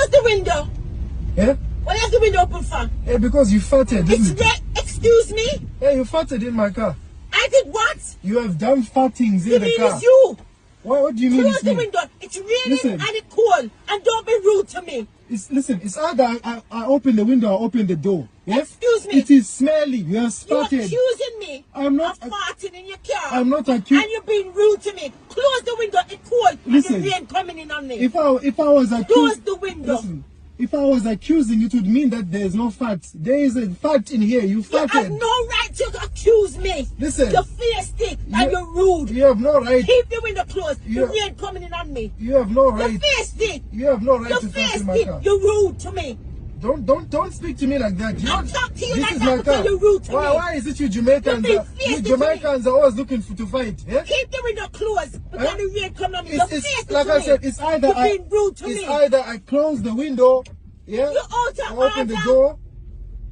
Close the window. Yeah? Why is the window open for? Yeah, because you farted, didn't it? Excuse me? Yeah, you farted in my car. I did what? You have done fartings in the car. It's you. What do you mean? Close the window. It's raining and it's cold. And don't be rude to me. It's either I open the window or open the door. Yeah? Excuse me. It is smelly. You have farted. You're accusing me I'm not of farting in your car. I'm not accusing. And you're being rude to me. Close the window. It's cold. Listen, and the rain coming in on me. If I was accusing, close the window. Listen, if I was accusing, it would mean that there is no fat. There is a fat in here. You farted. You have no right to accuse me. Listen. You're feisty and you're rude. You have no right. Keep the window closed. The rain coming in on me. You have no right. You're feisty. You have no right to fart in my car. You're rude to me. Don't speak to me like that. I'll talk to you this like is that my because car. you're rude to me. Why is it you Jamaicans? You Jamaicans are always looking to fight. Yeah? Keep the window closed because the rain coming on me. You're feisty like to I me. said, it's either you're being rude to me. It's either I close the window, yeah, you open the door.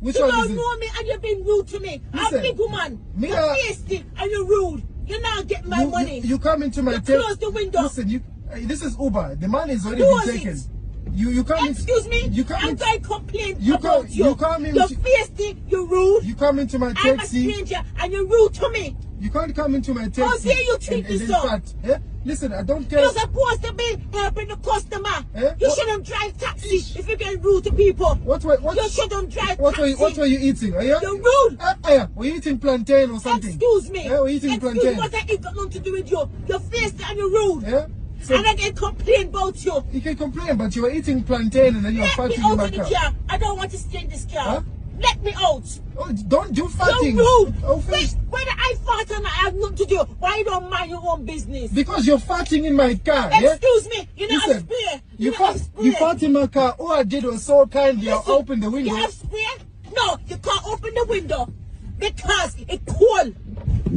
Which you one don't is it? know me and you're being rude to me. Listen, I'm a big woman. You're feisty and you're rude. You're not getting my money. You come into my tent. Close the window. Listen, this is Uber. The money is already been taken. You come Excuse me? You come I'm going to complain about you. You come in. You're feisty, you're rude. You come into my taxi. I'm a stranger and you're rude to me. You can't come into my taxi. How dare you treat me so? Yeah? Listen, I don't care. You're supposed to be helping the customer. You shouldn't drive taxi if you're getting rude to people. You shouldn't drive taxi. What were you eating? You're rude. Were you eating plantain or something? Excuse me. Were you eating plantain? What I eat got nothing to do with you. You're feisty and you're rude. Yeah? So and I can complain about you. You can complain, but you were eating plantain and then you're farting in my car. I don't want to stay in this car. Huh? Let me out. Oh, don't do farting. You're rude. Whether I fart or not, I have nothing to do. Why you don't mind your own business? Because you're farting in my car. Excuse me. You're not a spray. You fart in my car. All I did was so kindly open the window. You have spray? No, you can't open the window because it's cold.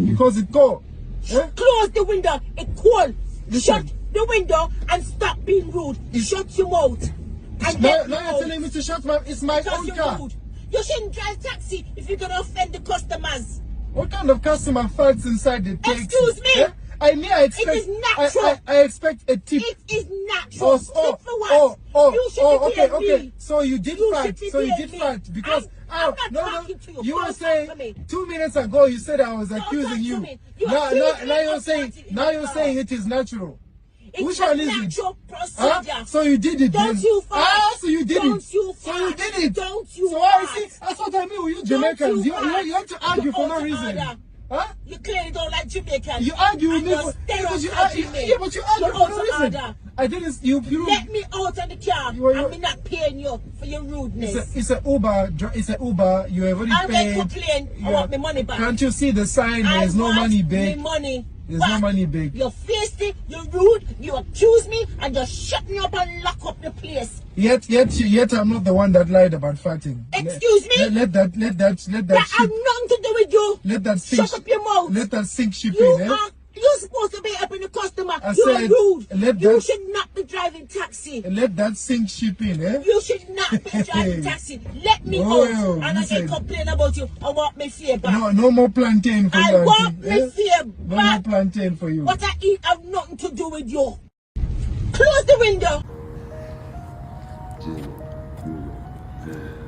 Because it's cold. Close the window. It's cold. Shut the window and stop being rude. Shut your mouth. Now you're telling me to shut my... It's my own car. Rude. You shouldn't drive taxi if you're going to offend the customers. What kind of customer farts inside the taxi? Excuse me? Yeah? It is natural. I expect a tip. It is natural. Tip for what? You should be okay. So you did fart because... I'm not talking to you. You were saying 2 minutes ago you said I was accusing you. Now you're saying it is natural. Which one is it? Procedure. So you did it. Don't you fart. So you did Don't it. You so you did it. Don't you so fart. That's what I mean with you Jamaicans. You have to argue for no reason. Huh? You clearly don't like Jamaicans. You argue with me but you argue for no reason. I didn't. You let me out of the car. I'm not paying you for your rudeness. It's an Uber. It's an Uber. You have already paid. I'm going to complain. I want my money back. Can't you see the sign? There's no money back. My money. There's no money back. You're feisty. You're rude. You accuse me, and just shut me up and lock up the place. Yet I'm not the one that lied about farting. Excuse me. Let that. That has nothing to do with you. Let that sink. Shut up your mouth. Let that sink ship in. You're supposed to be helping the customer. You're rude. You should not be driving taxi. Let that sink ship in, You should not be driving taxi. Let me out. And I can complain about you. I want my fare back. No more plantain for you. I want my fare back. No more plantain for you. What I eat have nothing to do with you. Close the window.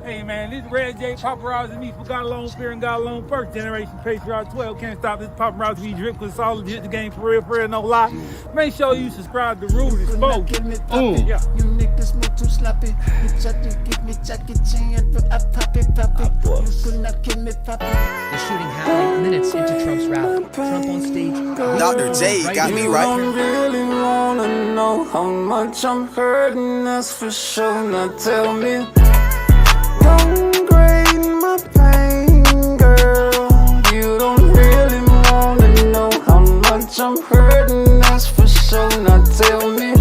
Hey man, this is Red J, paparazzi me for got alone, fear and got alone, first generation patriot 12. Can't stop this paparazzi me drip with solid hit the game for real, no lie. Make sure you subscribe to Rude and Smoke. Yeah. You niggas move too sloppy. You try to give me jacket chain, but I pop it. You could not give me poppy. The shooting happening minutes into Trump's rally. Trump on stage. Dr. J got me right. You don't really wanna know how much I'm hurting, that's for sure. Now tell me. Downgrade my pain, girl. You don't really wanna know how much I'm hurting, that's for sure. Now tell me. You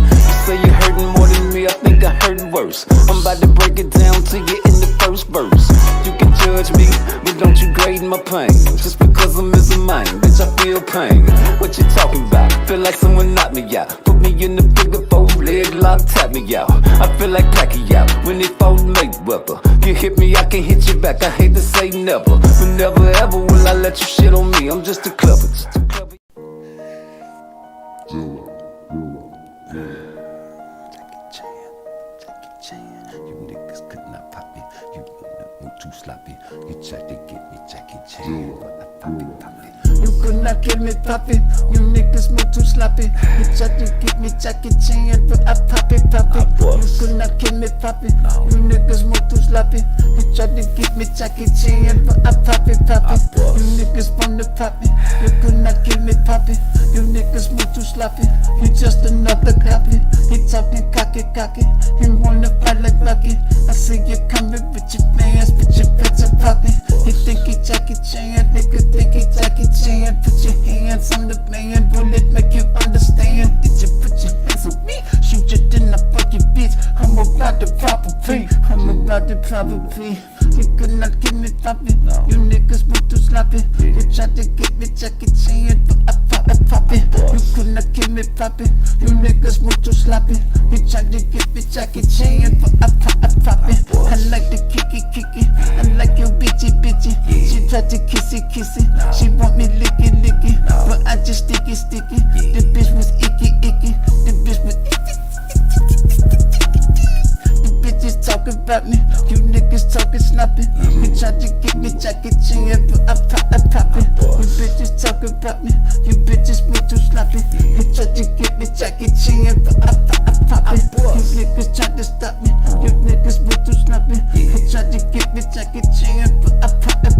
say you're hurting more than me, I think I hurt worse. I'm about to break it down to you in the first verse. You can judge me, but don't you grade my pain. Just because I'm missing mine, bitch, I feel pain. What you talking about? Feel like someone knocked me out. Put me in the figure 4 leg lock, tap me out. I feel like Pacquiao when they fought Mayweather. You hit me, I can hit you back. I hate to say never, but never ever will I let you shit on me. I'm just a clever, Jackie Chan. too sloppy. You tried to get me Jackie Chan, but I pop it. You could not get me poppin', you niggas move too sloppy. You tried to get me Jackie Chan, but I pop it. You could not get me poppin', you niggas move too sloppy. You tried to get me Jackie Chan, but I pop it. You niggas want to pop it, you could not get me poppin'. You niggas move too sloppy, you just another copy. He talking cocky, he wanna fight like Rocky. I see you coming with your fans, with your pets and poppin'. He think he Jackie Chan, nigga think he Jackie Chan. Put your hands on the man, will it make you understand? Did you put your hands on me? Shoot you, then I fuck your bitch. I'm about the proper P, I'm about the proper P. You could not get me poppin', you niggas move too sloppy. You tried to get me Jackie Chan, but I pop it. You could not get me poppin', you niggas move too sloppy. You tried to get me Jackie Chan, but I pop it. I like the kicky, I like your bitchy. She tried to kissy, she want me licky, but I just sticky. The bitch was icky, the bitch was icky. The bitches talking about me, you niggas talking sloppy. You tried to get me Jackie Chan, but I pop it. You bitches talking about me, you bitches move too sloppy. You tried to get me Jackie Chan, but I pop it. You niggas tried to stop me, you niggas move too sloppy. You tried to get me Jackie Chan, but I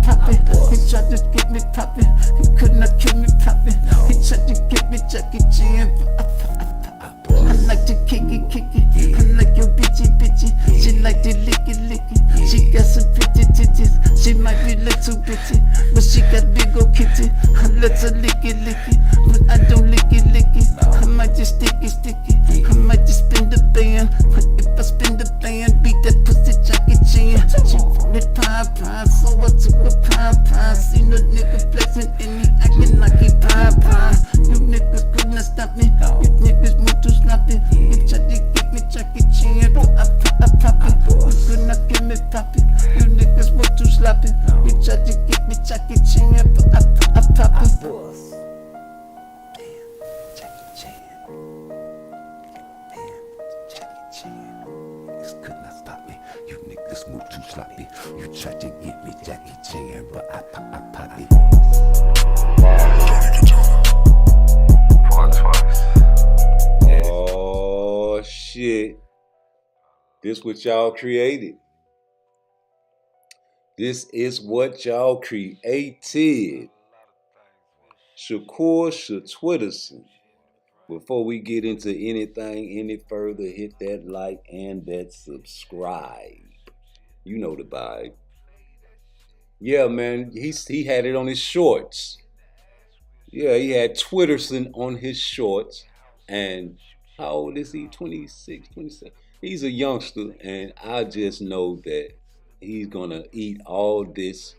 pop it. You tried to get me poppin', you could not kill me poppin'. You tried to get me Jackie Chan, but I like to kick it. I like your bitchy. She like to licky. She got some pretty titties. She might be little bitty, but she got big ol' kitty. I let her licky, but I don't licky. I might just sticky. I might just spin the band, but if I spin the band, beat that pussy Jackie Chan. She wanted pie, so I took a pie. Seen a nigga flexing and he acting like he pie. You niggas could not stop me, you niggas move too sloppy. You tried to get me Jackie Chan, but I pop it. You could not get me poppin', you niggas move too sloppy. You tried to get me Jackie Chan, but I pop it. Move too sloppy. You tried to get me Jackie Chan, but I pop it. Oh shit. This what y'all created. This is what y'all created. Shakur Shatwitterson. Before we get into anything any further, hit that like and that subscribe. You know the vibe. Yeah, man, he had it on his shorts. Yeah, he had Twitterson on his shorts. And how old is he? 26, 27. He's a youngster, and I just know that he's gonna eat all this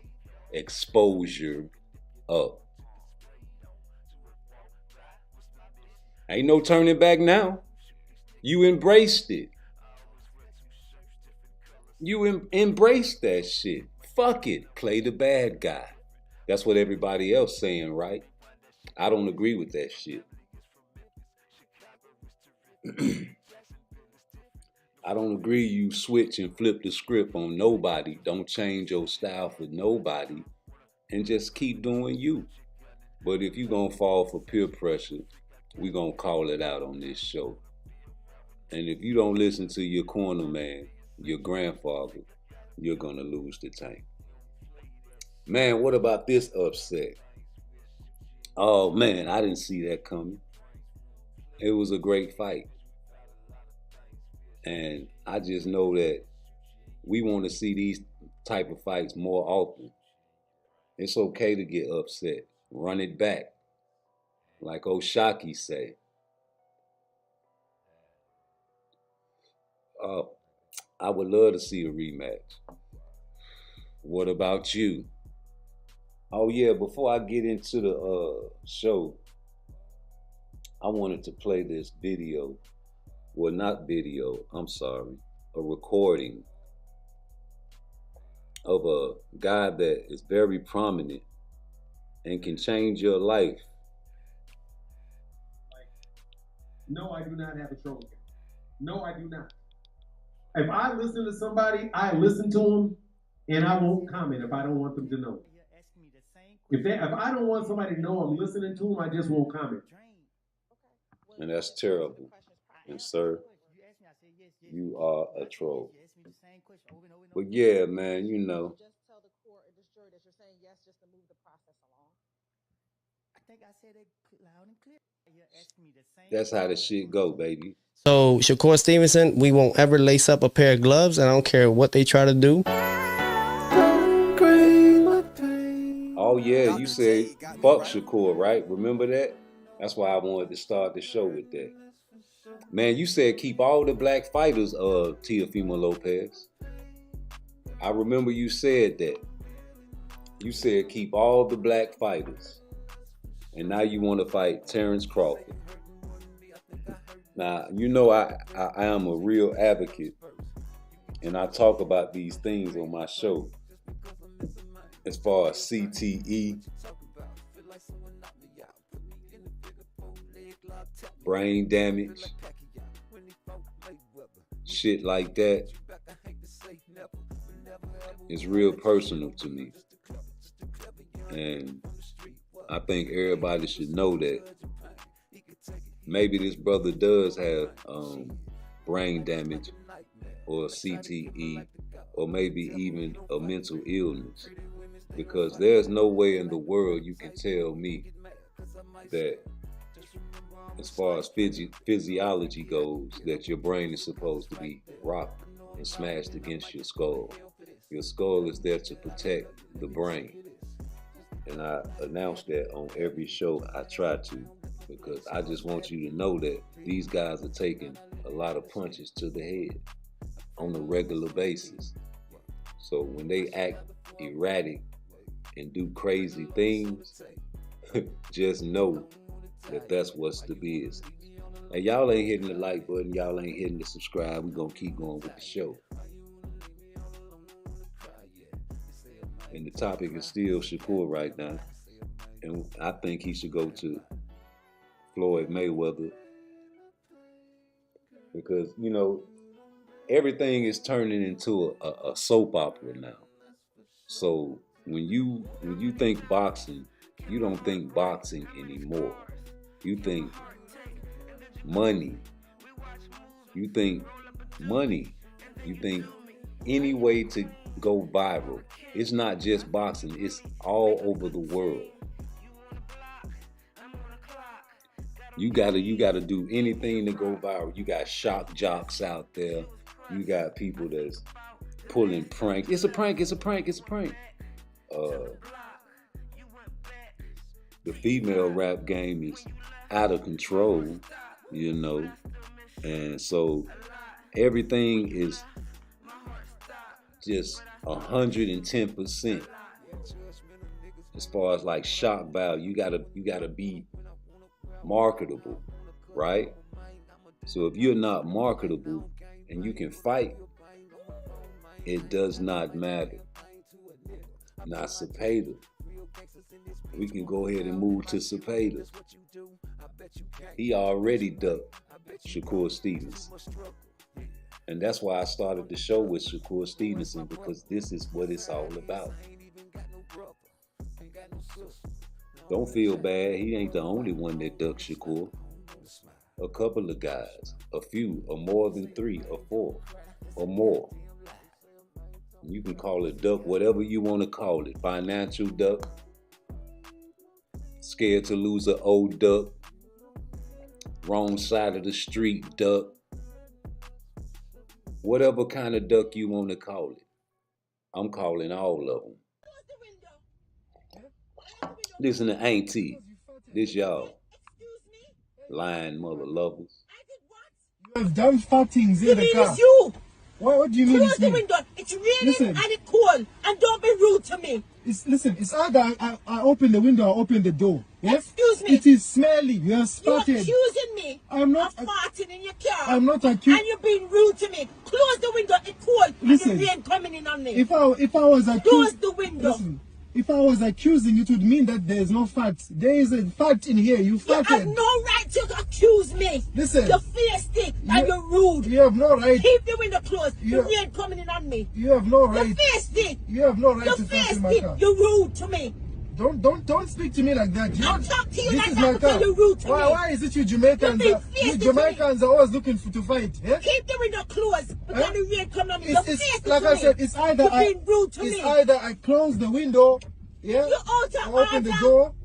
exposure up. Ain't no turning back now. You embraced it. You embrace that shit. Fuck it. Play the bad guy. That's what everybody else saying, right? I don't agree with that shit. I don't agree you switch and flip the script on nobody. Don't change your style for nobody. And just keep doing you. But if you gonna fall for peer pressure, we gonna call it out on this show. And if you don't listen to your corner man, your grandfather, you're gonna lose the tank. Man, what about this upset? Oh man, I didn't see that coming. It was a great fight. And I just know that we want to see these type of fights more often. It's okay to get upset. Run it back. Like Oshaki say. I would love to see a rematch. What about you? Oh yeah, before I get into the show, I wanted to play this video. Well, not video, I'm sorry. A recording of a guy that is very prominent and can change your life. No, I do not have a troll account. No, I do not. If I listen to somebody, I listen to them And I won't comment if I don't want them to know. If I don't want somebody to know I'm listening to them, I just won't comment. And that's terrible. And sir, you are a troll. But yeah, man, you know. That's how the shit go, baby. So, Shakur Stevenson, we won't ever lace up a pair of gloves, and I don't care what they try to do. Oh yeah, you said fuck Shakur, right? Remember that? That's why I wanted to start the show with that. Man, you said keep all the black fighters, Teofimo Lopez. I remember you said that. You said keep all the black fighters. And now you want to fight Terence Crawford. Now, you know I am a real advocate. And I talk about these things on my show. As far as CTE, brain damage, shit like that, is real personal to me. And I think everybody should know that maybe this brother does have brain damage or CTE or maybe even a mental illness. Because there's no way in the world you can tell me that as far as physiology goes, that your brain is supposed to be rocked and smashed against your skull. Your skull is there to protect the brain. And I announce that on every show I try to, because I just want you to know that these guys are taking a lot of punches to the head on a regular basis. So when they act erratic and do crazy things, just know that that's what's the business. And y'all ain't hitting the like button, y'all ain't hitting the subscribe. We're gonna keep going with the show. And the topic is still Shakur right now. And I think he should go to Floyd Mayweather. Because, you know, everything is turning into a soap opera now. So when you think boxing, you don't think boxing anymore. You think money. You think money. You think any way to go viral. It's not just boxing, it's all over the world. You gotta do anything to go viral. You got shock jocks out there. You got people that's pulling pranks. It's a prank, it's a prank, it's a prank. The female rap game is out of control, you know. And so everything is just 110%. As far as like shock value, you gotta be marketable, right? So if you're not marketable and you can fight, it does not matter. Now Cepeda, we can go ahead and move to Cepeda. He already ducked Shakur Stevenson. And that's why I started the show with Shakur Stevenson, because this is what it's all about. Don't feel bad, he ain't the only one that ducked Shakur. A couple of guys, a few, or more than 3 or 4 or more. You can call it duck, whatever you want to call it. Financial duck, scared to lose an old duck, wrong side of the street duck. Whatever kind of duck you want to call it. I'm calling all of them. Listen to Auntie. This y'all. Lying mother lovers. You have done fat things in the car. It's you. What do you mean? Close the window. It's raining and it's cold. And don't be rude to me. It's either I open the window or open the door. Yes? Excuse me. It is smelly. You're spotted. You're accusing me I'm not of farting in your car. I'm not accusing. And you're being rude to me. Close the window. It's cold. Listen, and the rain coming in on me. If I was accusing, close the window. Listen, if I was accusing, it would mean that there is no fact. There is a fact in here. You farted. You have no right to accuse me. Listen. You're feisty and you're rude. rude. You have no right. Keep the window closed. The rain coming in on me. You have no right. You faced it. You have no right to talk in my car. You're rude to me. Don't speak to me like that. Don't talk to you this like is that my because car. you're rude to me. Why is it you Jamaicans? You Jamaicans are always looking to fight. Yeah? Keep the window closed because the rain coming on me. It's like I said, it's either you're being rude to me. It's either I close the window, yeah, you or open the door.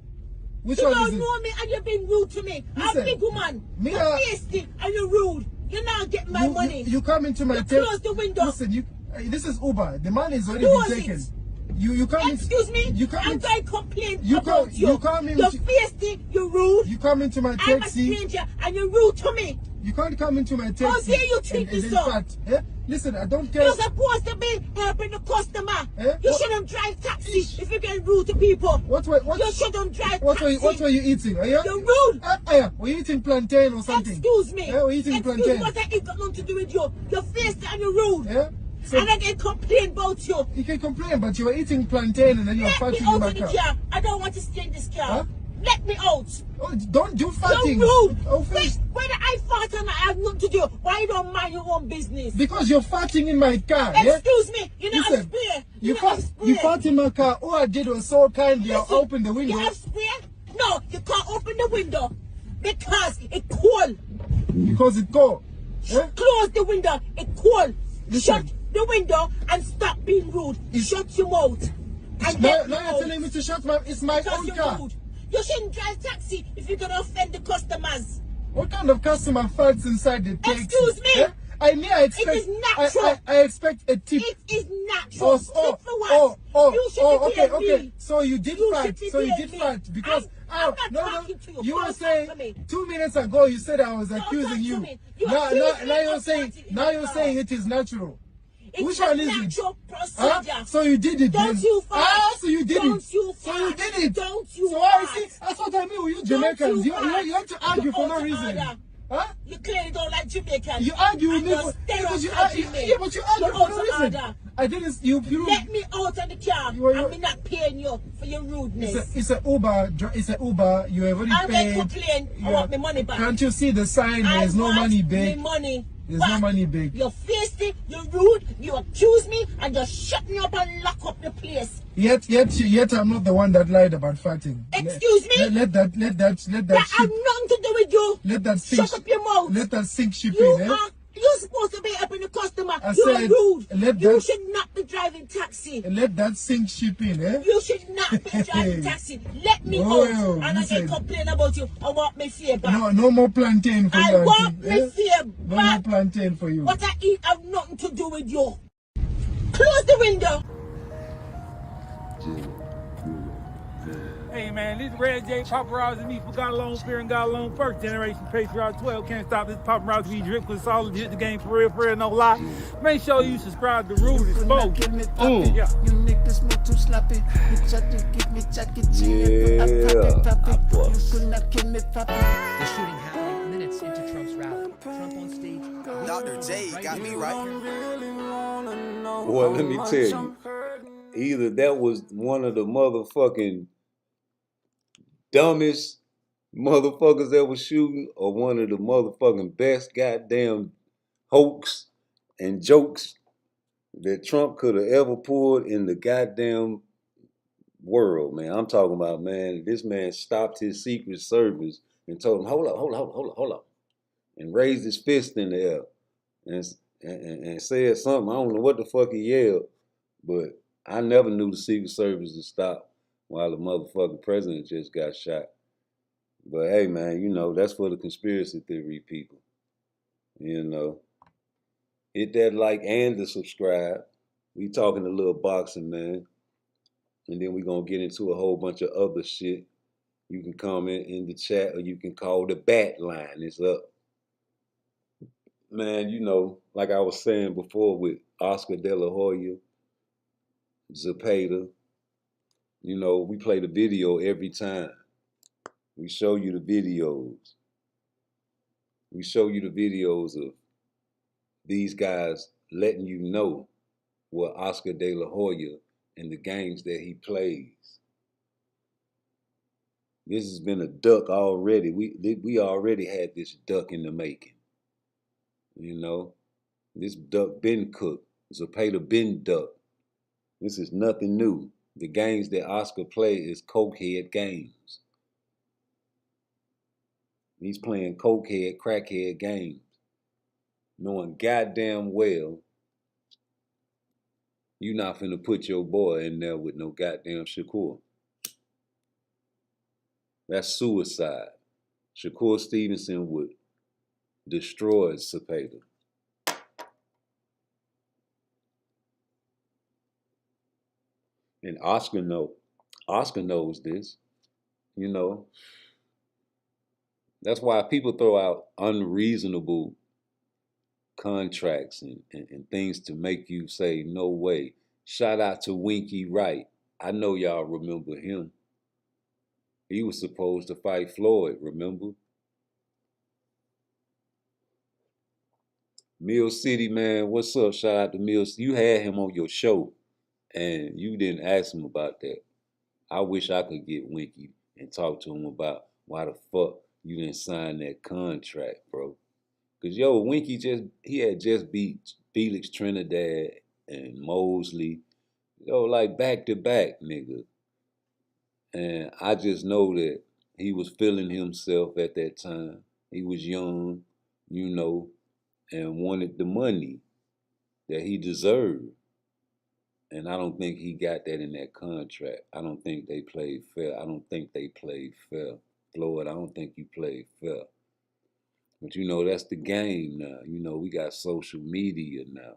Which you one don't is it? know me and you're being rude to me. Listen, I'm a big woman. Me you're feisty and you're rude. You're not getting my money. You come into my close the window. Listen, this is Uber. The money is already been taken. You come Excuse me? You come I'm going to complain about you. You come in. You're feisty, you're rude. You come into my taxi. I'm a stranger and you're rude to me. You can't come into my taxi. How dare you treat me so? Yeah? Listen, I don't care. You're supposed to be helping the customer. Eh? You shouldn't drive taxi if you're getting rude to people. You shouldn't drive taxi. What were you eating? You're rude. Were you eating plantain or something? Excuse me. Were you eating plantain? What I eat got nothing to do with you. You're feisty and you're rude. Yeah? So and I can complain about you. You can complain, but you were eating plantain and then you were farting in my car. I don't want to stay in this car. Huh? Let me out. Oh, don't do farting. You're rude. Oh, whether I fart and I have nothing to do, why you don't mind your own business? Because you're farting in my car. Excuse me. You know Listen, have spray. You fart in my car. All I did was so kindly open the window. You have spray? No, you can't open the window because it's cold. Because it's cold. Close the window. It's cold. Listen. Shut the window and stop being rude. Shut your mouth. Now you're telling me to shut my... It's my own car. Rude. You shouldn't drive taxi if you're going to offend the customers. What kind of customer farts inside the taxi? Excuse me. Yeah? I expect, it is natural. I expect a tip. It is natural. Okay. So you did fart. Because you were saying 2 minutes ago you said I was accusing you. Now you're saying it is natural. Which one is it? So you did it then. So you did it. So I see. That's what I mean with you Jamaicans. You have to argue for no reason. Huh? You clearly don't like Jamaicans. You argue with me because you argue for no reason. I didn't. You let me out of the car. I'm not paying you for your rudeness. It's an Uber. It's an Uber. You have already paid. I'm going to complain. I want my money back. Can't you see the sign? There's no money back. Money. There's no money back. You're feisty, you're rude, you accuse me, and just shut me up and lock up the place. Yet I'm not the one that lied about farting. Excuse me? Let that that have nothing to do with you. Let that sink. Shut up your mouth. Let that sink ship in, You're supposed to be helping the customer. You're rude. You should not be driving taxi. Let that sink ship in, You should not be driving taxi. Let me out. And I can complain about you. I want my fear back. No more plantain for you. I want my fear back. No more plantain for you. What I eat have nothing to do with you. Close the window. Hey man, this Red J paparazzi me for got alone, fear and got alone first generation patriot 12. Can't stop this paparazzi we drip with solid hit the game for real, no lie. Make sure you subscribe to Rude and Smoke. You niggas move too sloppy. You try to give me jacket. You could not kill me, papi. The shooting happened minutes into Trump's rally. Trump on stage. Dr. J got me right. Well, let me tell you. Either that was one of the motherfucking dumbest motherfuckers that was shooting or one of the motherfucking best goddamn hoax and jokes that Trump could have ever pulled in the goddamn world, man. I'm talking about, man, this man stopped his Secret Service and told him, hold up, and raised his fist in the air and said something. I don't know what the fuck he yelled, but I never knew the Secret Service would stop while the motherfucking president just got shot. But hey, man, you know, that's for the conspiracy theory people. You know, hit that like and the subscribe. We talking a little boxing, man. And then we gonna get into a whole bunch of other shit. You can comment in the chat or you can call the bat line. It's up. Man, you know, like I was saying before with Oscar De La Hoya, Zepeda, you know, we play the video every time. We show you the videos. We show you the videos of these guys letting you know what Oscar De La Hoya and the games that he plays. This has been a duck already. We already had this duck in the making. You know, this duck been cooked. Zapata been ducked. This is nothing new. The games that Oscar play is cokehead games. He's playing cokehead, crackhead games, knowing goddamn well you not finna put your boy in there with no goddamn Shakur. That's suicide. Shakur Stevenson would destroy Zapata. And Oscar knows this. You know, that's why people throw out unreasonable contracts and things to make you say, no way. Shout out to Winky Wright. I know y'all remember him. He was supposed to fight Floyd, remember? Mill City, man, what's up? Shout out to Mill City. You had him on your show, and you didn't ask him about that. I wish I could get Winky and talk to him about why the fuck you didn't sign that contract, bro. Cause yo, Winky he had just beat Felix Trinidad and Mosley, yo, like back to back, nigga. And I just know that he was feeling himself at that time. He was young, you know, and wanted the money that he deserved. And I don't think he got that in that contract. I don't think they played fair. Floyd, I don't think you played fair. But you know, that's the game now. You know, we got social media now.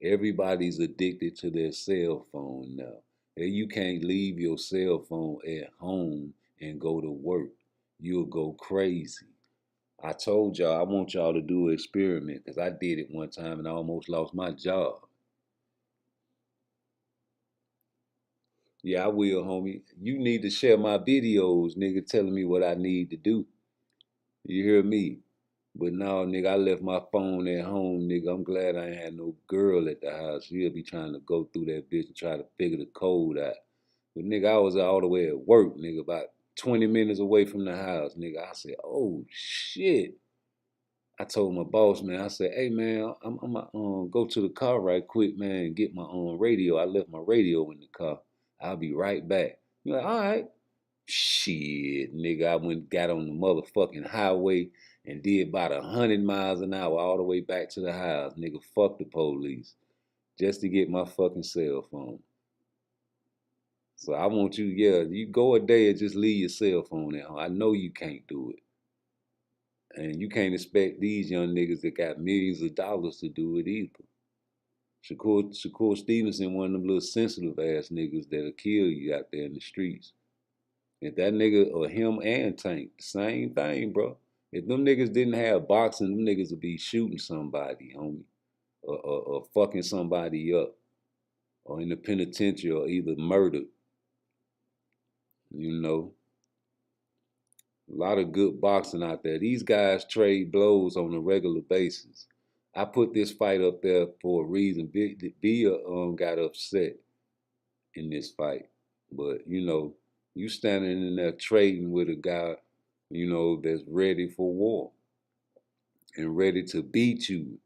Everybody's addicted to their cell phone now. And you can't leave your cell phone at home and go to work. You'll go crazy. I told y'all, I want y'all to do an experiment because I did it one time and I almost lost my job. Yeah, I will, homie. You need to share my videos, nigga, telling me what I need to do. You hear me? But now, nigga, I left my phone at home, nigga. I'm glad I ain't had no girl at the house. She'll be trying to go through that bitch and try to figure the code out. But, nigga, I was all the way at work, nigga, about 20 minutes away from the house, nigga. I said, oh, shit. I told my boss, man, I said, hey, man, I'm going to go to the car right quick, man, and get my radio. I left my radio in the car. I'll be right back. You're like, all right. Shit, nigga, I went got on the motherfucking highway and did about 100 miles an hour all the way back to the house. Nigga, fuck the police. Just to get my fucking cell phone. So I want you, yeah, you go a day and just leave your cell phone at home. I know you can't do it. And you can't expect these young niggas that got millions of dollars to do it either. Shakur Stevenson, one of them little sensitive ass niggas that'll kill you out there in the streets. If that nigga or him and Tank, same thing, bro. If them niggas didn't have boxing, them niggas would be shooting somebody, homie. Or fucking somebody up. Or in the penitentiary or either murdered. You know. A lot of good boxing out there. These guys trade blows on a regular basis. I put this fight up there for a reason. Bia got upset in this fight. But, you know, you standing in there trading with a guy, you know, that's ready for war and ready to beat you.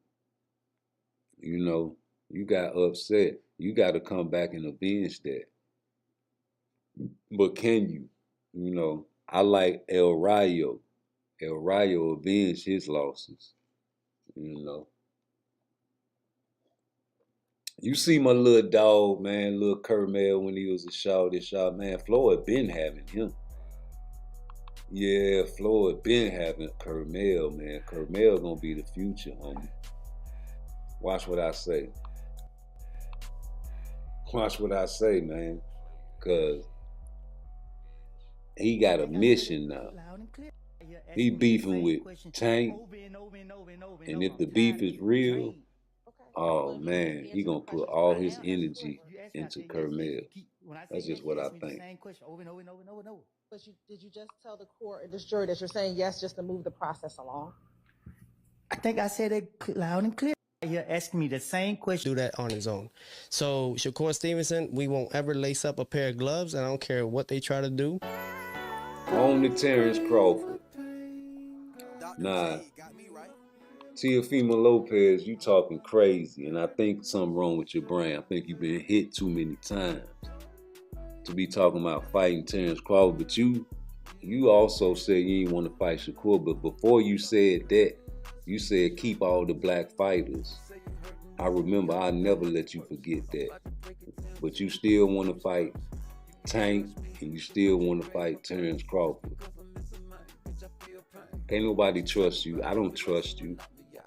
You know, you got upset. You got to come back and avenge that. But can you? You know, I like El Rayo. El Rayo avenged his losses. You know. You see my little dog, man, little Kermel when he was a shot, man. Floyd been having him. Yeah, Floyd been having Kermel, man. Kermel gonna be the future, homie. Watch what I say. Watch what I say, man. Cause he got a mission now. He beefing with Tank. And if the beef is real, oh man, he gonna put all his energy into Kermel. That's just what I think. But did you just tell the court or this jury that you're saying yes just to move the process along? I think I said it loud and clear. You're asking me the same question. Do that on his own. So Shakur Stevenson, we won't ever lace up a pair of gloves. I don't care what they try to do. On to Terence Crawford. Nah, Teofimo Lopez, you talking crazy, and I think something wrong with your brain. I think you've been hit too many times to be talking about fighting Terence Crawford. But you also said you didn't want to fight Shakur. But before you said that, you said keep all the black fighters. I remember. I'll never let you forget that. But you still want to fight Tank, and you still want to fight Terence Crawford. Ain't nobody trust you. I don't trust you.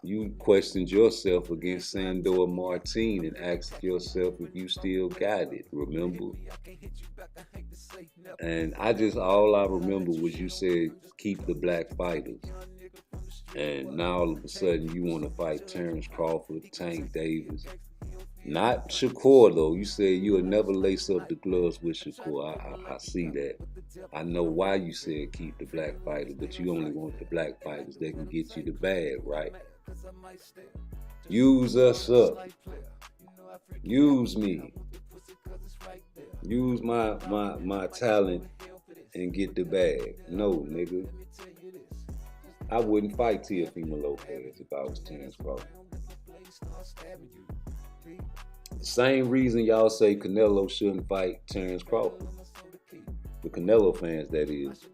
You questioned yourself against Sandor Martin and asked yourself if you still got it, remember? And all I remember was you said, keep the black fighters. And now all of a sudden you want to fight Terence Crawford, Tank Davis. Not Shakur though. You said you'll never lace up the gloves with Shakur. I see that. I know why you said keep the black fighters, but you only want the black fighters that can get you the bag, right? Use us up. Use me. Use my talent and get the bag. No, nigga. I wouldn't fight Teofimo Lopez if I was Terence Crawford. The same reason y'all say Canelo shouldn't fight Terence Crawford. The Canelo fans, that is.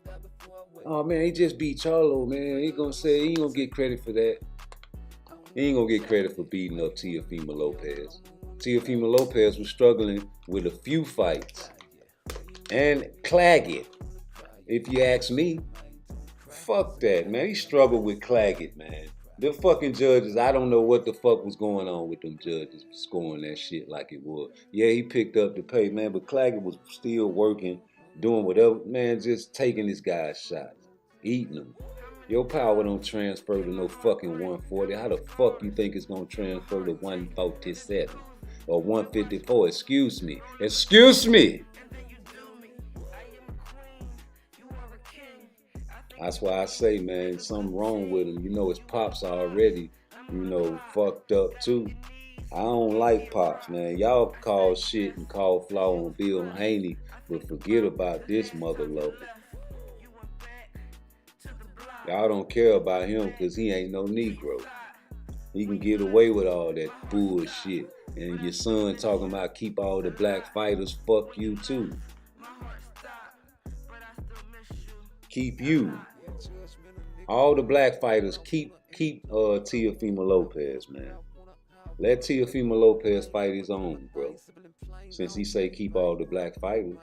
Oh man, he just beat Charlo, man. He ain't gonna get credit for that. He ain't gonna get credit for beating up Teofimo Lopez. Teofimo Lopez was struggling with a few fights. And Claggett, if you ask me, fuck that, man. He struggled with Claggett, man. The fucking judges, I don't know what the fuck was going on with them judges scoring that shit like it was. Yeah, he picked up the pay, man, but Claggett was still working, doing whatever, man, just taking this guy's shots, eating them. Your power don't transfer to no fucking 140. How the fuck you think it's gonna transfer to 147 or 154? Excuse me. Excuse me. That's why I say, man, something wrong with him. You know, his pops already, fucked up too. I don't like Pops, man. Y'all call shit and call flaw on Bill Haney, but forget about this mother lover. Y'all don't care about him because he ain't no Negro. He can get away with all that bullshit. And your son talking about keep all the black fighters, fuck you too. Keep you. All the black fighters, keep Teofimo Lopez, man. Let Teofimo Lopez fight his own, bro. Since he say keep all the black fighters.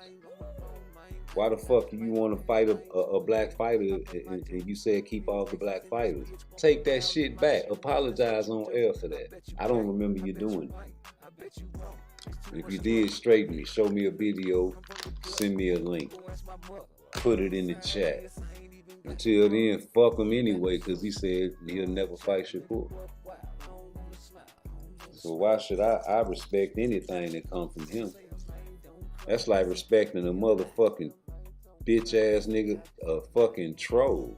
Why the fuck do you want to fight a black fighter and you said keep all the black fighters? Take that shit back. Apologize on air for that. I don't remember you doing it. If you did, straighten me. Show me a video. Send me a link. Put it in the chat. Until then, fuck him anyway, because he said he'll never fight Shakur. So why should I respect anything that comes from him? That's like respecting a motherfucking bitch ass nigga, a fucking troll.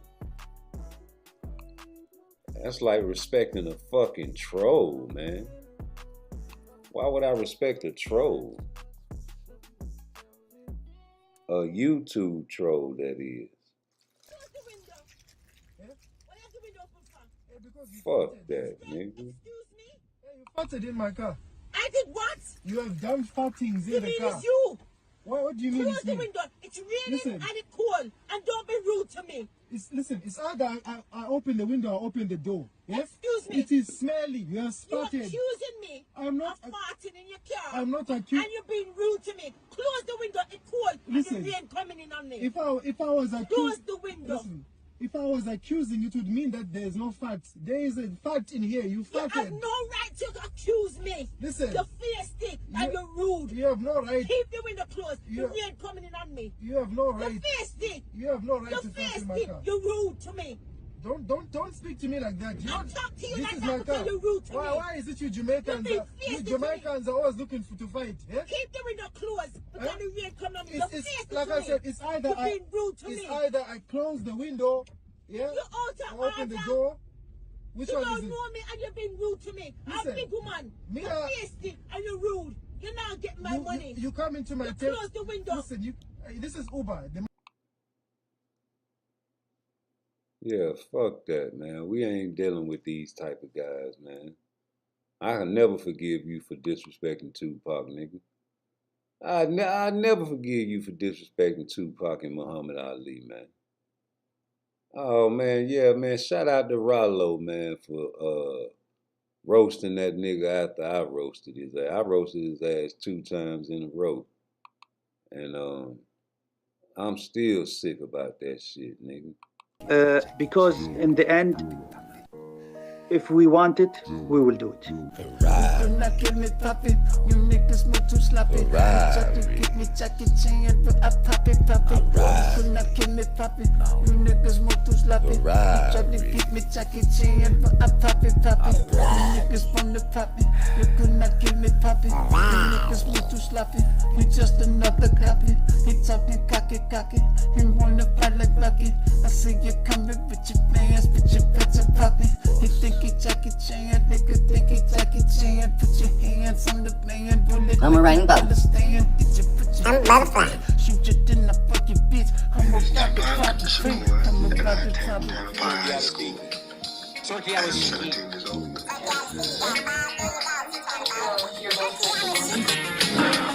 That's like respecting a fucking troll, man. Why would I respect a troll? A YouTube troll, that is. Fuck that, nigga. Hey, you farted in my car. I did what? You have done fartings in the car. It's you. What do you mean? Close the window. It's raining and it's cold. And don't be rude to me. Listen, it's either I open the window or open the door. Yeah? Excuse me. It is smelly. You are farted. You're accusing me I'm not of farting in your car. I'm not accusing. And you're being rude to me. Close the window. It's cold. Listen, and the rain coming in on me. If I was accusing, close the window. Listen, if I was accusing, it would mean that there is no fact. There is a fact in here. You farted. You have no right to accuse me. Listen. You're fierce and you're rude. You have no right. Keep the window closed. The rain coming in on me. You have no right. You're fierce. You have no right to fart in my car. You're rude to me. Don't speak to me like that. I'll talk to you this like is that my car. You're rude to me. Why is it you Jamaicans? You Jamaicans are always looking to fight. Yeah? Keep the window closed because the rain coming on me. Like I said, it's either either I close the window. Yeah? You're out of open the door. Which one is it? You don't know me and you're being rude to me. Listen, I'm a big woman. You're feisty and you're rude. You're not getting my money. You come into my table. Close the window. Listen, this is Uber. Yeah, fuck that, man. We ain't dealing with these type of guys, man. I can never forgive you for disrespecting Tupac, nigga. I never forgive you for disrespecting Tupac and Muhammad Ali, man. Oh man, yeah, man. Shout out to Rollo, man, for roasting that nigga after I roasted his ass. I roasted his ass 2 times in a row. And I'm still sick about that shit, nigga. Because in the end, if we want it, we will do it. Just another copy. He talking cocky. He wanna fight like Lucky. I see you coming with your fans, with your pets and popping. He think he Jackie Chan, nigga think he Jackie Chan. Put your hands on the man, bullet. I'm a rainbow. Understand? I'm butterfly. Shoot you, then I fuck your bitch. I'm about to pop the tree. I'm about to pop the high school. 17 years old.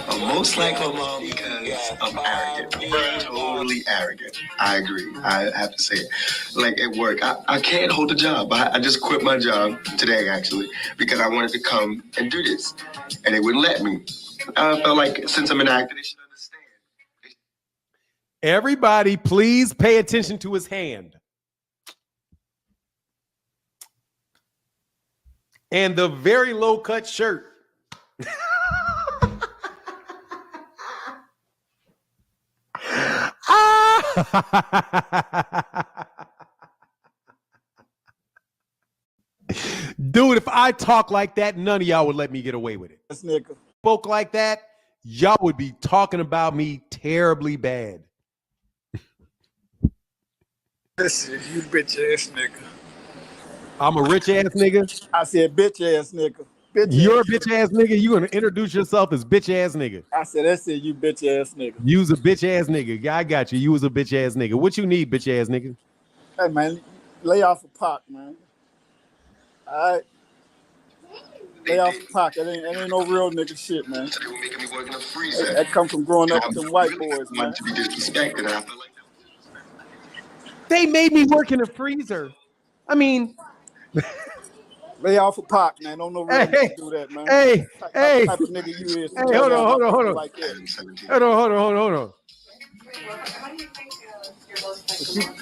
I'm most like my mom because I'm arrogant. Totally arrogant. I agree. I have to say it. Like at work, I can't hold a job. I just quit my job today, actually, because I wanted to come and do this. And they wouldn't let me. I felt like since I'm an actor, they should understand. Everybody, please pay attention to his hand. And the very low cut shirt. Dude, if I talk like that, none of y'all would let me get away with it. This nigga spoke like that, y'all would be talking about me terribly bad. Listen, you bitch ass nigga. I'm a rich ass nigga. I said bitch ass nigga. You're a bitch ass nigga. You gonna introduce yourself as bitch ass nigga. I said you bitch ass nigga. You's a bitch ass nigga. Yeah, I got you. You was a bitch ass nigga. What you need, bitch ass nigga? Hey man, lay off a Pac, man. All right. Lay off a Pac. That ain't no real nigga shit, man. They were making me work in a freezer. That come from growing up with them white boys, man. To be disrespected, I feel like they made me work in a freezer. I mean, lay off a Pac, man. Don't no real nigga do that, man. Hey, type of nigga you is. Hey, hold on. Like that. Hold on.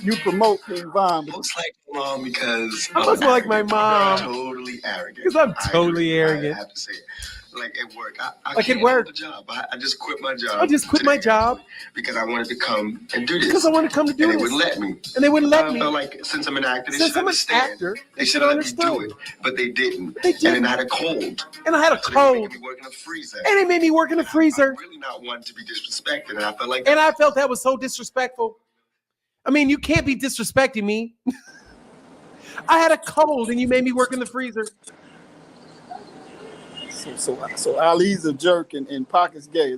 You promote King Von, but most like mom because I must like my mom. Totally arrogant. Because I'm totally arrogant. I have to say it. Like at work, I like can't at work. hold a job. I just quit my job. I just quit my job because I wanted to come and do this. Because I wanted to come to do and this. They wouldn't let me. And they wouldn't let me. I felt like since I'm an actor, they should understand. They should let me do it, but they didn't. They didn't. And then I had a cold. And I had a cold. They made me work in a freezer. And they made me work in a freezer. I'm really not one to be disrespected, and I felt like. And I felt that was so disrespectful. I mean, you can't be disrespecting me. I had a cold, and you made me work in the freezer. So Ali's a jerk and Pac is gay.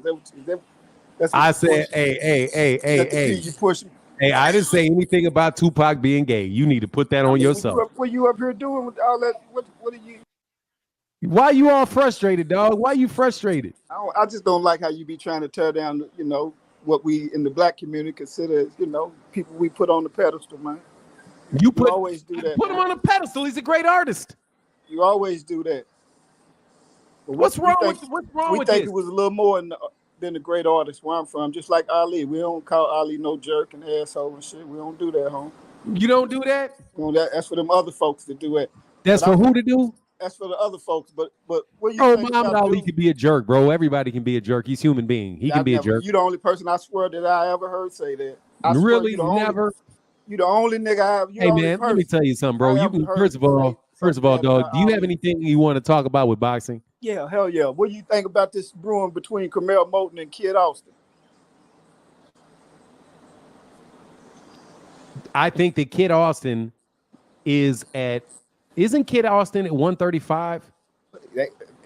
That's I said, hey. You pushing. Hey, I didn't say anything about Tupac being gay. You need to put that on yourself. What you up here doing with all that? What are you? Why you all frustrated, dog? Why you frustrated? I just don't like how you be trying to tear down, what we in the black community consider, people we put on the pedestal, man. You always do that. Put him on a pedestal. He's a great artist. You always do that. But what's wrong with this? We think it was a little more than a great artist where I'm from, just like Ali. We don't call Ali no jerk and asshole and shit. We don't do that, home. You don't do that? That's for them other folks to do it. That's for who to do? That's for the other folks. But what you think Muhammad Ali could be a jerk, bro. Everybody can be a jerk. He's a human being. He can be a jerk. You're the only person I swear that I ever heard say that. Really? Never? You're the only nigga I have. Hey, man, let me tell you something, bro. You can, first of all, dog, do you have anything you want to talk about with boxing? Yeah, hell yeah. What do you think about this brewing between Camille Moulton and Kid Austin? I think that Kid Austin isn't Kid Austin at 135?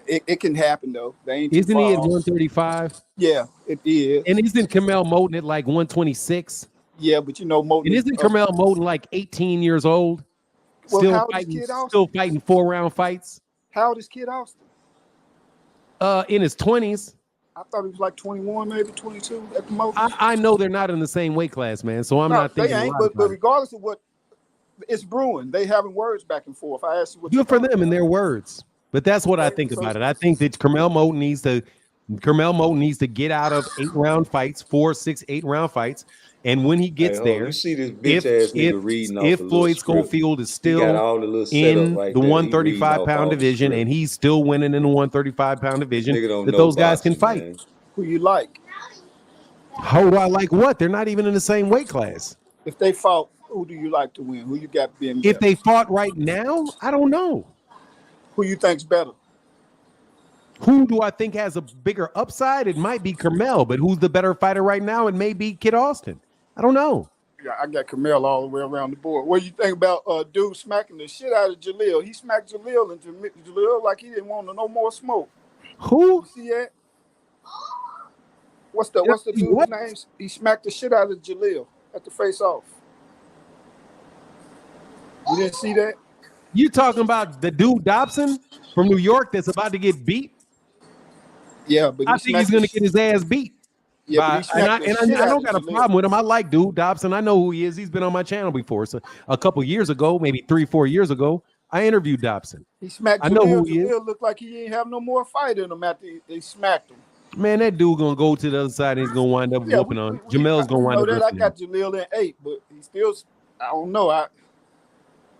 It can happen, though. Isn't he at 135? Yeah, it is. And isn't Camille Moulton at like 126? Yeah, but you know, Moten. And isn't Carmel Moten like 18 years old? Well, Still how old is fighting, Kid Austin? still fighting 4-round fights. How old is Kid Austin? In his 20s. I thought he was like 21, maybe 22 at the most. I know they're not in the same weight class, man. So I'm not thinking. They ain't. But regardless of what, it's brewing. They having words back and forth. I asked you what. Good for them and their words. But that's what I think about it. I think that Carmel Moten needs to get out of 8-round fights, 4, 6, 8-round fights. And when he gets there, you see this bitch ass nigga reading off if a Floyd script. Schofield is still in the 135-pound division and he's still winning in the 135-pound division, that those guys can fight. Man. Who you like? How do I like what? They're not even in the same weight class. If they fought, who do you like to win? Who you got being better? If they fought right now, I don't know. Who you think's better? Who do I think has a bigger upside? It might be Carmel, but who's the better fighter right now? It may be Kid Austin. I don't know. Yeah, I got Carmel all the way around the board. What do you think about dude smacking the shit out of Jaleel? He smacked Jaleel and Jaleel like he didn't want no more smoke. Who? You see that? What's the dude's name? He smacked the shit out of Jaleel at the face off. You didn't see that? You talking about the dude Dobson from New York that's about to get beat? Yeah, but I think he's going to get his ass beat. Yeah, I don't got a problem with him. I like dude Dobson. I know who he is. He's been on my channel before. So a couple years ago, maybe 3-4 years ago, I interviewed Dobson. He smacked. I know who he is. Jaleel looked like he ain't have no more fight in him after they smacked him. Man, that dude gonna go to the other side and he's gonna wind up whooping on. Jamel's gonna wind up. I got Jaleel in 8, but he still. I don't know. I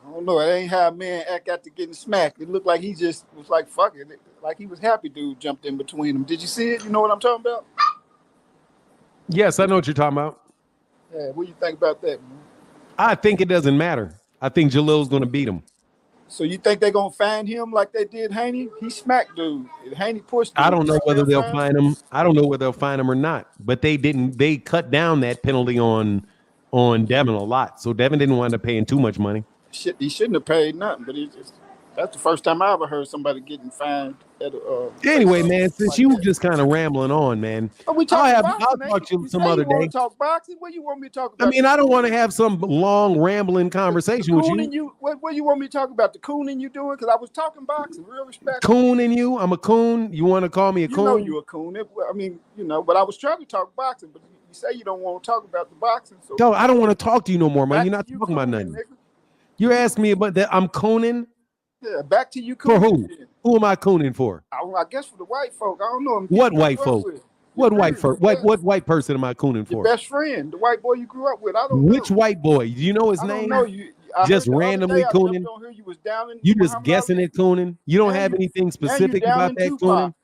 don't know. It ain't how a man act after getting smacked. It looked like he just was like, fuck it. Like he was happy dude jumped in between them. Did you see it? You know what I'm talking about? Yes, I know what you're talking about. Yeah, what do you think about that, man? I think it doesn't matter. I think Jalil's going to beat him. So you think they're going to find him like they did Haney? He smacked dude. Haney pushed him. I don't know whether they'll find him. I don't know whether they'll find him or not. But they didn't. They cut down that penalty on Devin a lot. So Devin didn't wind up paying too much money. He shouldn't have paid nothing, but that's the first time I ever heard somebody getting fined. Anyway, man, since you just kind of rambling on, man, I'll talk to you some other day. Talk boxing? What you want me to talk about? I mean, I don't want to have some long rambling conversation with you. What you want me to talk about? The cooning you doing? Because I was talking boxing, real respect. Cooning you? I'm a coon. You want to call me a coon? You know you a coon. I mean, but I was trying to talk boxing, but you say you don't want to talk about the boxing. So no, I don't want to talk to you no more, man. You're not talking about nothing. Nigga. You're asking me about that. I'm cooning. Yeah, back to you. For who? Who am I cooning for? I guess for the white folk. I don't know. What white folk? What white folk? What white person am I cooning for? Your best friend, the white boy you grew up with. I don't know. Which white boy? Do you know his name? I don't know. Just randomly cooning? You just guessing at cooning? You don't have anything specific about that cooning?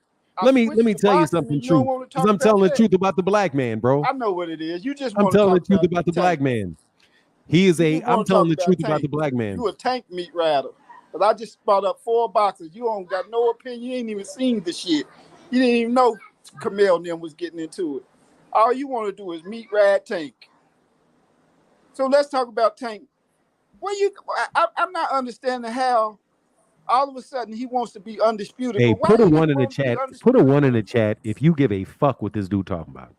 Let me tell you something true. Because I'm telling the truth about the black man, bro. I know what it is. You just I'm telling the truth about the black man. He is I'm telling the truth about the black man. You a tank meat rider. But I just brought up 4 boxers. You don't got no opinion. You ain't even seen the shit. You didn't even know Camille and them was getting into it. All you want to do is meat ride Tank. So let's talk about Tank. I'm not understanding how all of a sudden he wants to be undisputed. Hey, put a 1 in the chat. Put a 1 in the chat if you give a fuck what this dude talking about.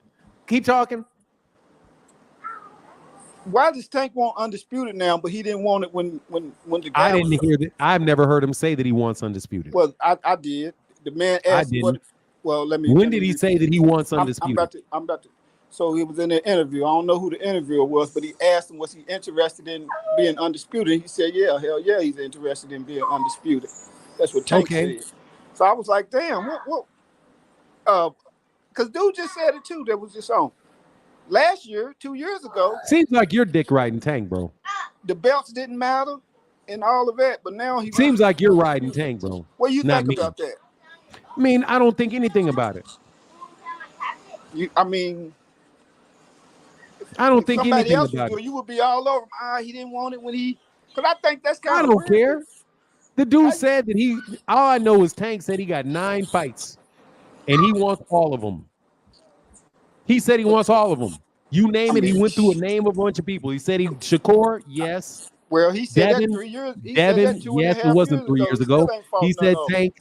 Keep talking. Why does Tank want undisputed now, but he didn't want it when the guy I didn't hear that. I've never heard him say that he wants undisputed. Well, I did. The man asked. When did he say that he wants undisputed? I'm about to. So he was in an interview. I don't know who the interviewer was, but he asked him, was he interested in being undisputed? And he said, yeah, hell yeah, he's interested in being undisputed. That's what Tank said. So I was like, damn, what? Because dude just said it too. That was just on. Last year, 2 years ago. Seems like you're dick riding Tank, bro. The belts didn't matter and all of that, but now he seems like you're riding Tank, bro. What do you think about that? I mean, I don't think anything about it. I mean, I don't think anything else about it. You would be all over him. He didn't want it when he. Because I think that's kind of. I don't care. The dude said that all I know is Tank said he got 9 fights, and he wants all of them. He said he wants all of them. You name it. He went through a name of a bunch of people. He said Shakur, yes. Well, he said Devin, that 3 years. Devin, yes, it wasn't 3 years ago. He said Tank,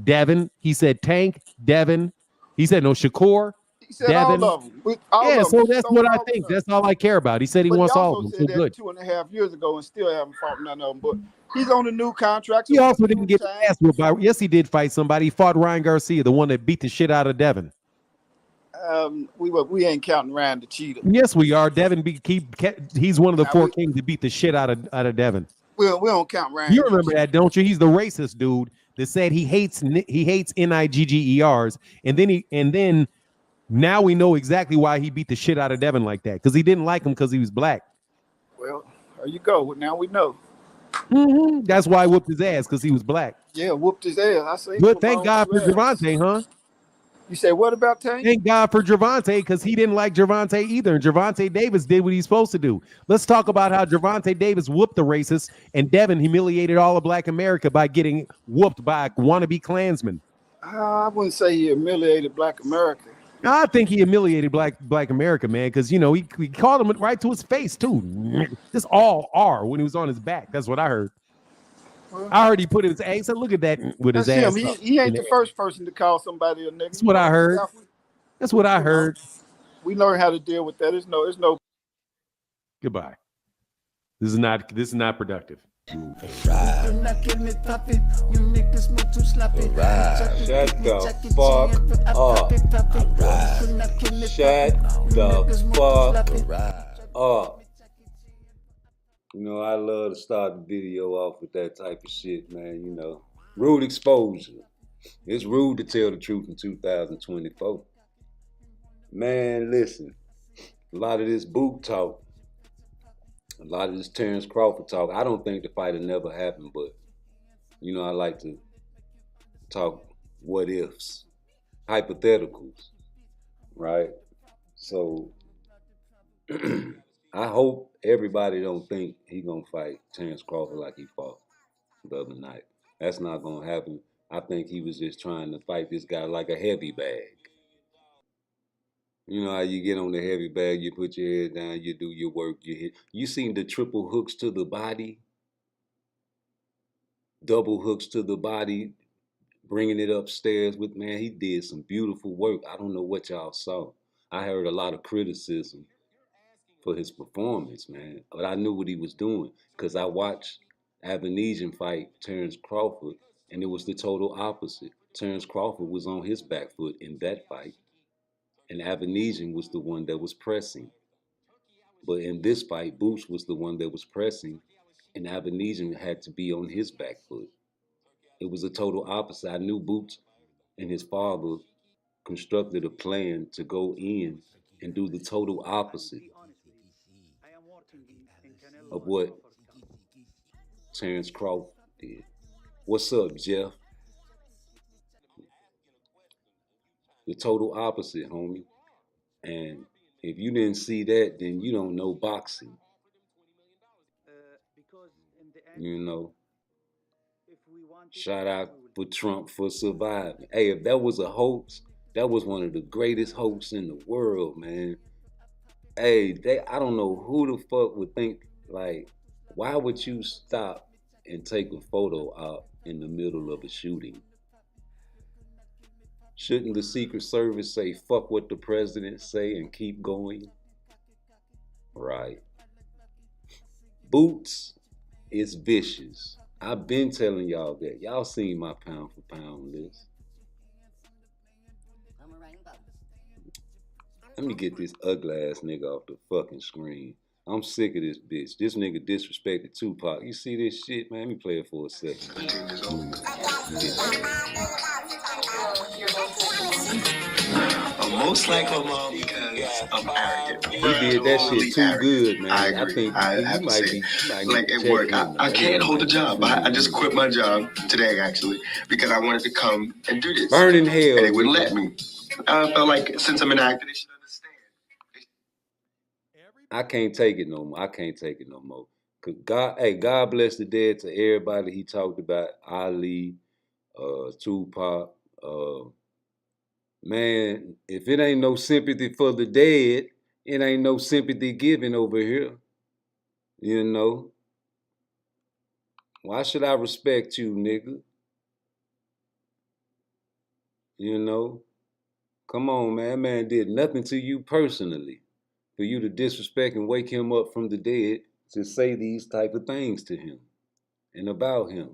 Devin. He said Tank, Devin. He said no Shakur, He said Devin. all of them. All Yeah, of so them. that's what I think. That's all I care about. He said he But wants he all also of them. said So that good. 2.5 years ago and still haven't fought none of them. But he's on a new contract. He also didn't get his ass whooped by. Yes, he did fight somebody. He fought Ryan Garcia, the one that beat the shit out of Devin. We ain't counting Ryan the cheater. Yes, we are. Devin, he's one of the four kings that beat the shit out of Devin. We don't count Ryan. You remember that, don't you? He's the racist dude that said he hates NIGGERs, and then now we know exactly why he beat the shit out of Devin like that, because he didn't like him because he was black. Well, there you go. Now we know. Mm-hmm. That's why I whooped his ass, because he was black. Yeah, whooped his ass. I say. Good, thank God for Gervonta, huh? You say what about Tank? Thank God for Gervonta, because he didn't like Gervonta either. And Gervonta Davis did what he's supposed to do. Let's talk about how Gervonta Davis whooped the racists, and Devin humiliated all of Black America by getting whooped by a wannabe Klansman. I wouldn't say he humiliated Black America. I think he humiliated Black America, man, because he called him right to his face too. Just all R when he was on his back. That's what I heard. I heard he put his ass. Look at that with his ass. He ain't the first person to call somebody a nigga. That's what I heard. That's what I heard. We learn how to deal with that. There's no. Goodbye. This is not productive. Shut the fuck up. Shut the fuck up. You know, I love to start the video off with that type of shit, man. You know, rude exposure. It's rude to tell the truth in 2024. Man, listen. A lot of this boot talk, a lot of this Terence Crawford talk, I don't think the fight will never happen, but, you know, I like to talk what ifs, hypotheticals, right? So, I hope everybody don't think he gonna fight Terence Crawford like he fought the other night. That's not gonna happen. I think he was just trying to fight this guy like a heavy bag. You know how you get on the heavy bag, you put your head down, you do your work, you hit. You seen the triple hooks to the body, double hooks to the body, bringing it upstairs with, man, he did some beautiful work. I don't know what y'all saw. I heard a lot of criticism for his performance, man. But I knew what he was doing because I watched Avanesian fight Terence Crawford, and it was the total opposite. Terence Crawford was on his back foot in that fight, and Avanesian was the one that was pressing. But in this fight, Boots was the one that was pressing, and Avanesian had to be on his back foot. It was a total opposite. I knew Boots and his father constructed a plan to go in and do the total opposite of what Terence Crawford did. What's up, Jeff? The total opposite, homie. And if you didn't see that, then you don't know boxing. You know, shout out for Trump for surviving. Hey, if that was a hoax, that was one of the greatest hoaxes in the world, man. Hey, I don't know who the fuck would think, like, why would you stop and take a photo out in the middle of a shooting? Shouldn't the Secret Service say, fuck what the president say and keep going? Right. Boots is vicious. I've been telling y'all that. Y'all seen my pound for pound list. Let me get this ugly ass nigga off the fucking screen. I'm sick of this bitch. This nigga disrespected Tupac. You see this shit, man? Let me play it for a second. Most likely, Mom, because I'm arrogant. He did that shit too good, man. I agree. I think I you have to might say, be like at work, I can't hold a job. I just quit my job today, actually, because I wanted to come and do this. Burn in hell. And they wouldn't let me. I felt like since I'm an actor, they should understand. I can't take it no more. I can't take it no more. Cause God bless the dead to everybody he talked about. Ali, Tupac, man, if it ain't no sympathy for the dead, it ain't no sympathy given over here. You know? Why should I respect you, nigga? You know? Come on, man. That man did nothing to you personally. For you to disrespect and wake him up from the dead to say these type of things to him and about him.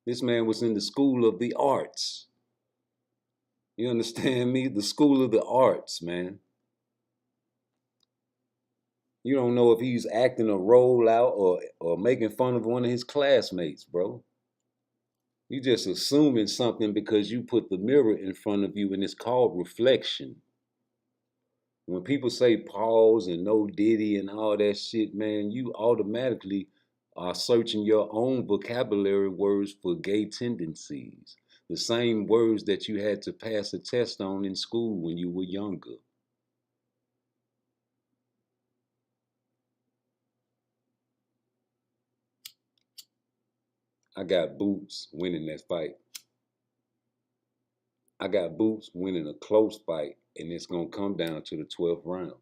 This man was in the school of the arts. You understand me? The school of the arts, man. You don't know if he's acting a role out or making fun of one of his classmates, bro. You just assuming something because you put the mirror in front of you and it's called reflection. When people say pause and no diddy and all that shit, man, you automatically are searching your own vocabulary words for gay tendencies. The same words that you had to pass a test on in school when you were younger. I got Boots winning that fight. I got Boots winning a close fight, and it's going to come down to the 12th round.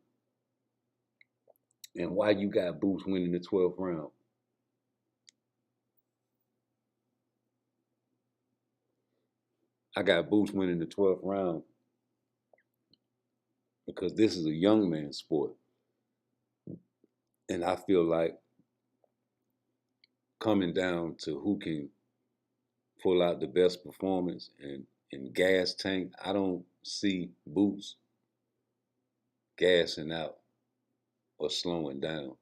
And why you got Boots winning the 12th round? I got Boots winning the 12th round because this is a young man's sport. And I feel like coming down to who can pull out the best performance and gas tank, I don't see Boots gassing out or slowing down.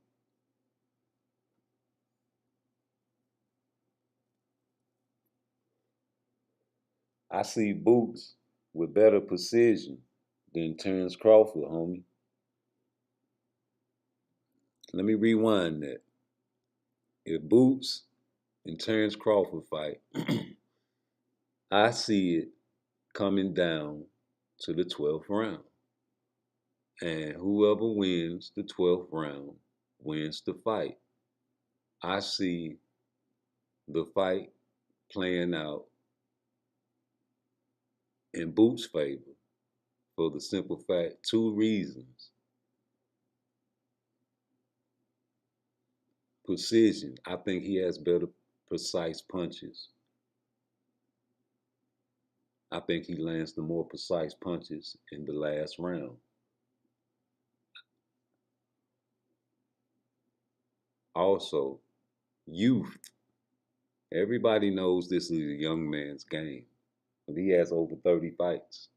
I see Boots with better precision than Terence Crawford, homie. Let me rewind that. If Boots and Terence Crawford fight, I see it coming down to the 12th round. And whoever wins the 12th round wins the fight. I see the fight playing out in Boots' favor for the simple fact, 2 reasons. Precision. I think he has better precise punches. I think he lands the more precise punches in the last round. Also, youth. Everybody knows this is a young man's game, but he has over 30 fights.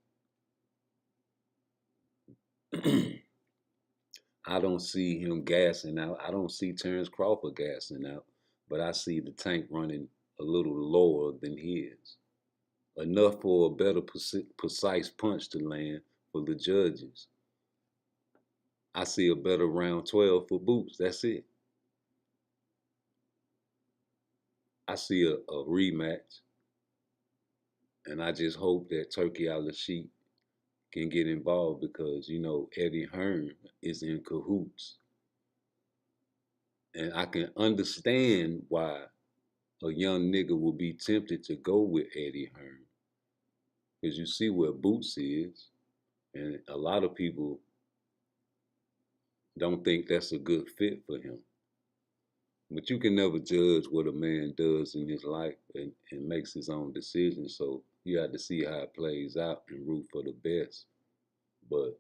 I don't see him gassing out. I don't see Terence Crawford gassing out, but I see the tank running a little lower than his. Enough for a better precise punch to land for the judges. I see a better round 12 for Boots. That's it. I see a rematch, and I just hope that Turkey Al-Sheikh can get involved because, you know, Eddie Hearn is in cahoots. And I can understand why a young nigga will be tempted to go with Eddie Hearn. Because you see where Boots is, and a lot of people don't think that's a good fit for him. But you can never judge what a man does in his life and makes his own decisions. So you have to see how it plays out and root for the best. But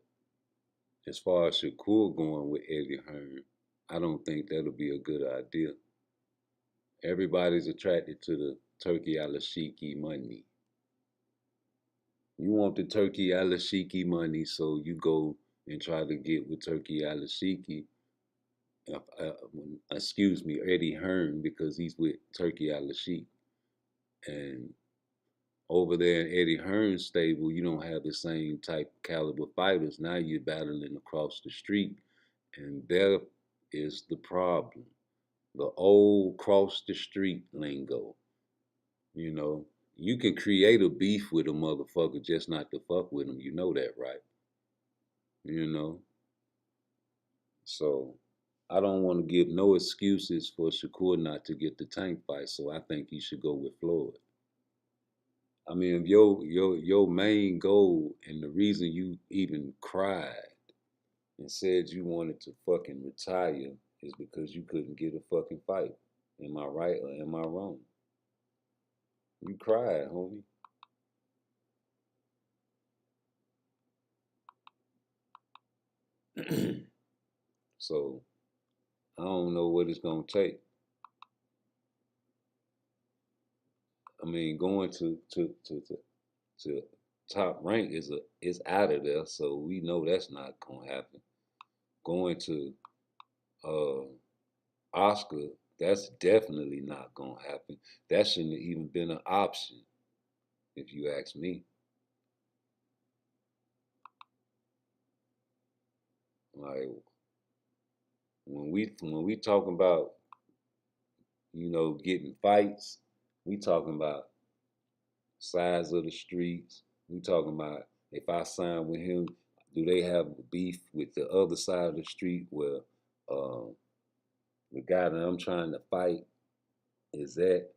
as far as Shakur going with Eddie Hearn, I don't think that'll be a good idea. Everybody's attracted to the Turkey Al-Sheikh money. You want the Turkey Al-Sheikh money, so you go and try to get with Turkey Al-Sheikh. Eddie Hearn, because he's with Turkey Al-Sheikh. And over there in Eddie Hearn's stable, you don't have the same type caliber fighters. Now you're battling across the street, and there is the problem. The old cross the street lingo. You know, you can create a beef with a motherfucker just not to fuck with him. You know that, right? You know? So I don't want to give no excuses for Shakur not to get the tank fight, so I think you should go with Floyd. I mean, your main goal and the reason you even cried and said you wanted to fucking retire is because you couldn't get a fucking fight. Am I right or am I wrong? You cried, homie. So I don't know what it's gonna take. I mean, going to top rank is out of there, so we know that's not gonna happen. Going to Oscar, that's definitely not gonna happen. That shouldn't have even been an option, if you ask me. Like when we talking about, you know, getting fights, we talking about size of the streets. We talking about if I sign with him, do they have beef with the other side of the street where the guy that I'm trying to fight is at?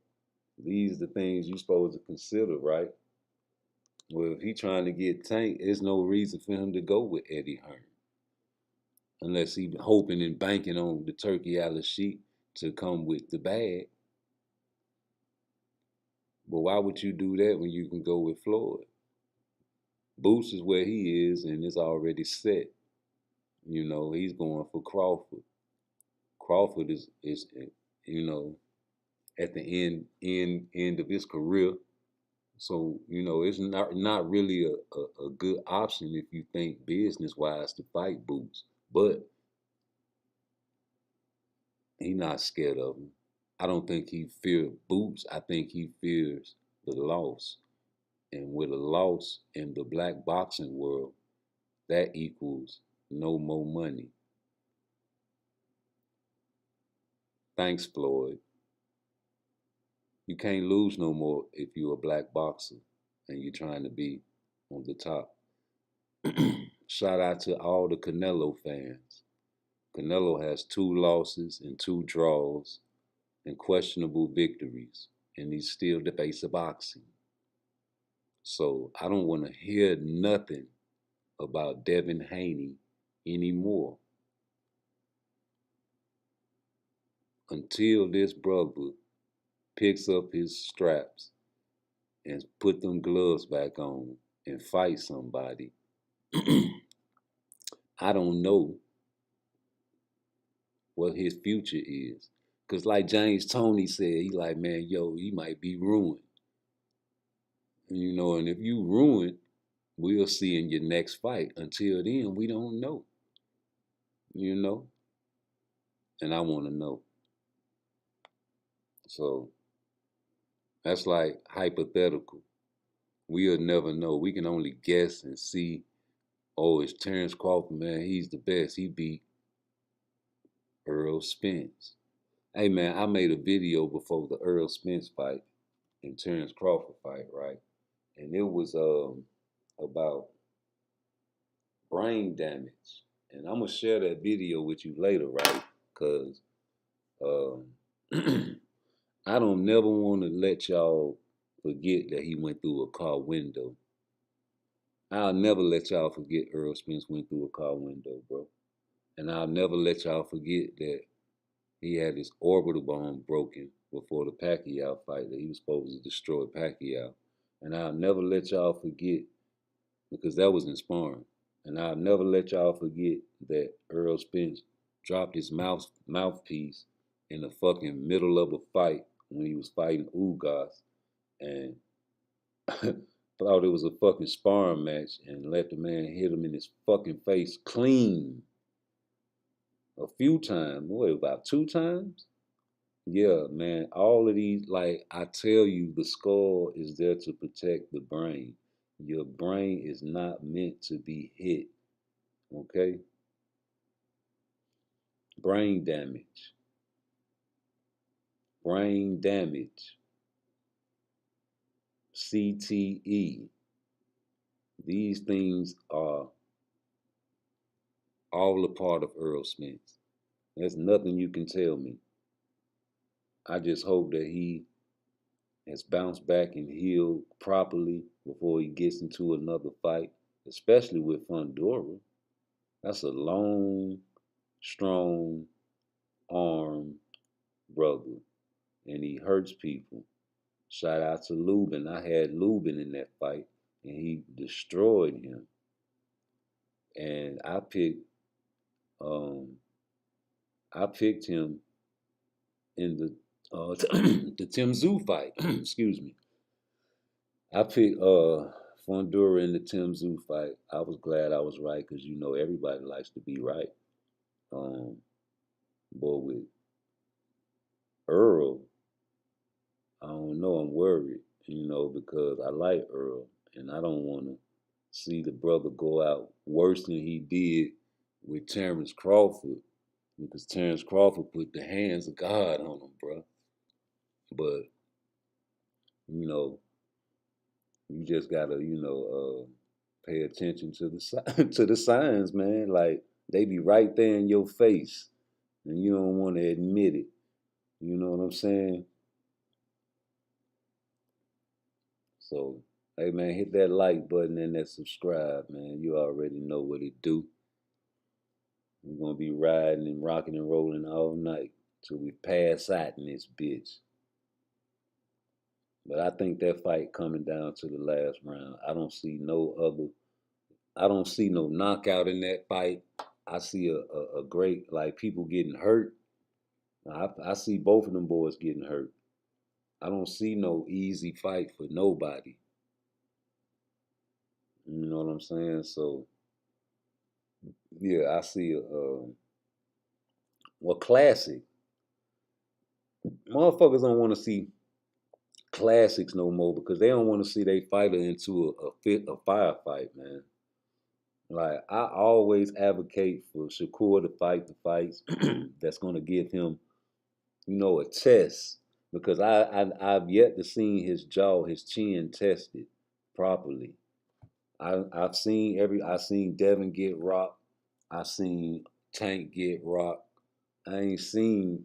These are the things you're supposed to consider, right? Well, if he trying to get Tank, there's no reason for him to go with Eddie Hearn. Unless he hoping and banking on the turkey out of sheep to come with the bag. But why would you do that when you can go with Floyd? Boots is where he is and it's already set. You know, he's going for Crawford. Crawford is you know, at the end of his career. So, you know, it's not really a good option if you think business wise to fight Boots. But he's not scared of him. I don't think he fears Boots. I think he fears the loss. And with a loss in the black boxing world, that equals no more money. Thanks, Floyd. You can't lose no more if you're a black boxer and you're trying to be on the top. Shout out to all the Canelo fans. Canelo has 2 losses and 2 draws and questionable victories, and he's still the face of boxing. So I don't want to hear nothing about Devin Haney anymore until this brother picks up his straps and put them gloves back on and fight somebody. I don't know what his future is. Because like James Toney said, he like, man, yo, he might be ruined. You know, and if you ruined, we'll see in your next fight. Until then, we don't know. You know? And I want to know. So, that's like hypothetical. We'll never know. We can only guess and see, oh, it's Terence Crawford, man. He's the best. He beat Earl Spence. Hey, man, I made a video before the Earl Spence fight and Terence Crawford fight, right? And it was about brain damage. And I'm going to share that video with you later, right? Because I don't never want to let y'all forget that he went through a car window. I'll never let y'all forget Earl Spence went through a car window, bro. And I'll never let y'all forget that he had his orbital bone broken before the Pacquiao fight, that he was supposed to destroy Pacquiao. And I'll never let y'all forget, because that was in sparring. And I'll never let y'all forget that Earl Spence dropped his mouthpiece in the fucking middle of a fight when he was fighting Ugas and thought it was a fucking sparring match and let the man hit him in his fucking face clean a few times. What, about 2 times? Yeah, man, all of these, like I tell you, the skull is there to protect the brain. Your brain is not meant to be hit, okay? Brain damage. Brain damage. CTE. These things are all a part of Earl Spence. There's nothing you can tell me. I just hope that he has bounced back and healed properly before he gets into another fight, especially with Fundora. That's a long, strong arm brother, and he hurts people. Shout out to Lubin. I had Lubin in that fight, and he destroyed him. And I picked I picked him in the the Tim Zoo fight. Excuse me. I picked Fundora in the Tim Zoo fight. I was glad I was right because you know everybody likes to be right. But with Earl, I don't know. I'm worried, you know, because I like Earl and I don't want to see the brother go out worse than he did with Terence Crawford because Terence Crawford put the hands of God on him, bro. But you know, you just gotta, pay attention to the to the signs, man. Like they be right there in your face, and you don't want to admit it. You know what I'm saying? So, hey man, hit that like button and that subscribe, man. You already know what it do. We're gonna be riding and rocking and rolling all night till we pass out in this bitch. But I think that fight coming down to the last round. I don't see no knockout in that fight. I see a great, like, people getting hurt. I see both of them boys getting hurt. I don't see no easy fight for nobody. You know what I'm saying? So, yeah, I see classic. Motherfuckers don't want to see classics no more because they don't want to see their fighter into a firefight, man. Like, I always advocate for Shakur to fight the fights that's going to give him, a test. Because I've yet to see his jaw, his chin tested properly. I've seen Devin get rocked. I've seen Tank get rocked. I ain't seen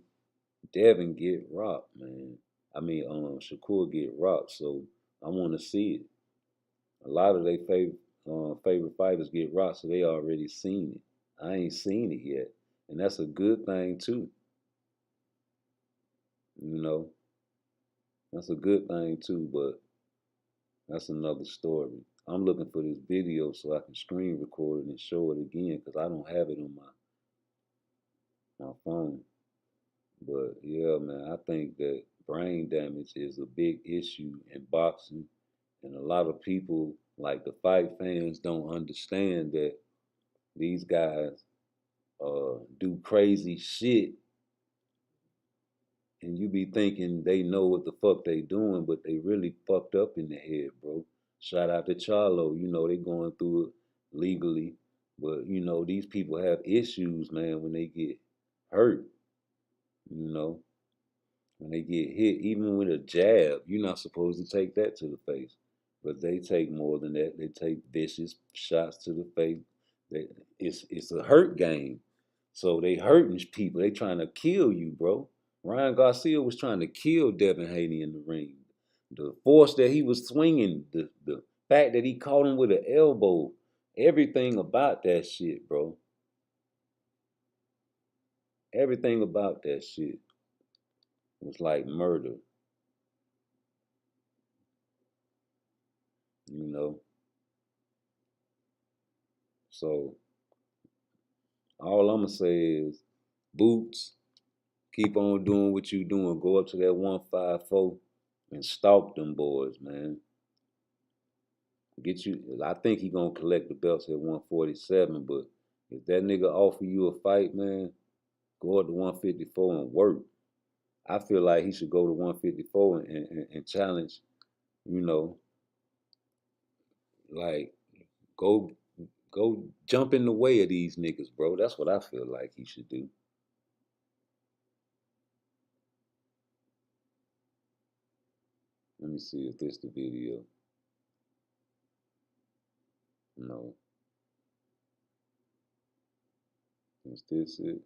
Devin get rocked, man. I mean, Shakur get rocked. So I want to see it. A lot of their favorite fighters get rocked, so they already seen it. I ain't seen it yet, and that's a good thing too. You know, that's a good thing too, but that's another story. I'm looking for this video so I can screen record it and show it again because I don't have it on my phone. But yeah, man, I think that brain damage is a big issue in boxing, and a lot of people, like the fight fans, don't understand that these guys do crazy shit, and you be thinking they know what the fuck they doing, but they really fucked up in the head, bro. Shout out to Charlo, they going through it legally, but these people have issues, man, when they get hurt, when they get hit, even with a jab, you're not supposed to take that to the face. But they take more than that. They take vicious shots to the face. It's a hurt game. So they hurting people. They trying to kill you, bro. Ryan Garcia was trying to kill Devin Haney in the ring. The force that he was swinging, the fact that he caught him with an elbow, everything about that shit, bro. Everything about that shit was like murder. So all I'm gonna say is, Boots, keep on doing what you doing. Go up to that 154 and stalk them boys, man. I think he gonna collect the belts at 147, but if that nigga offer you a fight, man, go up to 154 and work. I feel like he should go to 154 and challenge, like go jump in the way of these niggas, bro. That's what I feel like he should do. Let me see if this the video. No. Is this it?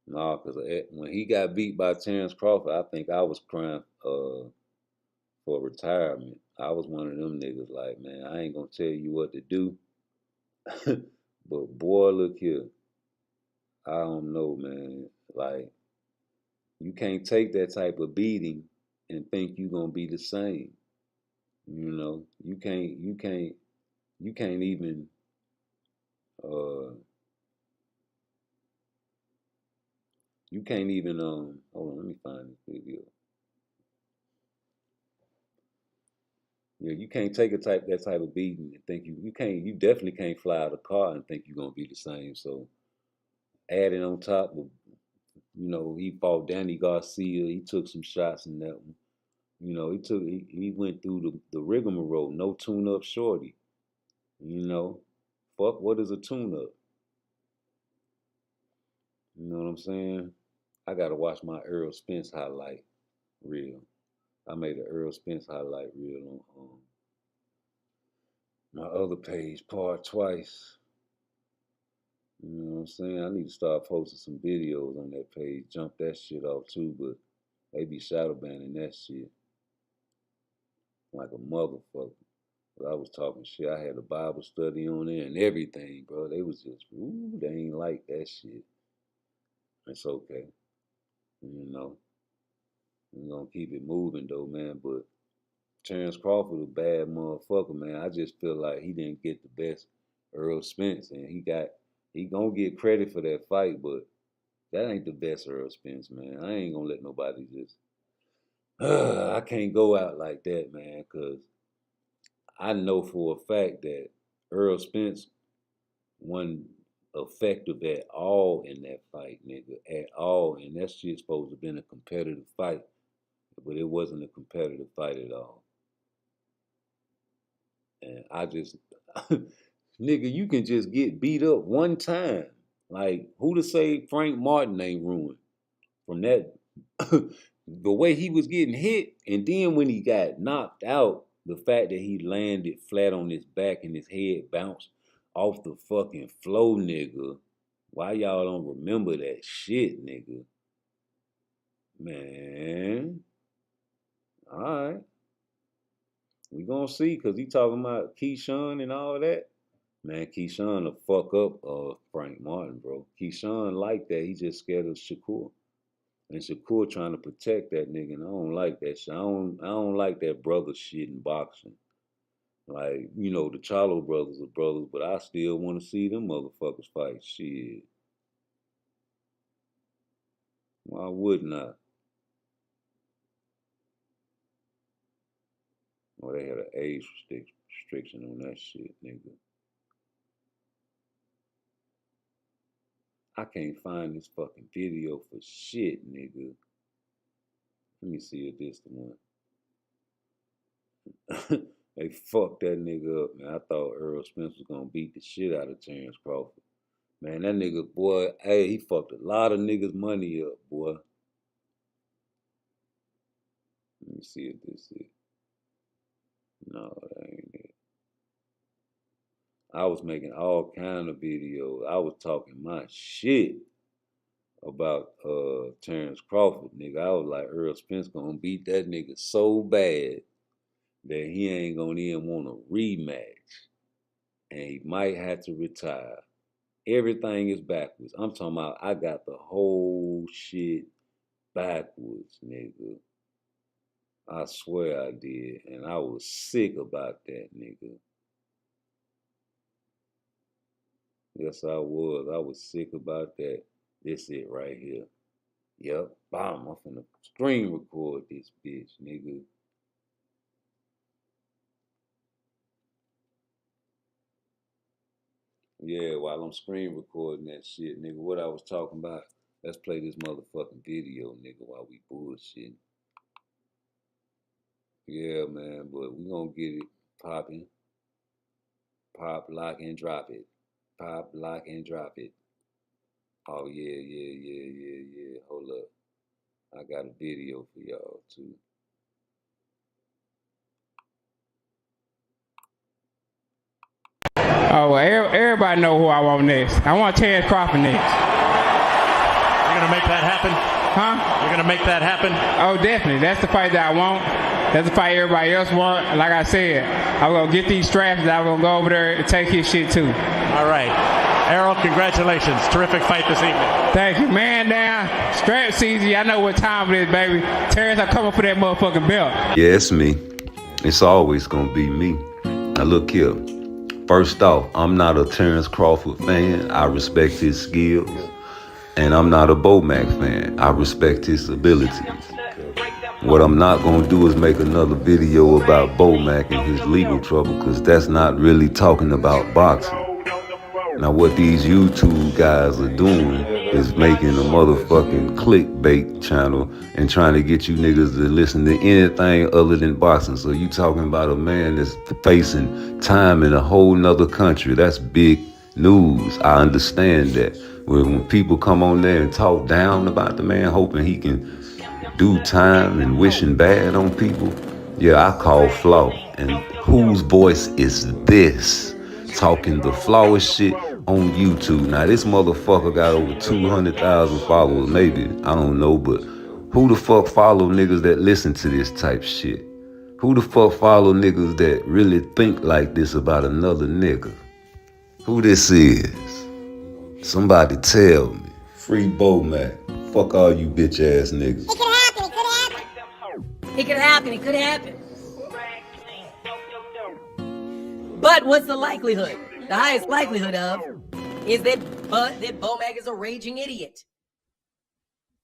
No, because when he got beat by Terence Crawford, I think I was crying for retirement. I was one of them niggas like, man, I ain't gonna tell you what to do. But boy, look here. I don't know, man. Like, you can't take that type of beating and think you gonna be the same. You can't You can't even hold on, let me find this video. Yeah, you can't take that type of beating and think you definitely can't fly out of a car and think you're gonna be the same. So adding on top of, he fought Danny Garcia, he took some shots in that one. He went through the rigmarole, no tune-up shorty. Fuck, what is a tune-up? You know what I'm saying? I gotta watch my Earl Spence highlight reel. I made an Earl Spence highlight reel on my other page, part twice. You know what I'm saying? I need to start posting some videos on that page, jump that shit off too, but they be shadow banning that shit like a motherfucker. But I was talking shit. I had a Bible study on there and everything, bro. They was just, they ain't like that shit. It's okay. We're gonna keep it moving though, man. But Terence Crawford a bad motherfucker, man. I just feel like he didn't get the best Earl Spence, and he gonna get credit for that fight, but that ain't the best Earl Spence, man. I ain't gonna let nobody just I can't go out like that, man, because I know for a fact that Earl Spence wasn't effective at all in that fight, nigga, at all. And that shit's supposed to have been a competitive fight, but it wasn't a competitive fight at all. And I just, nigga, you can just get beat up one time. Like, who to say Frank Martin ain't ruined from that? The way he was getting hit, and then when he got knocked out, the fact that he landed flat on his back and his head bounced off the fucking floor, nigga. Why y'all don't remember that shit, nigga? Man. All right. We gonna see, because he talking about Keyshawn and all that. Man, Keyshawn will fuck up Frank Martin, bro. Keyshawn like that. He just scared of Shakur. And Shakur trying to protect that nigga, and I don't like that shit. I don't like that brother shit in boxing. Like, the Charlo brothers are brothers, but I still want to see them motherfuckers fight. Shit. Why wouldn't I? Well, they had an age restriction on that shit, nigga. I can't find this fucking video for shit, nigga. Let me see if this the one. They fucked that nigga up, man. I thought Earl Spence was gonna beat the shit out of Terence Crawford. Man, that nigga, boy, hey, he fucked a lot of niggas' money up, boy. Let me see if this is. No, that ain't it. I was making all kind of videos. I was talking my shit about Terence Crawford, nigga. I was like, Earl Spence gonna beat that nigga so bad that he ain't gonna even want a rematch. And he might have to retire. Everything is backwards. I'm talking about I got the whole shit backwards, nigga. I swear I did. And I was sick about that, nigga. Yes, I was. I was sick about that. This it right here. Yep. Bam. I'm finna screen record this bitch, nigga. Yeah, while I'm screen recording that shit, nigga, what I was talking about, let's play this motherfucking video, nigga, while we bullshitting. Yeah, man, but we gonna get it popping. Pop, lock, and drop it. Pop, lock, and drop it. Oh, yeah. Hold up. I got a video for y'all, too. Oh, well, everybody know who I want next. I want Terence Crawford next. You're going to make that happen? Huh? You're going to make that happen? Oh, definitely. That's the fight that I want. That's the fight everybody else want. Like I said, I'm going to get these straps and I'm going to go over there and take his shit, too. All right. Errol, congratulations. Terrific fight this evening. Thank you. Man down. Strap season. I know what time it is, baby. Terence, I'm coming for that motherfucking belt. Yeah, it's me. It's always going to be me. Now, look here. First off, I'm not a Terence Crawford fan. I respect his skills. And I'm not a Bomac fan. I respect his abilities. What I'm not gonna do is make another video about Bomac and his legal trouble, because that's not really talking about boxing. Now what these YouTube guys are doing is making a motherfucking clickbait channel and trying to get you niggas to listen to anything other than boxing. So you talking about a man that's facing time in a whole nother country. That's big news. I understand that. When people come on there and talk down about the man, hoping he can do time and wishing bad on people, yeah, I call flaw. And whose voice is this? Talking the flawest shit on YouTube. Now this motherfucker got over 200,000 followers, maybe, I don't know, but who the fuck follow niggas that listen to this type shit? Who the fuck follow niggas that really think like this about another nigga? Who this is? Somebody tell me. Free Bomac. Fuck all you bitch ass niggas. It could happen. It could happen. But what's the likelihood? The highest likelihood of is that Bomac is a raging idiot.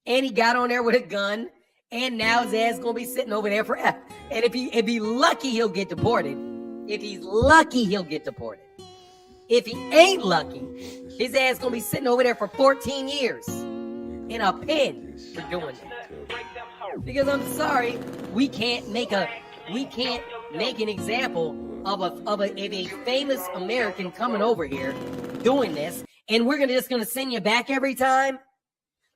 And he got on there with a gun, and now his ass gonna be sitting over there forever. And if he lucky, he'll get deported. If he's lucky, he'll get deported. If he ain't lucky, his ass gonna be sitting over there for 14 years in a pen for doing that. Because I'm sorry, we can't make an example of a famous American coming over here doing this, and we're just gonna send you back every time.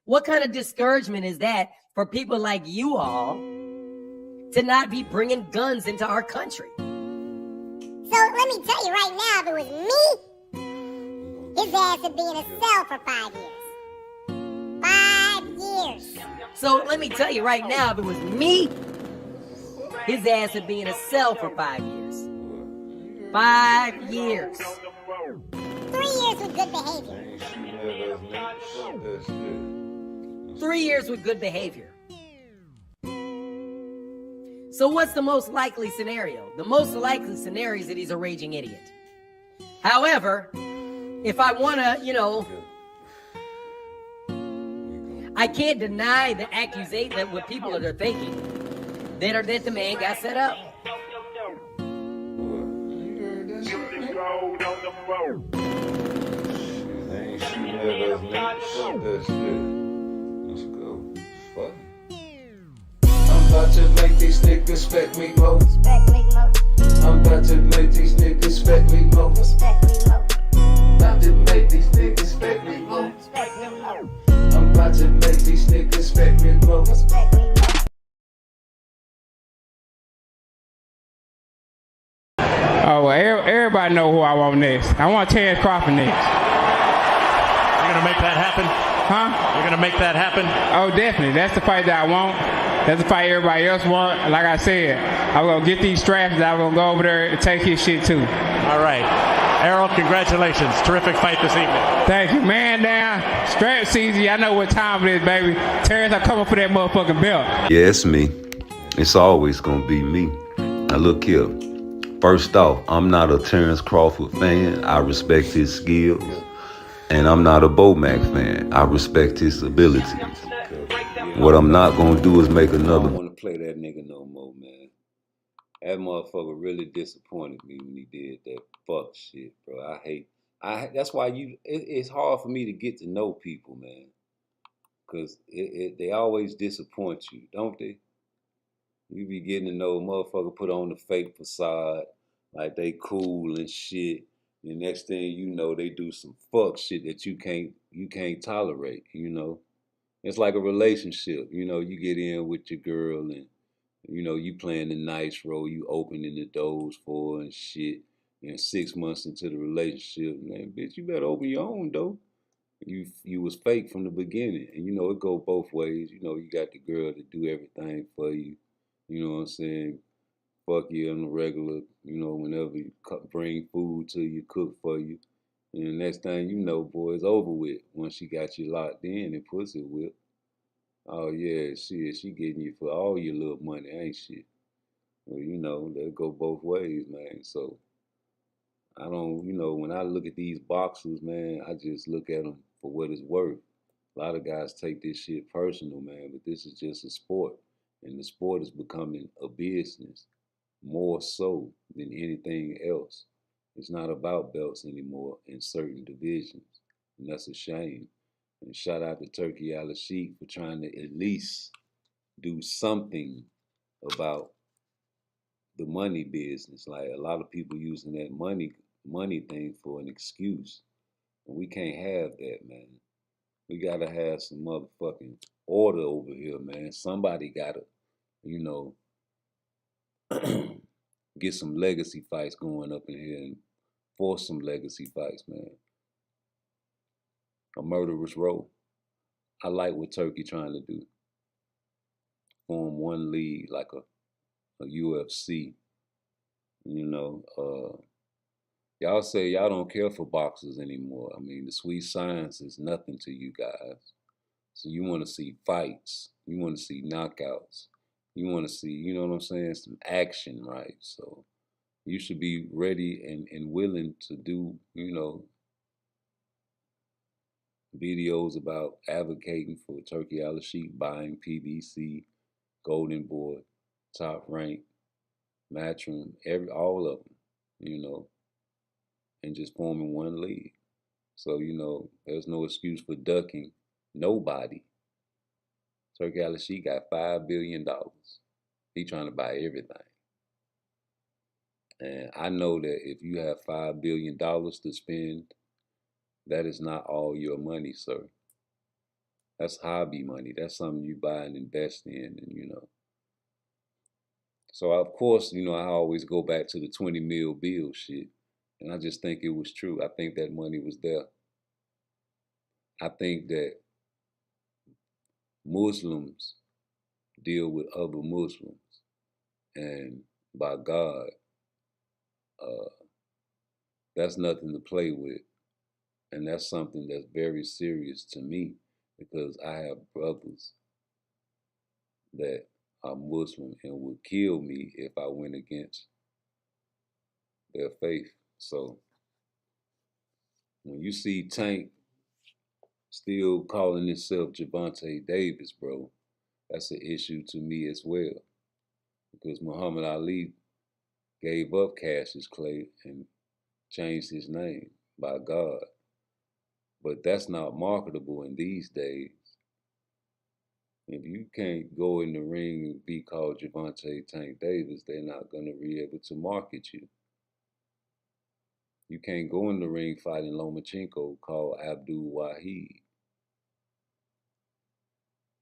What kind of discouragement is that for people like you all to not be bringing guns into our country? So let me tell you right now, if it was me, his ass would be in a cell for 5 years. 5 years. So let me tell you right now, if it was me, his ass would be in a cell for 5 years. 5 years. 3 years with good behavior. 3 years with good behavior. So what's the most likely scenario? The most likely scenario is that he's a raging idiot. However, if I want to, I can't deny the accusation that what people are thinking that the man got set up. Let's go. Fuck. I'm about to make these niggas respect me more. I'm about to make these niggas respect me more. About to make these niggas respect me more. I'm about to make these niggas respect me more. Oh, well, everybody know who I want next. I want Terence Crawford next. You're gonna make that happen? Huh? You're gonna make that happen? Oh, definitely. That's the fight that I want. That's the fight everybody else want. Like I said, I'm gonna get these straps. I'm gonna go over there and take his shit too. All right. Errol, congratulations. Terrific fight this evening. Thank you. Man down. Strap CZ. I know what time it is, baby. Terence, I'm coming for that motherfucking belt. Yeah, it's me. It's always gonna be me. Now look here. First off, I'm not a Terence Crawford fan. I respect his skills. And I'm not a Bomac fan. I respect his abilities. What I'm not gonna do is make another. I don't wanna play that nigga no more, man. That motherfucker really disappointed me when he did that fuck shit, bro. That's why it's hard for me to get to know people, man. Cause they always disappoint you, don't they? You be getting to know a motherfucker put on the fake facade, like they cool and shit. The next thing you know, they do some fuck shit that you can't tolerate, you know? It's like a relationship, you know, you get in with your girl and, you know, you playing the nice role, you opening the doors for her and shit. And 6 months into the relationship, man, bitch, you better open your own door. You was fake from the beginning. And, you know, it go both ways. You know, you got the girl to do everything for you. You know what I'm saying? Fuck you on the regular, you know, whenever you bring food to you, cook for you. And the next thing you know, boy, it's over with once she got you locked in and pussy whipped. Oh, yeah, she getting you for all your little money, ain't she? Well, you know, that go both ways, man. So I don't, you know, when I look at these boxers, man, I just look at them for what it's worth. A lot of guys take this shit personal, man, but this is just a sport. And the sport is becoming a business more so than anything else. It's not about belts anymore in certain divisions. And that's a shame. And shout out to Turkey Al-Sheikh for trying to at least do something about the money business. Like a lot of people using that money thing for an excuse. And we can't have that, man. We gotta have some motherfucking order over here, man. Somebody gotta, you know, get some legacy fights going up in here and force some legacy fights, man. A murderer's row. I like what Turkey trying to do. Form one league like a UFC. You know, y'all say y'all don't care for boxers anymore. I mean, the sweet science is nothing to you guys. So you want to see fights. You want to see knockouts. You want to see, you know what I'm saying, some action, right? So you should be ready and willing to do, you know, videos about advocating for Turkey Al-Sheikh buying PBC, Golden Boy, Top Rank, Matchroom, all of them, you know, and just forming one league. So, you know, there's no excuse for ducking nobody. Turkey Al-Sheikh got $5 billion. He trying to buy everything. And I know that if you have $5 billion to spend, that is not all your money, sir. That's hobby money. That's something you buy and invest in, and you know. So of course, you know, I always go back to the 20 mil bill shit. And I just think it was true. I think that money was there. I think that Muslims deal with other Muslims. And by God, that's nothing to play with. And that's something that's very serious to me because I have brothers that are Muslim and would kill me if I went against their faith. So when you see Tank still calling himself Gervonta Davis, bro, that's an issue to me as well. Because Muhammad Ali gave up Cassius Clay and changed his name by God. But that's not marketable in these days. If you can't go in the ring and be called Gervonta Tank Davis, they're not going to be able to market you. You can't go in the ring fighting Lomachenko called Abdul Wahid.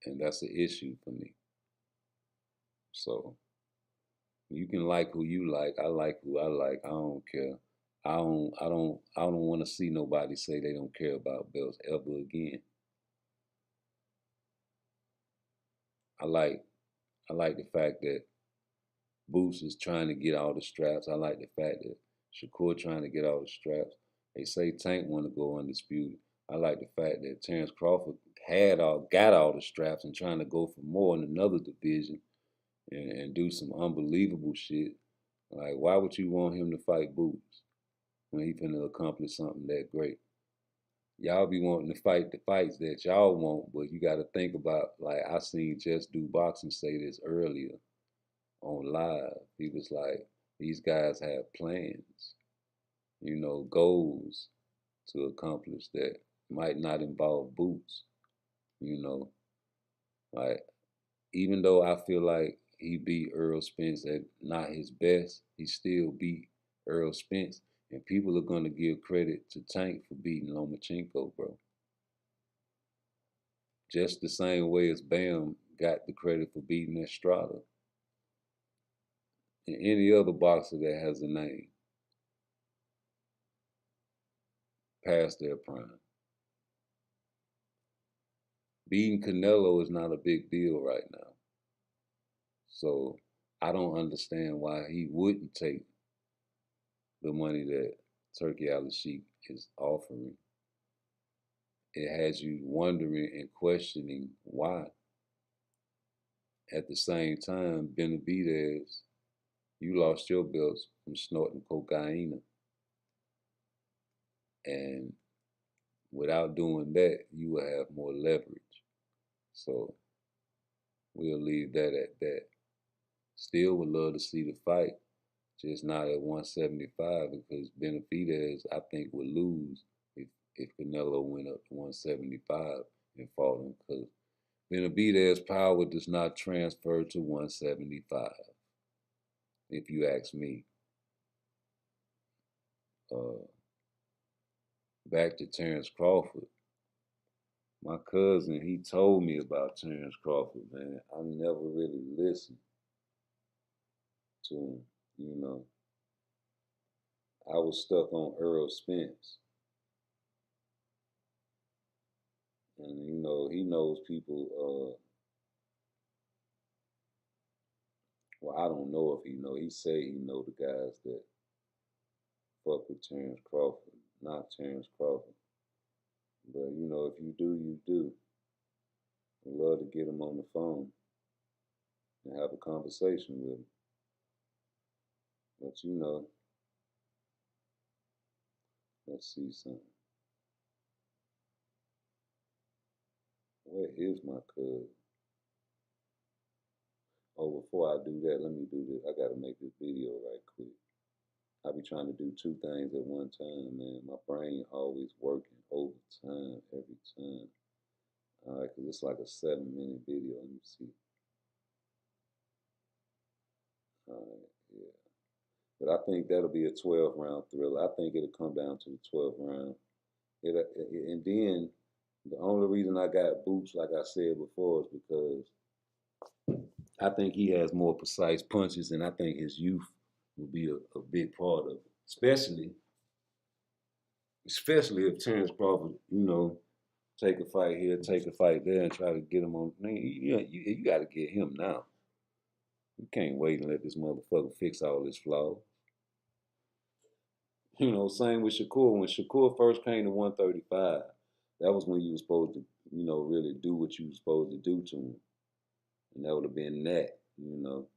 And that's an issue for me. So you can like who you like. I like who I like. I don't care. I don't want to see nobody say they don't care about belts ever again. I like the fact that Boots is trying to get all the straps. I like the fact that Shakur trying to get all the straps. They say Tank want to go undisputed. I like the fact that Terence Crawford got all the straps and trying to go for more in another division and do some unbelievable shit. Like, why would you want him to fight Boots when he finna accomplish something that great? Y'all be wanting to fight the fights that y'all want, but you got to think about, like, I seen Just Do Boxing say this earlier on live. He was like, these guys have plans, you know, goals to accomplish that might not involve Boots, you know. Like, even though I feel like he beat Earl Spence at not his best, he still beat Earl Spence. And people are going to give credit to Tank for beating Lomachenko, bro. Just the same way as Bam got the credit for beating Estrada. And any other boxer that has a name past their prime. Beating Canelo is not a big deal right now. So I don't understand why he wouldn't take the money that Turkey Al-Sheikh is offering. It has you wondering and questioning why. At the same time, Benavidez, you lost your belts from snorting cocaine. And without doing that, you will have more leverage. So we'll leave that at that. Still would love to see the fight, just not at 175 because Benavidez, I think, would lose if Canelo went up to 175 and fought him because Benavidez's power does not transfer to 175, if you ask me. Back to Terence Crawford. My cousin, he told me about Terence Crawford, man. I never really listened to him, you know. I was stuck on Earl Spence. And, you know, he knows people, well, I don't know if he know. He say he know the guys that fuck with Terence Crawford, not Terence Crawford. But, you know, if you do, you do. I'd love to get him on the phone and have a conversation with him. But, you know, let's see something. Where is my cousin? Oh, before I do that, let me do this. I got to make this video right quick. I be trying to do two things at one time, man. My brain always working overtime every time. All right, because it's like a 7-minute video. Let me see. All right, yeah. But I think that'll be a 12-round thriller. I think it'll come down to the 12th round. And then the only reason I got Boots, like I said before, is because I think he has more precise punches, and I think his youth will be a big part of it. Especially if Terence Crawford, you know, take a fight here, take a fight there, and try to get him on. You got to get him now. You can't wait and let this motherfucker fix all his flaws. You know, same with Shakur. When Shakur first came to 135, that was when you were supposed to, you know, really do what you were supposed to do to him. And that would have been that, you know.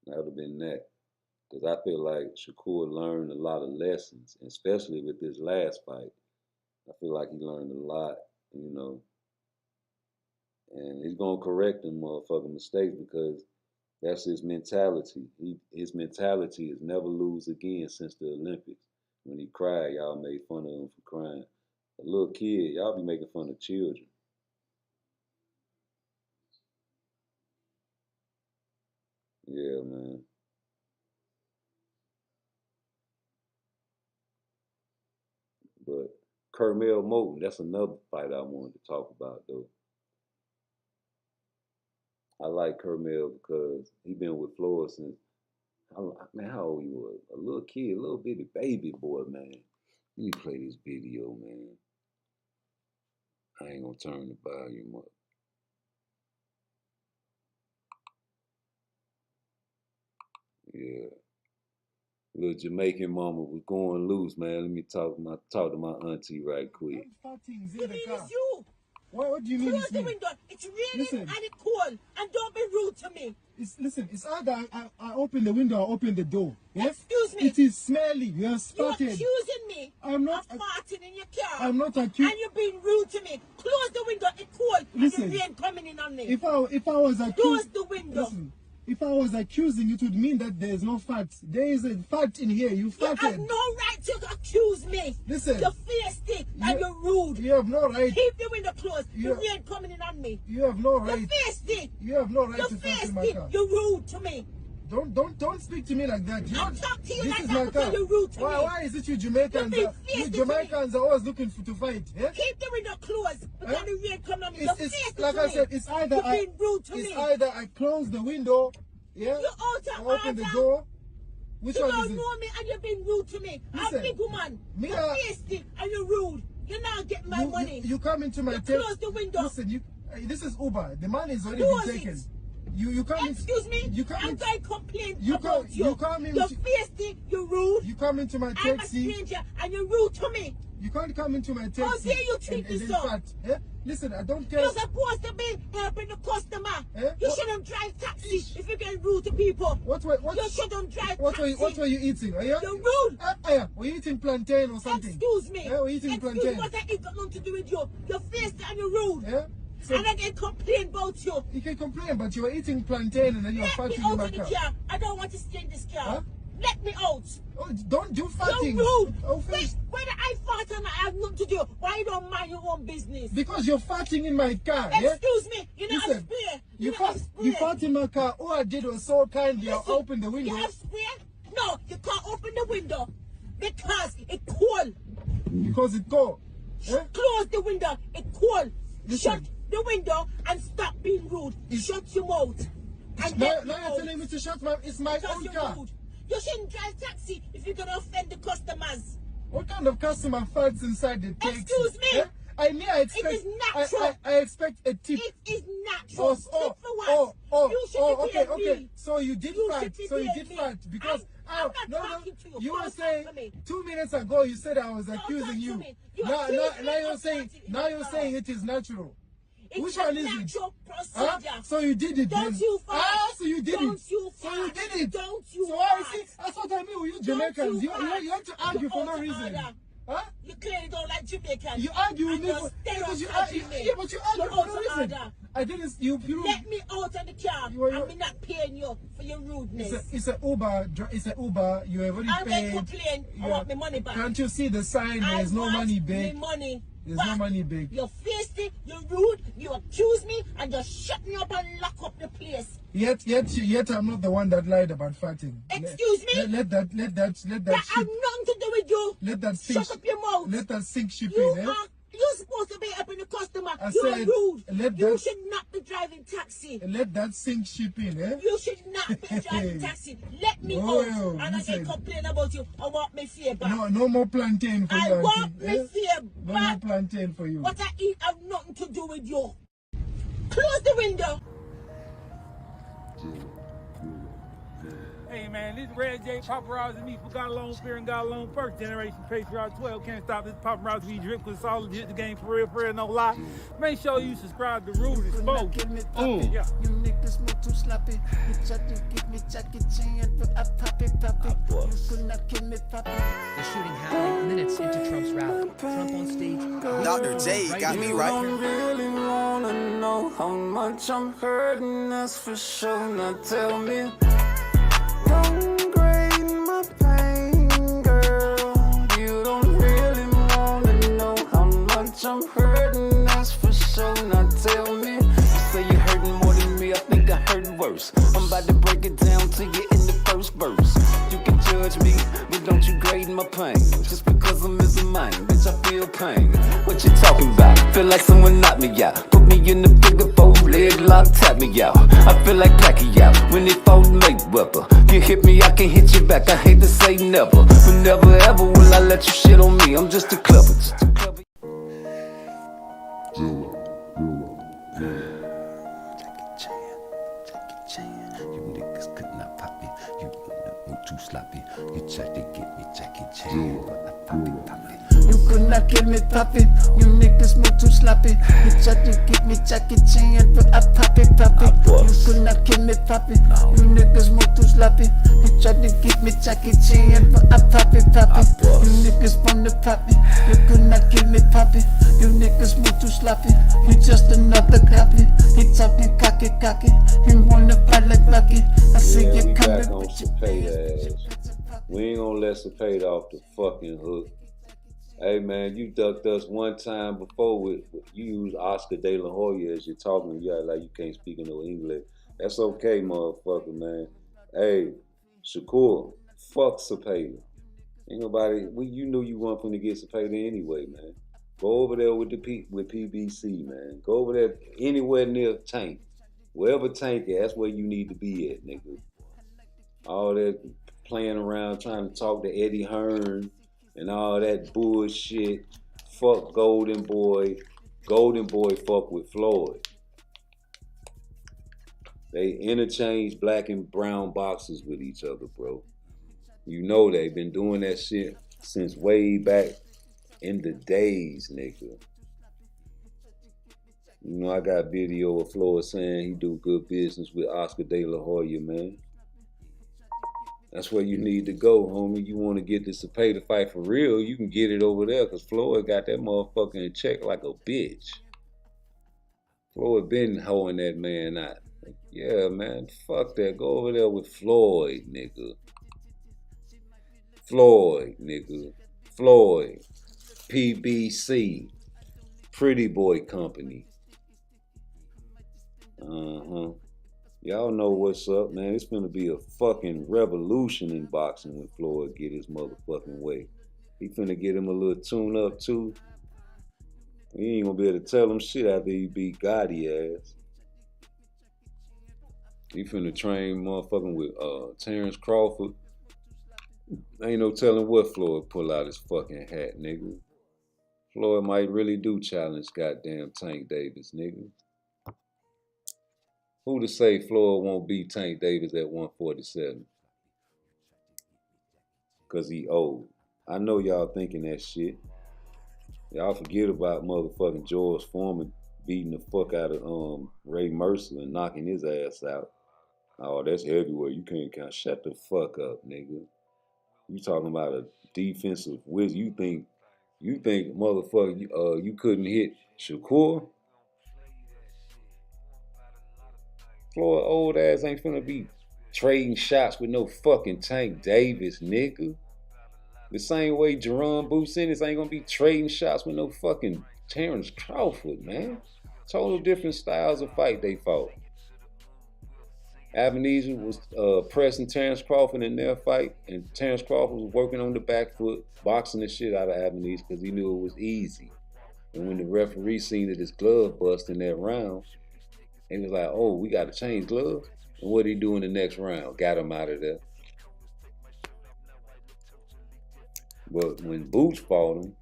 That would have been that. Because I feel like Shakur learned a lot of lessons, especially with this last fight. I feel like he learned a lot, you know. And he's going to correct them motherfucking mistakes because that's his mentality. His mentality is never lose again since the Olympics. When he cried, y'all made fun of him for crying. A little kid, y'all be making fun of children. Yeah, man. But Kermel Moton, that's another fight I wanted to talk about, though. I like Kermel because he been with Floyd since, man, how old he was? A little kid, a little bitty baby boy, man. Let me play this video, man. I ain't gonna turn the volume up. Yeah. Little Jamaican mama was going loose, man. Let me talk to my auntie right quick. What do you mean it's you? What do you mean Close the window. It's raining and it's cold. And don't be rude to me. It's either I open the window or open the door. Yeah? Excuse me. It is smelly. You're spotted. You're accusing me I'm not of farting in your car. I'm not accusing. And you're being rude to me. Close the window. It's cold. Listen, and the rain coming in on me. If I was accusing, close the window. Listen, if I was accusing, it would mean that there is no fact. There is a fact in here. You farted. You have no right to accuse me. Listen. You're feisty and you're rude. You have no right. Keep the window closed. The rain coming in on me. You have no right. You're feisty. You have no right you're to fart in my car. You're rude to me. Don't speak to me like that. I'll talk to you this like is that my because car. you're rude to me. Why is it you Jamaicans? You Jamaicans are always looking to fight. Yeah? Keep the window closed because the rain coming on me. You're feisty like to I me. said, it's either you're being rude to me. Either I close the window, yeah, you or open the door. Which you one don't is it? know me and you're being rude to me. Listen, I'm a big woman. You're feisty and you're rude. You're not getting my money. You come into my tent. Close the window. Listen, this is Uber. The money is already been taken. You come in. Excuse me. You come I'm in. going to complain You about you. You come in. You're feisty. You're rude. You come into my taxi. I'm a stranger and you're rude to me. You can't come into my taxi. How dare you treat me so? Listen, I don't care. You're supposed to be helping the customer. You shouldn't drive taxi if you're get rude to people. What You shouldn't drive taxi. What were you eating? You're rude. Were you eating plantain or something? Excuse me. Yeah, we're eating plantain. What I eat got nothing to do with you. You're feisty and you're rude. Yeah? So and I can complain about you. You can complain, but you were eating plantain and then you were farting in my car. I don't want to stay in this car. Huh? Let me out. Oh, don't do farting. You're rude. Whether I fart or not, I have nothing to do. Why you don't mind your own business? Because you're farting in my car. Excuse me. You're not a spray. You fart in my car. All I did was so kindly. I opened the window. You have spray? No, you can't open the window because it's cold. Because it's cold. Close the window. It's cold. Shut the window and stop being rude. Shut your mouth. Now you're telling me to shut my... It's my own car. Rude. You shouldn't drive taxi if you're going to offend the customers. What kind of customer farts inside the taxi? Excuse me. It is natural. I expect a tip. It is natural. Tip for what? Okay. So you did fart. Because you were saying 2 minutes ago you said I was accusing you. Now you're saying it is natural. Which one is it? So you did it. Don't you fart. So you did it. So you did it. Don't you fart. That's what I mean with you Jamaicans. You have to argue for no reason. Huh? You clearly don't like Jamaicans. You argue with me because you argue. Yeah, but you argue for no reason. I didn't. You let me out of the car. I'm not paying you for your rudeness. It's an Uber. It's an Uber. You have already paid. I'm going to complain. I want my money back. Can't you see the sign? There's no money back. There's no money back. You're feisty. You're rude. You accuse me, and you're shut me up and lock up the place. Yet I'm not the one that lied about farting. Excuse me. Let that. That has nothing to do with you. Let that sink. Shut up your mouth. Let that sink ship in. You're supposed to be helping the customer. You're rude. You should not be driving taxi. Let that sink ship in, You should not be driving taxi. Let me out. And I can complain about you. I want my fear back. No more plantain for you. I want my fear back. No more plantain for you. What I eat have nothing to do with you. Close the window. Hey man, this Red J paparazzi me for God alone, fear and God alone, first generation patriot 12. Can't stop this paparazzi we drip with solid legit the game for real, no lie. Make sure you subscribe to Rude and Smoke. Yeah. You niggas move too sloppy. You try to give me Jackie Chan, but I pop it. You could not give me poppy. The shooting happened minutes into Trump's rally. Trump on stage. Dr. J got me right. I don't really wanna know how much I'm hurting, that's for sure. Now tell me. Downgrade my pain, girl. You don't really wanna know how much I'm hurting, that's for sure. Now tell me. You say you're hurting more than me, I think I hurt worse. I'm about to break it down to you in the first verse. You can judge me, but don't you grade my pain. Just because I'm missing mine, bitch, I feel pain. What you talking about? Feel like someone knocked me out. Put me in the figure 4, leg lock, tap me out. I feel like Pacquiao when they fought Mayweather. You hit me, I can hit you back. I hate to say never, but never ever will I let you shit on me. I'm just a clever. You niggas could not pop it. You move too sloppy. You tried to get me Jackie Chan, but I pop it. You could not get me poppy. You niggas move too sloppy. You tried to get me Jackie Chan, but I pop it. You could not get me poppy. You niggas move too sloppy. You tried to get me Jackie Chan, but I pop it. You niggas want to poppy. You could not get me poppy. You niggas move too sloppy. You just another copy. He talking cocky. He wanna fight like Rocky. I see you coming. Back on Cepeda ass. We ain't gonna let Cepeda off the fucking hook. Hey man, you ducked us one time before with you used Oscar De La Hoya as you're talking. You act like you can't speak no English. That's okay, motherfucker, man. Hey, Shakur, fuck Cepeda. Ain't nobody. You knew you weren't finna get Cepeda anyway, man. Go over there with PBC, man. Go over there anywhere near Tank. Wherever Tank is, that's where you need to be at, nigga. All that playing around trying to talk to Eddie Hearn and all that bullshit. Fuck Golden Boy. Golden Boy fuck with Floyd. They interchange black and brown boxes with each other, bro. You know they've been doing that shit since way back in the days, nigga. You know, I got video of Floyd saying he do good business with Oscar De La Hoya, man. That's where you need to go, homie. You want to get this to pay to fight for real, you can get it over there, because Floyd got that motherfucker in check like a bitch. Floyd been hoeing that man out. Yeah, man, fuck that. Go over there with Floyd, nigga. Floyd, nigga. Floyd. PBC. Pretty Boy Company. Y'all know what's up, man. It's gonna be a fucking revolution in boxing when Floyd get his motherfucking way. He finna get him a little tune up too. He ain't gonna be able to tell him shit after he beat Gotti ass. He finna train motherfucking with Terence Crawford. Ain't no telling what Floyd pull out his fucking hat, nigga. Floyd might really do challenge goddamn Tank Davis, nigga. Who to say Floyd won't beat Tank Davis at 147? Cause he old. I know y'all thinking that shit. Y'all forget about motherfucking George Foreman beating the fuck out of Ray Mercer and knocking his ass out. Oh, that's heavyweight. You can't count. Shut the fuck up, nigga. You talking about a defensive wizard. You think motherfucker you couldn't hit Shakur? Floyd old ass ain't finna be trading shots with no fucking Tank Davis, nigga. The same way Jaron Ennis ain't gonna be trading shots with no fucking Terence Crawford, man. Total different styles of fight they fought. Ebenezer was pressing Terence Crawford in their fight, and Terence Crawford was working on the back foot, boxing the shit out of Ebenezer because he knew it was easy. And when the referee seen that his glove bust in that round, he was like, oh, we got to change gloves? And what did he do in the next round? Got him out of there. But when Boots fought him,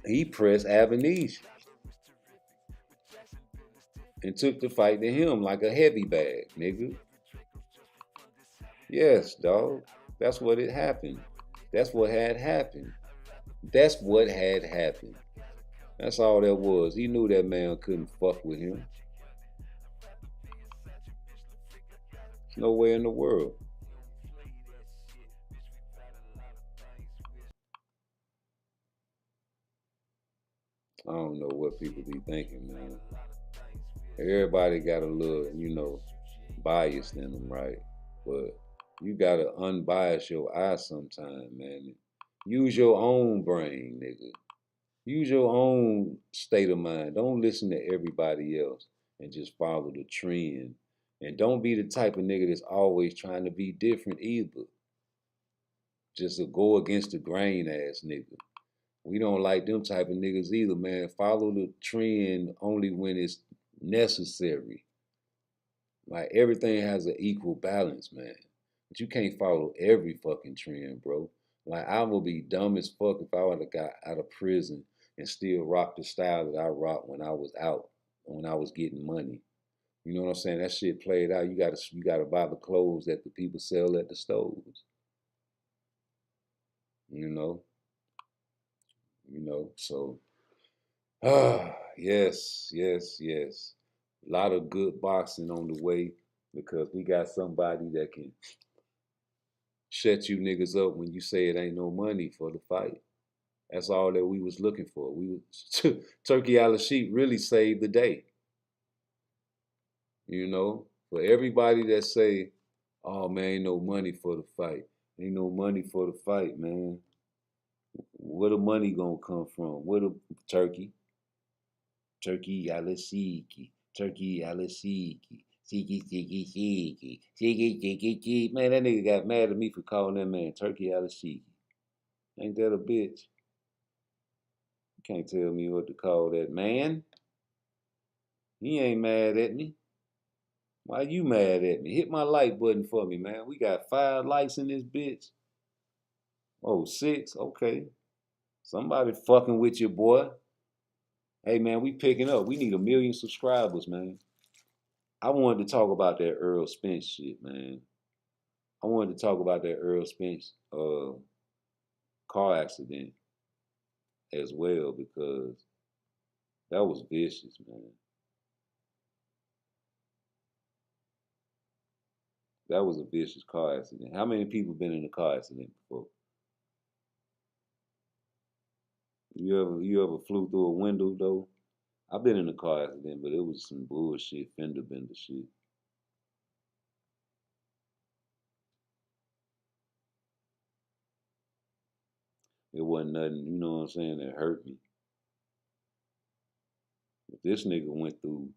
he pressed Ebenezer and took the fight to him like a heavy bag, nigga. Yes, dog. That's what it happened. That's what had happened. That's what had happened. That's all that was. He knew that man couldn't fuck with him. There's no way in the world. I don't know what people be thinking, man. Everybody got a little, bias in them, right? But you gotta unbias your eye sometime, man. Use your own brain, nigga. Use your own state of mind. Don't listen to everybody else and just follow the trend. And don't be the type of nigga that's always trying to be different either. Just a go against the grain ass nigga. We don't like them type of niggas either, man. Follow the trend only when it's necessary. Like, everything has an equal balance, man. But you can't follow every fucking trend, bro. Like, I would be dumb as fuck if I would have got out of prison and still rock the style that I rocked when I was out, when I was getting money. You know what I'm saying? That shit played out. You gotta buy the clothes that the people sell at the stores. So yes. A lot of good boxing on the way because we got somebody that can shut you niggas up when you say it ain't no money for the fight. That's all that we was looking for. Turkey Al-Sheep really saved the day. For everybody that say, oh man, ain't no money for the fight. Ain't no money for the fight, man. Where the money gonna come from? Where the Turkey? Turkey Al-Sheep. Turkey Al-Sheep. Siki. Man, that nigga got mad at me for calling that man Turkey Al-Sheep. Ain't that a bitch? You can't tell me what to call that man. He ain't mad at me. Why you mad at me? Hit my like button for me, man. We got 5 likes in this bitch. Oh, 6? Okay. Somebody fucking with you, boy. Hey, man, we picking up. We need 1 million subscribers, man. I wanted to talk about that Earl Spence shit, man. I wanted to talk about that Earl Spence car accident as well because That was vicious, man. That was a vicious car accident. How many people been in a car accident before? You ever flew through a window though? I've been in a car accident, but it was some bullshit, fender bender shit. It wasn't nothing, you know what I'm saying, that hurt me. But this nigga went through,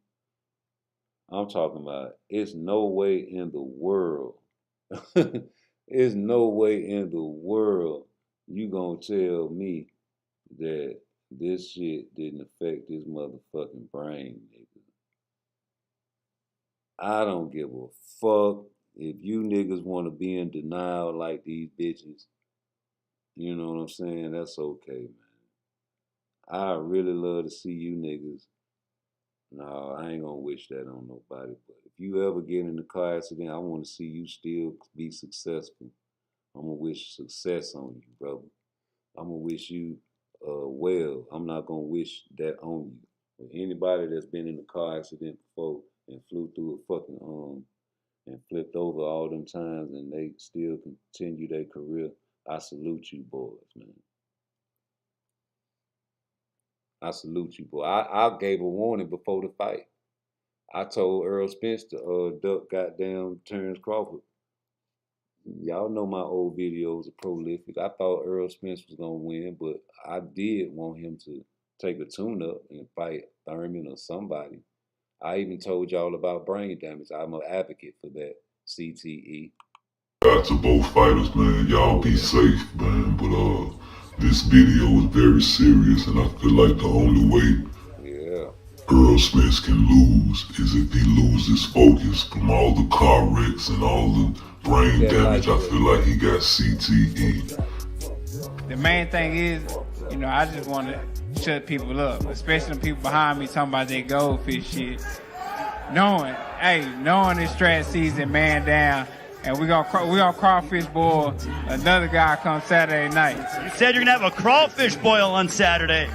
I'm talking about, it's no way in the world, it's no way in the world you gonna tell me that this shit didn't affect his motherfucking brain, nigga. I don't give a fuck if you niggas want to be in denial like these bitches. You know what I'm saying? That's okay, man. I really love to see you niggas. No, I ain't gonna wish that on nobody. But if you ever get in a car accident, I want to see you still be successful. I'm gonna wish success on you, brother. I'm gonna wish you well. I'm not gonna wish that on you. But anybody that's been in a car accident before and flew through a fucking and flipped over all them times and they still continue their career, I salute you boys, man. I salute you, boy. I gave a warning before the fight. I told Earl Spence to duck goddamn Terence Crawford. Y'all know my old videos are prolific. I thought Earl Spence was gonna win, but I did want him to take a tune-up and fight Thurman or somebody. I even told y'all about brain damage. I'm an advocate for that. CTE. Out to both fighters, man. Y'all be safe, man. But this video is very serious, and I feel like the only way Earl Spence can lose is if he loses focus from all the car wrecks and all the brain damage. I feel like he got CTE. The main thing is, you know, I just want to shut people up, especially the people behind me talking about their goldfish shit. Knowing this strat season, man down, and we gonna crawfish boil another guy come Saturday night. You said you're gonna have a crawfish boil on Saturday.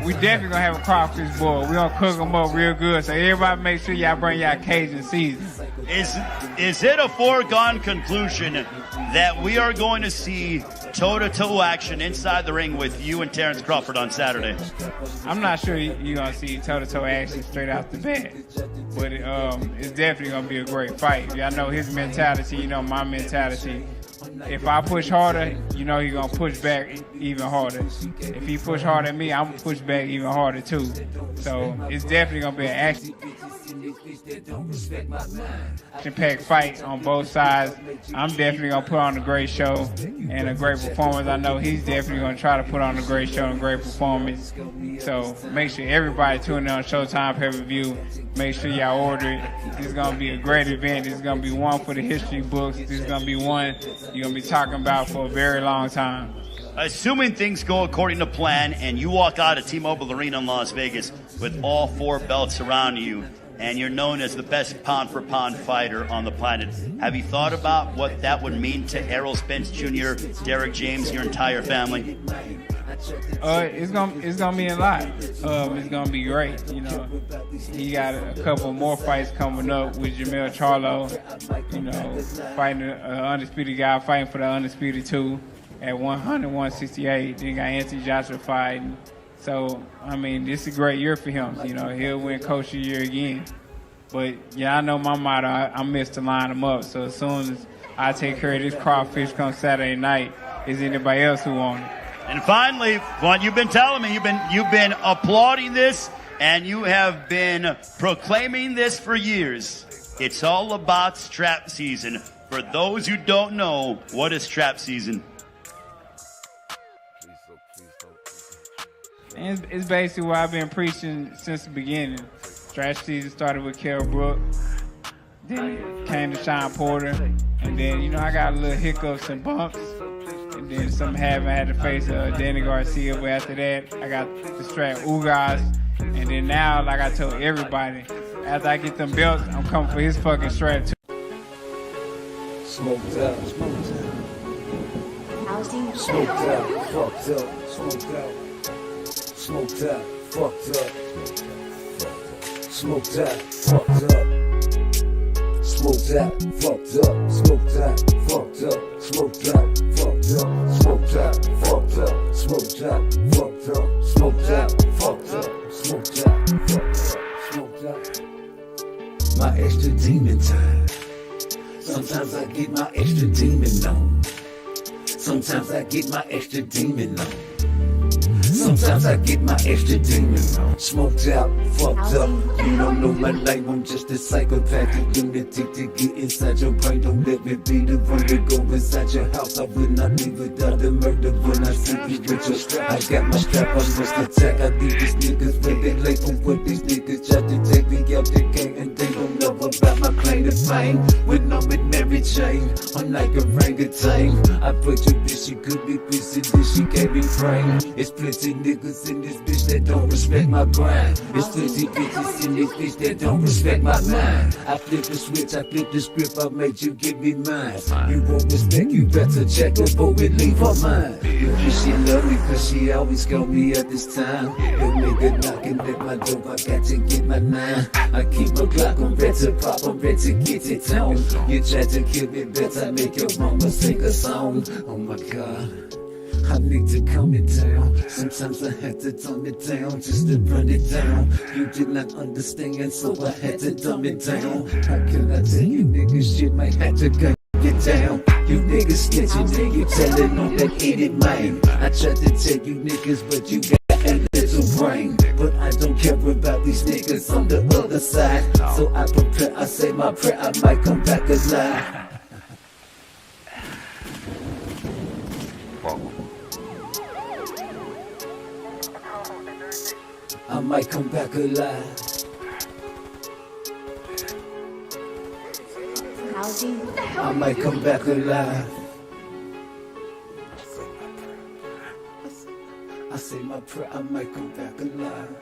We definitely gonna have a crawfish boil. We gonna cook them up real good. So everybody make sure y'all bring y'all Cajun season. Is it a foregone conclusion that we are going to see toe-to-toe action inside the ring with you and Terence Crawford on Saturday? I'm not sure you're going to see toe-to-toe action straight off the bat, but it's definitely going to be a great fight. Y'all know his mentality, you know my mentality. If I push harder, you know he's going to push back even harder. If he push harder at me, I'm going to push back even harder too. So it's definitely going to be an action-packed fight on both sides. I'm definitely going to put on a great show and a great performance. I know he's definitely going to try to put on a great show and a great performance. So make sure everybody tune in on Showtime pay-per-view. Make sure y'all order it. This is going to be a great event. This is going to be one for the history books. This is going to be one you're going to be talking about for a very long time. Assuming things go according to plan and you walk out of T-Mobile Arena in Las Vegas with all 4 belts around you and you're known as the best pound-for-pound fighter on the planet, have you thought about what that would mean to Errol Spence Jr., Derek James, your entire family? It's gonna be a lot. It's gonna be great. You know, he got a couple more fights coming up with Jamel Charlo. You know, fighting an undisputed guy, fighting for the undisputed 2 at 100, 168. Then got Anthony Joshua fighting. So I mean, this is a great year for him. You know, he'll win Coach of the Year again. But yeah, I know my motto. I missed to line him up. So as soon as I take care of this crawfish come Saturday night, is anybody else who want it? And finally, what you've been telling me, you've been applauding this and you have been proclaiming this for years. It's all about strap season. For those who don't know, what is strap season? And it's basically what I've been preaching since the beginning. Strap season started with Kell Brook, then it came to Sean Porter, and then, you know, I got a little hiccups and bumps. And then something happened, I had to face Danny Garcia, but after that, I got the strap Ugas. And then now, like I told everybody, after I get them belts, I'm coming for his fucking strap too. Smoked out. Smoked out. Fucked up. Smoked out. Smoked out. fucked up. Smoked out, fucked up. Smoked out, fucked up. Smoked out, fucked up. Smoked out, fucked up. Smoked out, fucked up. Smoked out, fucked up. Smoked out, fucked up. Smoked out, fucked up. Smoked out. My extra demon time. Sometimes I get my extra demon on. Sometimes I get my extra demon on. Sometimes I get my extra demon on. Smoked out, fucked up. You don't know my name, I'm just a psychopathic lunatic to get inside your brain. Don't let me be the one to go inside your house. I will not leave without the murder when I see you with your strap. I got my strap, I must attack. I leave these niggas when they late for what these niggas try to take me out the game. And they don't know about my claim to fame. When I'm in Mary Jane, I'm like a orangutan. I put your bitch, she could be busy, then she gave me brain. It's plenty niggas in this bitch that don't respect my grind. It's plenty bitches in this bitch that don't respect my mind. I flip the switch, I flip the script, I made you give me mine. You won't respect, you better check before we leave her mine. She love me cause she always call me at this time. That nigga knocking at my door, I got to get my 9. I keep a Glock, I'm ready to pop, I'm ready to get it down. You tried to kill me, better make your mama sing a song. Oh my God, I need to calm it down. Sometimes I had to dumb it down just to run it down. You did not understand, so I had to dumb it down. How can I tell you niggas shit might have to gun it down? You niggas snitching, and you telling on that idiot man. I tried to tell you niggas, but you got a little brain. But I don't care about these niggas on the other side. So I prepare, I say my prayer, I might come back alive. I might come back alive. I might come back alive. I say my prayer, I might come back alive.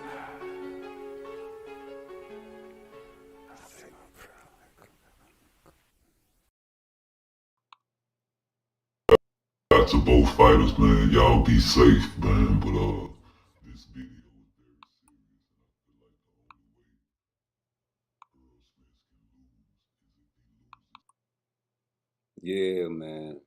Out to both fighters, man. Y'all be safe, man. But this video. Yeah, man.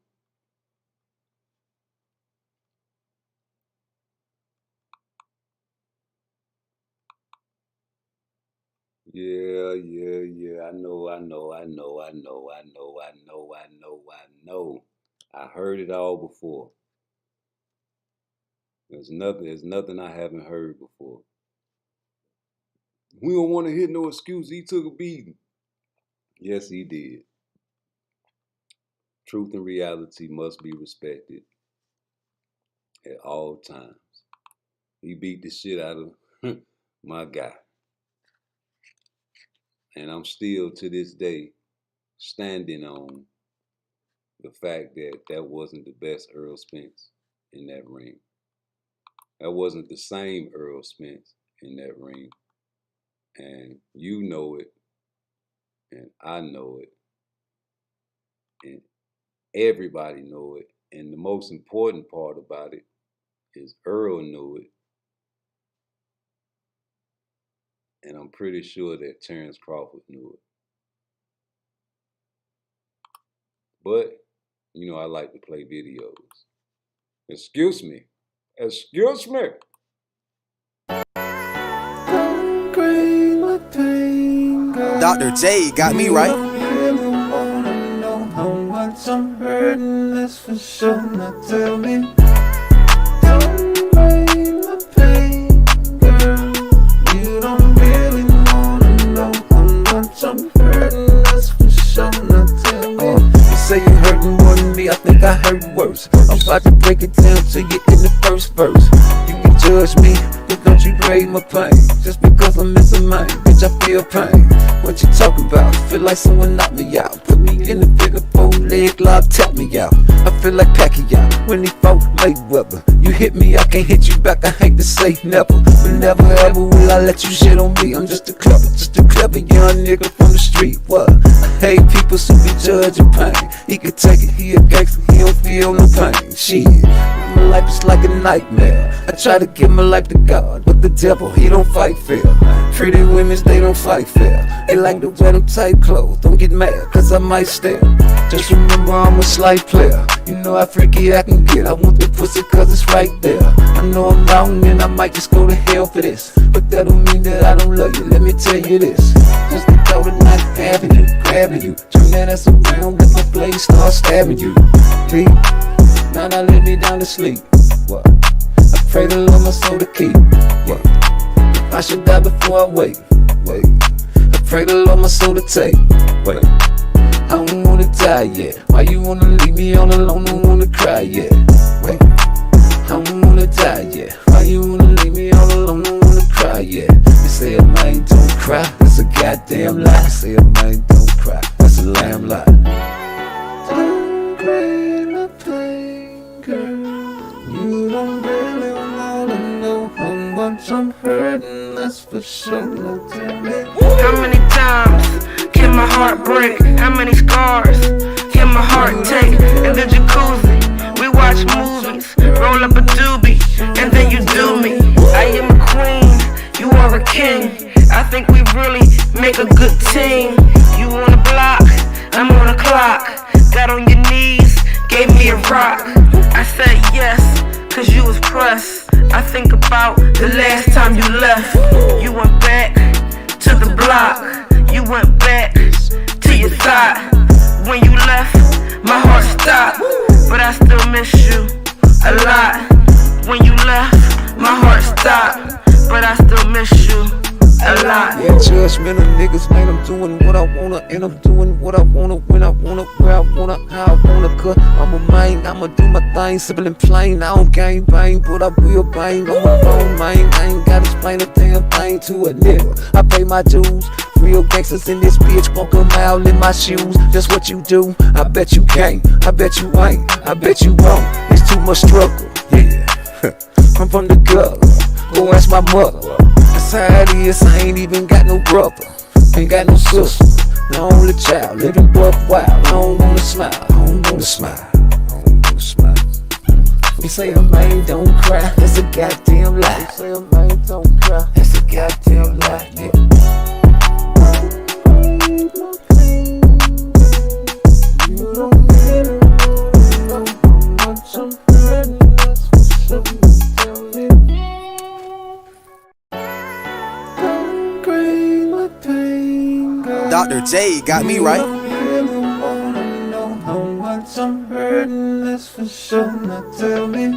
Yeah. I heard it all before. There's nothing I haven't heard before. We don't want to hear no excuse. He took a beating. Yes, he did. Truth and reality must be respected at all times. He beat the shit out of my guy. And I'm still, to this day, standing on the fact that that wasn't the best Earl Spence in that ring. That wasn't the same Earl Spence in that ring. And you know it, and I know it, and everybody know it. And the most important part about it is Earl knew it. And I'm pretty sure that Terence Crawford knew it. But, you know, I like to play videos. Excuse me. Excuse me. Dr. J got me right. How much I'm hurting, that's for sure. Now tell me. Say you hurting more than me, I think I hurt worse. I'm about to break it down to you in the first verse. You can judge me, but don't you grade my pain. Just because I'm missing mine, bitch, I feel pain. What you talking about? Feel like someone knocked me out. Put me in the figure 4 leg lock, tap me out. I feel like Pacquiao when he fought Mayweather. You hit me, I can't hit you back, I hate to say never. But never ever will I let you shit on me. I'm just a clever young nigga from the street. What? I hate people who be judge of pain. He could take it, he a gangster, he don't feel no pain. Shit, my life is like a nightmare. I try to give my life to God, but the devil, he don't fight fair. Pretty women, they don't fight fair. They like to wear them tight clothes. Don't get mad, cause I might stare. Just remember I'm a slight player. You know how freaky I can get. I want the pussy cause it's right there. I know I'm wrong and I might just go to hell for this, but that don't mean that I don't love you. Let me tell you this. Just the thought of not having you, grabbing you, turn that ass around, let my blade start stabbing you. Please, now let me down to sleep. What? I pray the Lord my soul to keep. What? I should die before I wait. I pray the Lord my soul to take. Wait. I don't wanna die yet. Why you wanna leave me all alone? Don't wanna cry yet. Wait. I don't wanna die yet. Why you wanna leave me all alone? Don't wanna cry yet. They say a man don't cry, that's a goddamn lie. They say a man don't cry, that's a lamb lie. Don't cry my pain, girl. You don't really wanna know how much I'm hurting, that's for sure. Now tell me, how many times can my heart break? How many scars can my heart take? In the jacuzzi, we watch movies, roll up a doobie, and then you do me. I am a queen, you are a king. I think we really make a good team. You on a block, I'm on a clock. Got on your knees, gave me a rock. I said yes, cause you was pressed. I think about the last time you left. You went back to the block. You went back to your side. When you left, my heart stopped. But I still miss you a lot. When you left, my heart stopped. But I still miss you a lot. Yeah, judgmental niggas, man, I'm doing what I wanna, and I'm doing what I wanna, when I wanna, where I wanna, how I wanna. Cause I'm a man, I'ma do my thing, simple and plain. I don't gang bang, but I will bang on my phone, man. I ain't gotta explain a damn thing to a nigga. I pay my dues. Real gangsters in this bitch, walk a mile in my shoes. That's what you do. I bet you can't, I bet you ain't, I bet you won't. It's too much struggle, yeah. I'm from the gutter, go ask my mother. That's how it is, I ain't even got no brother, ain't got no sister. The only child, living buck wild. I don't wanna smile, I don't wanna smile, I don't wanna smile. They say a man don't cry, that's a goddamn lie. They say a man don't cry, that's a goddamn lie, yeah. Dr. J got me right. I'm hurting, that's for sure. Now tell me.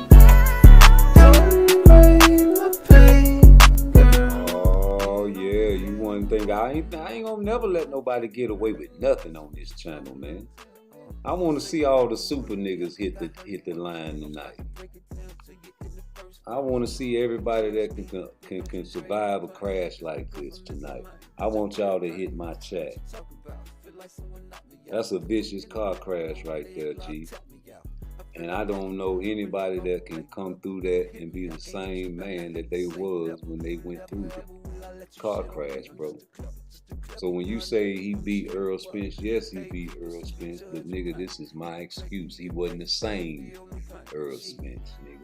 Oh yeah, you one thing I ain't gonna never let nobody get away with nothing on this channel, man. I want to see all the super niggas hit the line tonight. I want to see everybody that can survive a crash like this tonight. I want y'all to hit my chat. That's a vicious car crash right there, Chief. And I don't know anybody that can come through that and be the same man that they was when they went through the car crash, bro. So when you say he beat Earl Spence, yes, he beat Earl Spence, but nigga, this is my excuse. He wasn't the same Earl Spence, nigga.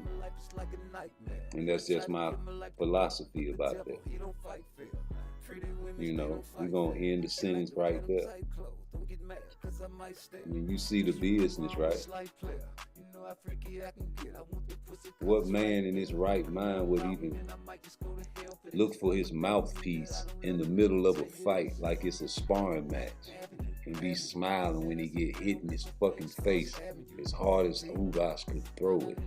And that's just my philosophy about that. You know, we're gonna end the sentence right there. I mean, you see the business, right? What man in his right mind would even look for his mouthpiece in the middle of a fight like it's a sparring match and be smiling when he get hit in his fucking face as hard as Ugas could throw it?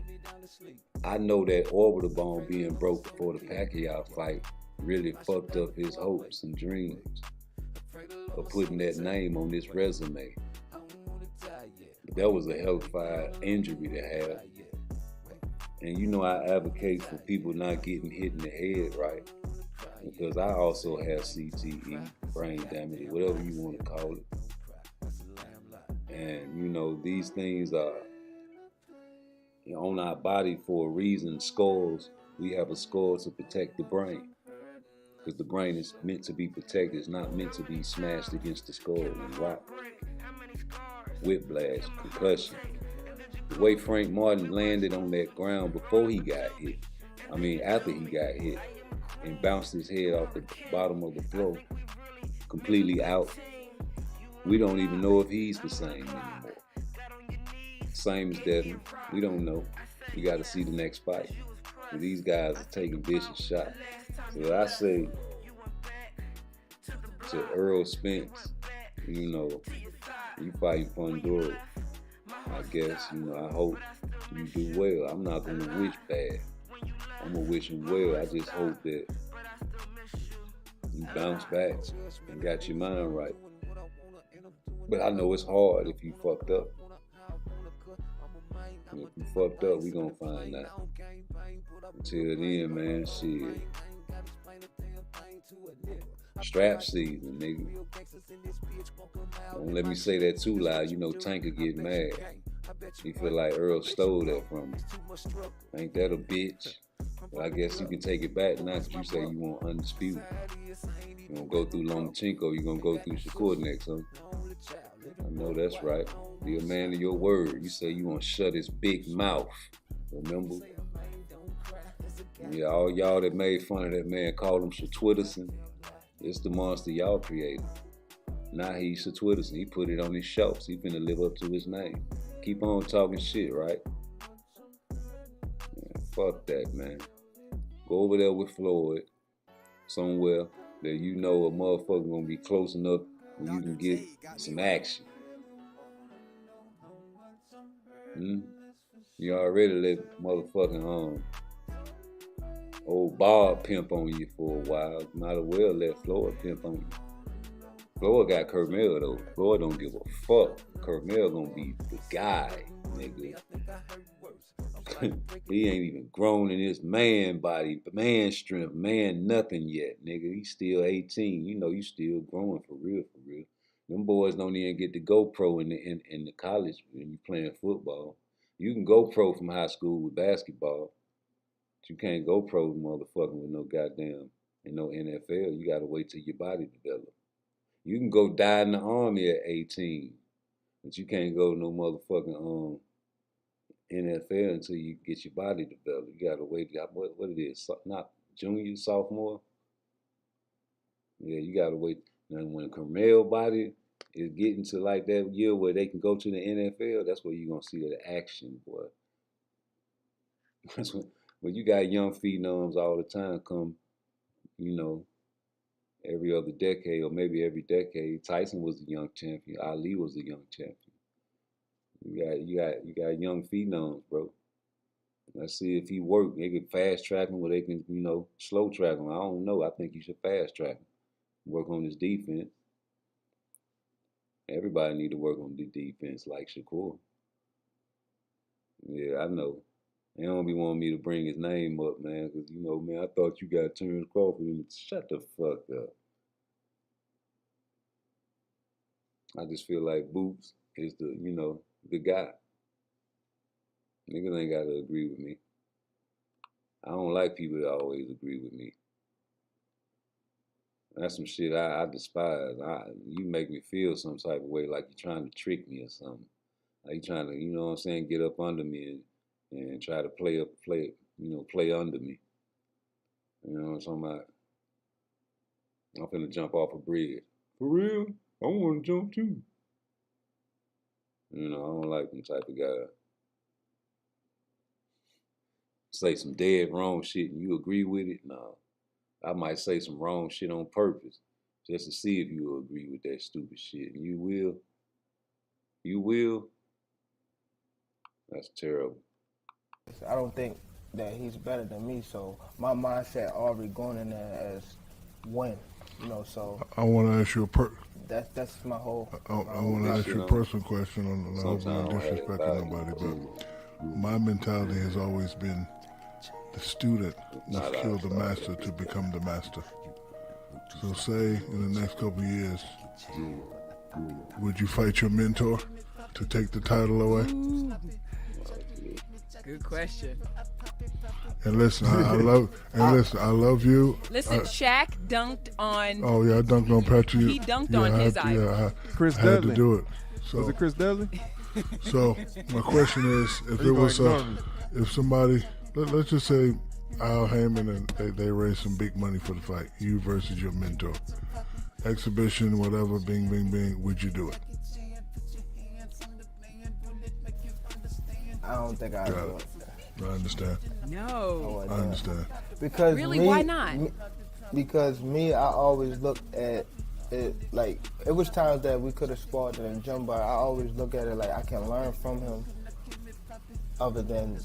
I know that orbital bone being broke before the Pacquiao fight really fucked up his hopes and dreams of putting that name on this resume. But that was a hellfire injury to have. And you know I advocate for people not getting hit in the head, right? Because I also have CTE, brain damage, whatever you want to call it. And you know, these things are on our body for a reason. Skulls, we have a skull to protect the brain. Because the brain is meant to be protected. It's not meant to be smashed against the skull and rocked. whiplash, concussion. The way Frank Martin landed on that ground before he got hit, I mean after he got hit, and bounced his head off the bottom of the floor, completely out. We don't even know if he's the same anymore. Same as Devin, we don't know. We got to see the next fight. So these guys are taking vicious shots. So I say to Earl Spence, you know, you fighting for Honduras. I guess, you know, I hope you do well. I'm not going to wish bad. I'm going to wish him well. I just hope that you bounce back and got your mind right. But I know it's hard if you fucked up. And if you fucked up, we going to find out. Until then, man, shit. Strap season, nigga. Don't let me say that too loud. You know Tank could get mad. He feel like Earl stole that from him. Ain't that a bitch? But I guess you can take it back now because you say you want undisputed. You gonna go through Lomachenko, you gonna go through Shakur next, huh? I know that's right. Be a man of your word. You say you want to shut his big mouth. Remember? Yeah, all y'all that made fun of that man, called him Shatwitterson. It's the monster y'all created. Now he's Shatwitterson. He put it on his shelves. He finna live up to his name. Keep on talking shit, right? Man, fuck that, man. Go over there with Floyd somewhere that you know a motherfucker gonna be close enough where you can get some action. You already let motherfucking old Bob pimp on you for a while. Might as well let Floyd pimp on you. Floyd got Kermel though. Floyd don't give a fuck. Kermel gonna be the guy, nigga. He ain't even grown in his man body, man strength, man nothing yet, nigga. He's still 18. You know you still growing for real, for real. Them boys don't even get to go pro in the college when you playing football. You can go pro from high school with basketball. But you can't go pro motherfucking with no goddamn and no NFL. You gotta wait till your body develops. You can go die in the army at 18, but you can't go no motherfucking NFL until you get your body developed. You gotta wait. What it is? Not junior, sophomore. Yeah, you gotta wait. Now when Kermel body is getting to like that year where they can go to the NFL, that's where you're gonna see the action, boy. That's when you got young phenoms all the time come, you know, every other decade or maybe every decade. Tyson was the young champion. Ali was the young champion. You got young phenoms, bro. Let's see if he work. They can fast track him or they can, you know, slow track him. I don't know. I think you should fast track him. Work on his defense. Everybody need to work on the defense like Shakur. Yeah, I know. They don't be wanting me to bring his name up, man, because, you know, man, I thought you got Terence Crawford in it. Shut the fuck up. I just feel like Boots is the, you know, the guy. Niggas ain't got to agree with me. I don't like people that always agree with me. That's some shit I despise. You make me feel some type of way like you're trying to trick me or something. Like you're trying to, you know what I'm saying, get up under me and try to play under me. You know what I'm talking about? I'm finna jump off a bridge. For real? I want to jump too. You know, I don't like them type of guy. Say some dead wrong shit and you agree with it? No. I might say some wrong shit on purpose just to see if you agree with that stupid shit. And you will? You will? That's terrible. I don't think that he's better than me, so my mindset already going in there as win, you know, so. I want to ask you that's my whole. I want to ask you a personal question. I hope I'm not disrespecting nobody, but my mentality has always been the student must kill the master to become the master. So say in the next couple of years, would you fight your mentor to take the title away? Good question. And listen, I love you. Listen, Shaq dunked on. Oh yeah, I dunked on Patrick. He dunked on his idol. Chris Dudley. I had to do it. Was it Chris Dudley? So my question is, if it was if somebody, let's just say Al Heyman and they raised some big money for the fight, you versus your mentor, exhibition, whatever, bing, bing, bing, would you do it? I don't think I would. I understand. No. I understand. Because really, me, why not? Because I always look at it like it was times that we could have sparred in the gym, but I always look at it like I can learn from him, other than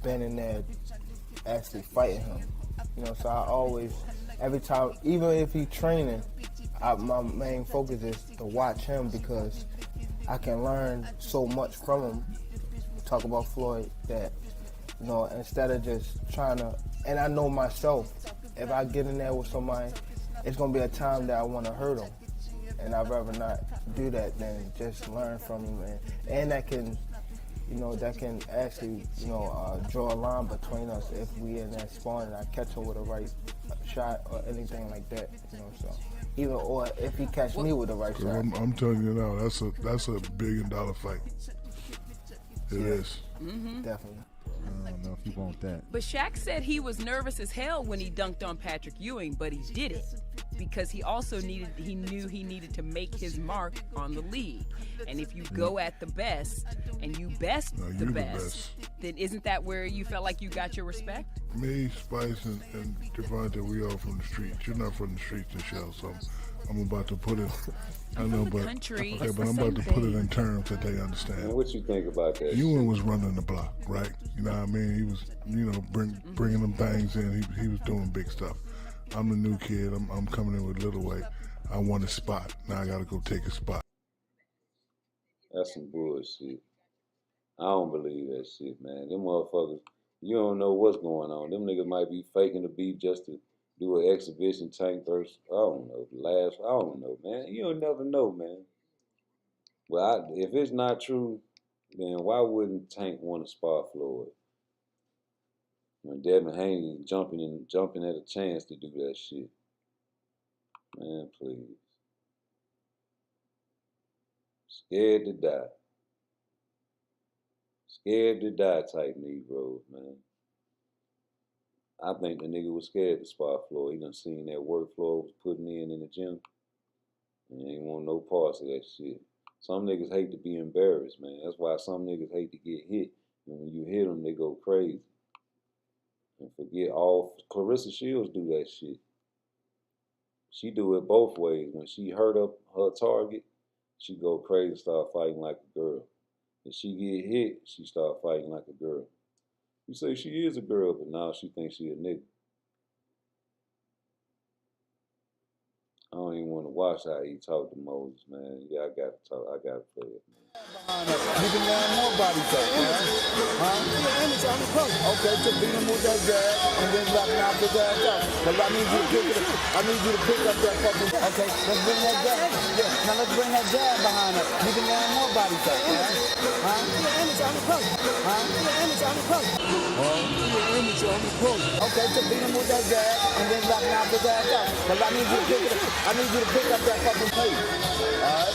being in there actually fighting him. So I always, every time, even if he's training, my main focus is to watch him because I can learn so much from him. Talk about Floyd that, instead of just trying to, and I know myself, if I get in there with somebody, it's going to be a time that I want to hurt them. And I'd rather not do that than just learn from them. And that can, that can actually, draw a line between us if we in that spawn and I catch him with a right shot or anything like that, so. Even, or if he catch me with the right shot. I'm telling you now, that's a $1 billion fight. It is. Mm-hmm. Definitely. I don't know if you want that. But Shaq said he was nervous as hell when he dunked on Patrick Ewing, but he did it because he knew he needed to make his mark on the league. And if you go at the best and you best the best, then isn't that where you felt like you got your respect? Me, Spice, and Devontae, we all from the streets. You're not from the streets, Michelle, so I'm about to put it. I know, but country. Okay, but I'm about to put it in terms that they understand. And what you think about that? Ewing was running the block, right? You know what I mean? He was, bringing them things in. He was doing big stuff. I'm the new kid. I'm coming in with little weight. I want a spot. Now I got to go take a spot. That's some bullshit. I don't believe that shit, man. Them motherfuckers, you don't know what's going on. Them niggas might be faking the beat just to do an exhibition Tank versus, I don't know, I don't know, man. You don't never know, man. Well, if it's not true, then why wouldn't Tank want to spar Floyd? When Devin Haney jumping at a chance to do that shit. Man, please. Scared to die. Scared to die type Negroes, man. I think the nigga was scared to spar Floyd. He done seen that work Floyd was putting in the gym. And he ain't want no parts of that shit. Some niggas hate to be embarrassed, man. That's why some niggas hate to get hit. And when you hit them, they go crazy. And forget all, Clarissa Shields do that shit. She do it both ways. When she hurt up her target, she go crazy, start fighting like a girl. If she get hit, she start fighting like a girl. You say she is a girl, but now she thinks she a nigga. I don't even want to watch how he talk to Moses, man. Yeah, I gotta play it, man. You can learn more body talk, man. Huh? Okay, so beat him with that jab and then knock the jab out. But I need you to pick up that fucking. Okay, let's bring that jab. Yeah, now let's bring that jab behind us. You can learn more body talk, man. Huh? Okay, so beat him with that jab and then knock the jab out. But I need you to pick up that fucking pace. Alright?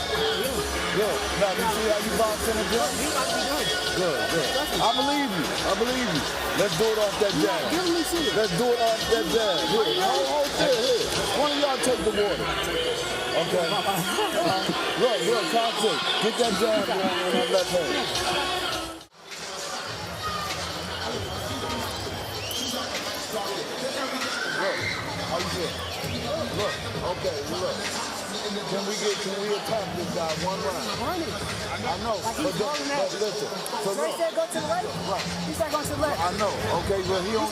Good. Now you see how you bounce in the gym? Good. I believe you. Let's do it off that jab. Let's do it off that jab. Here. Hold here. One of y'all take the water. Okay. Look, concentrate. Get that jab going in that left hand. How you feel? Look, okay, look. Can we attack this guy one round? I know, but listen. So look. Said go to the right. Right. He said go to the left. I know. Okay, but he only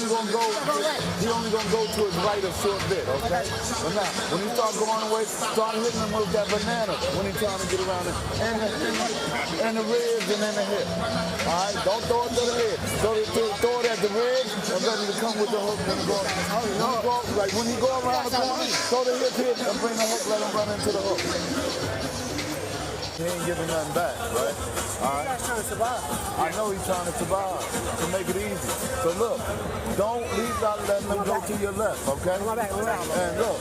gonna go to his right a short bit. Okay. But now, when he start going away, start hitting him with that banana when he's trying to get around it, and the ribs and then the hip. All right. Don't throw it to the head. Throw it at the ribs and ready to come with the hook when he go. Like when he go around the corner, throw the hip and bring the hook. Let him run into the hook. He ain't giving nothing back, right? All right. He's trying to survive. I know he's trying to survive, to make it easy. So look, don't leave out letting them go to your left, okay? And look,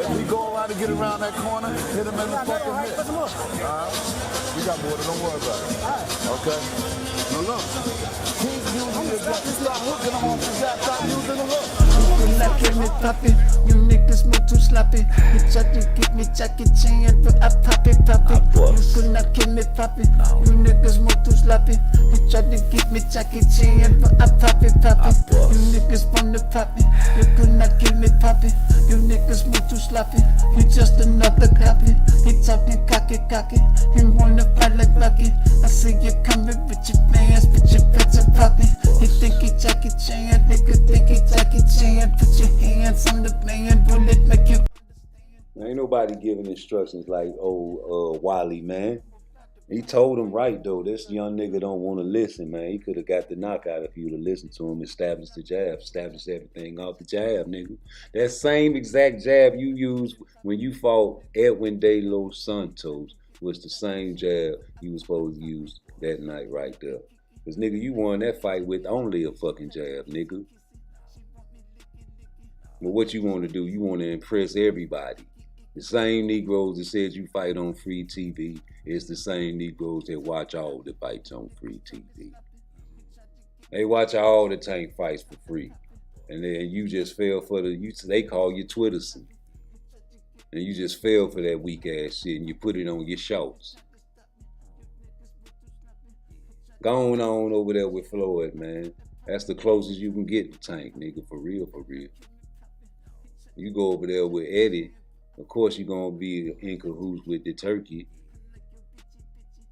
if he go around and get around that corner, hit him in the fucking head. All right? We got water, don't worry about it. Okay? Now look, keep using your gun. Stop hooking him off the gas. Stop using the hook. You like give me poppin', you niggas move too sloppy. You try to give me Jackie Chan, but I pop it. You could not kill me poppin', you niggas move too sloppy. You try to give me Jackie Chan, but I pop it. You niggas want to pop it, you could not kill me poppin'. You niggas move too sloppy, you just another copy. He talking cocky, he wanna fight like Rocky. I see you coming with your fans, with your pets and poppin'. He think he Jackie Chan, nigga think he Jackie Chan. Put your hands on the man, will it make you? Ain't nobody giving instructions like Wally, man. He told him right, though. This young nigga don't want to listen, man. He could have got the knockout if he would have listened to him, established the jab, established everything off the jab, nigga. That same exact jab you used when you fought Edwin De Los Santos was the same jab you was supposed to use that night right there. Because, nigga, you won that fight with only a fucking jab, nigga. But what you want to do, you want to impress everybody. The same Negroes that said you fight on free TV is the same Negroes that watch all the fights on free TV. They watch all the tank fights for free. And then you just fell for they call you Twitterson. And you just fell for that weak ass shit and you put it on your shorts. Going on over there with Floyd, man. That's the closest you can get to Tank, nigga, for real, for real. You go over there with Eddie, of course you're gonna be in cahoots with the turkey.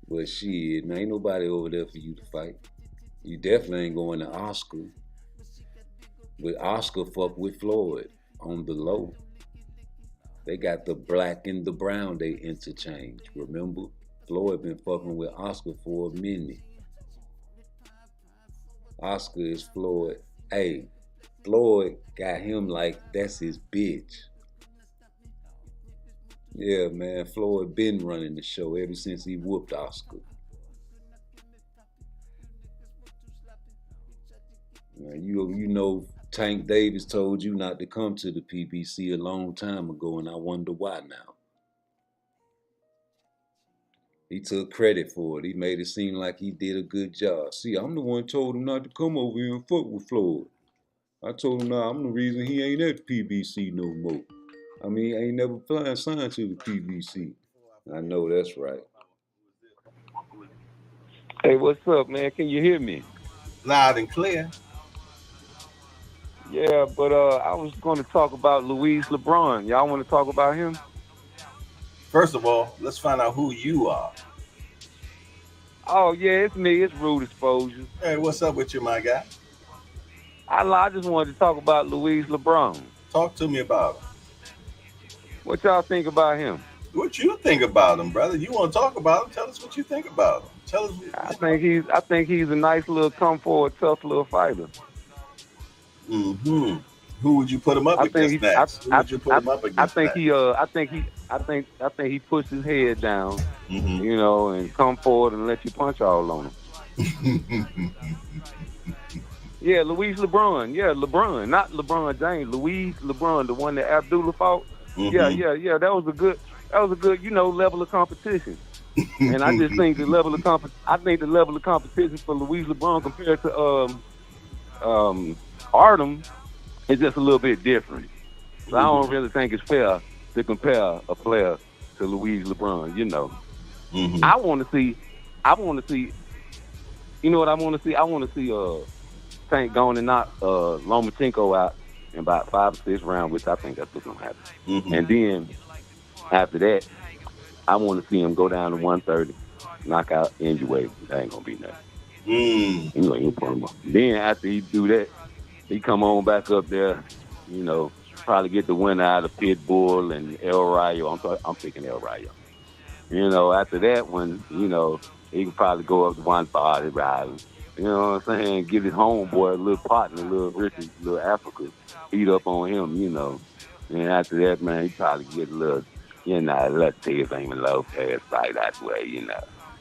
But shit, man, ain't nobody over there for you to fight. You definitely ain't going to Oscar. But Oscar fuck with Floyd on the low. They got the black and the brown they interchange, remember? Floyd been fucking with Oscar for a minute. Oscar is Floyd. Hey, Floyd got him like that's his bitch. Yeah, man, Floyd been running the show ever since he whooped Oscar. Man, you know Tank Davis told you not to come to the PBC a long time ago, and I wonder why now. He took credit for it. He made it seem like he did a good job. See, I'm the one told him not to come over here and fuck with Floyd. I told him, nah, I'm the reason he ain't at the PBC no more. I mean, ain't never signed to the PBC. I know that's right. Hey, what's up, man? Can you hear me? Loud and clear. Yeah, but I was going to talk about Louise LeBron. Y'all want to talk about him? First of all, let's find out who you are. Oh, yeah, it's me. It's Rude Exposure. Hey, what's up with you, my guy? I just wanted to talk about Louise LeBron. Talk to me about him. What y'all think about him? What you think about him, brother? You want to talk about him? Tell us what you think about him. Tell us. I think he's a nice little come forward, tough little fighter. Mm-hmm. Who would you put him up against next? Who would you put him up against? I think he puts his head down, you know, and come forward and let you punch all on him. Yeah, Louise LeBron. Yeah, LeBron, not LeBron James. Louise LeBron, the one that Abdullah fought. Yeah. That was a good, you know, level of competition. And I just think the level of competition for Louise LeBron compared to Artem is just a little bit different. So I don't really think it's fair to compare a player to Louise LeBron. You know, I want to see. You know what I want to see? I want to see Tank going and knock Lomachenko out in about 5 or 6 rounds, which I think that's what's gonna happen. And then after that, I want to see him go down to 130, knock out Injuway. That ain't gonna be nothing. You know, you put him up. Then after he do that, he come on back up there. You know, probably get the winner out of Pitbull and El Rayo. I'm picking El Rayo. You know, after that one, you know, he can probably go up to 130 riding. You know what I'm saying? Give his homeboy a little partner, a little Richard, a little Africa, beat up on him, you know. And after that, man, he probably get a You know, let's see if Damon Lopez fight that way, you know.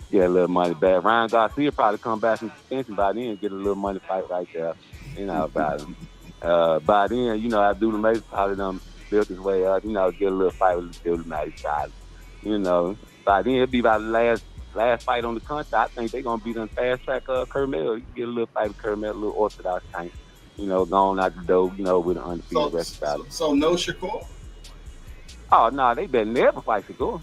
Get a little money back. Ryan Garcia probably come back from suspension by then and get a little money fight right there, you know, about him. By then, you know, Abdullah Mason probably done built his way up, you know, get a little fight with Abdullah Mason. You know, by then it'll be about the last fight on the country. I think they're going to be done fast track Kermel. You can get a little fight with Kermel, a little orthodox tank, you know, going out the door, you know, with an undefeated record. So no Shakur? Oh, no, they better never fight Shakur.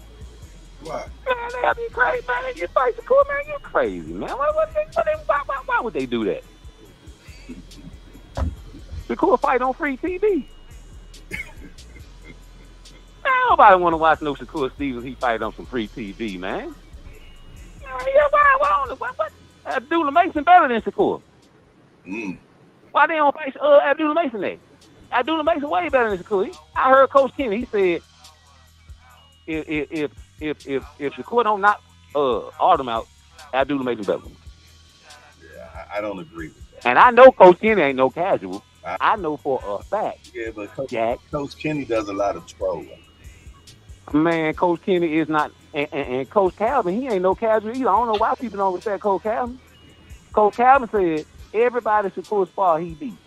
Why? Man, that'd be crazy, man. You fight Shakur, man, you're crazy, man. Why would they do that? Shakur fight on free TV. Man, nobody want to watch no Shakur Stevens. He fight on some free TV, man. Yeah, what? Abdullah Mason better than Shakur. Why they don't fight Abdullah Mason there? Abdullah Mason way better than Shakur. I heard Coach Kenny. He said if Shakur don't knock Artem out, Abdullah Mason better. Yeah, I don't agree with that. And I know Coach Kenny ain't no casual. I know for a fact. Yeah, but Coach Kenny does a lot of trolling. Man, Coach Kenny is not, and Coach Calvin, he ain't no casual either. I don't know why people don't respect Coach Calvin. Coach Calvin said everybody Shakur's spar he beat.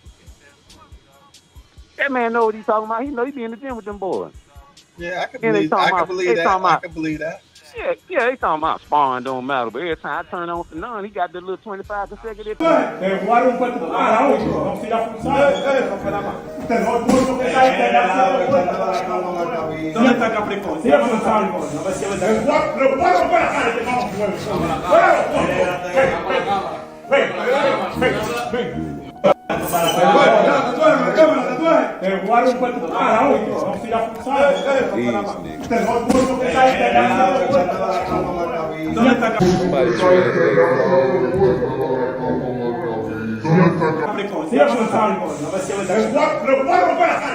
That man know what he's talking about. He know he be in the gym with them boys. Yeah, I can believe that. Yeah, they talking about sparring don't matter, but every time I turn on for none, he got the little 25 consecutive.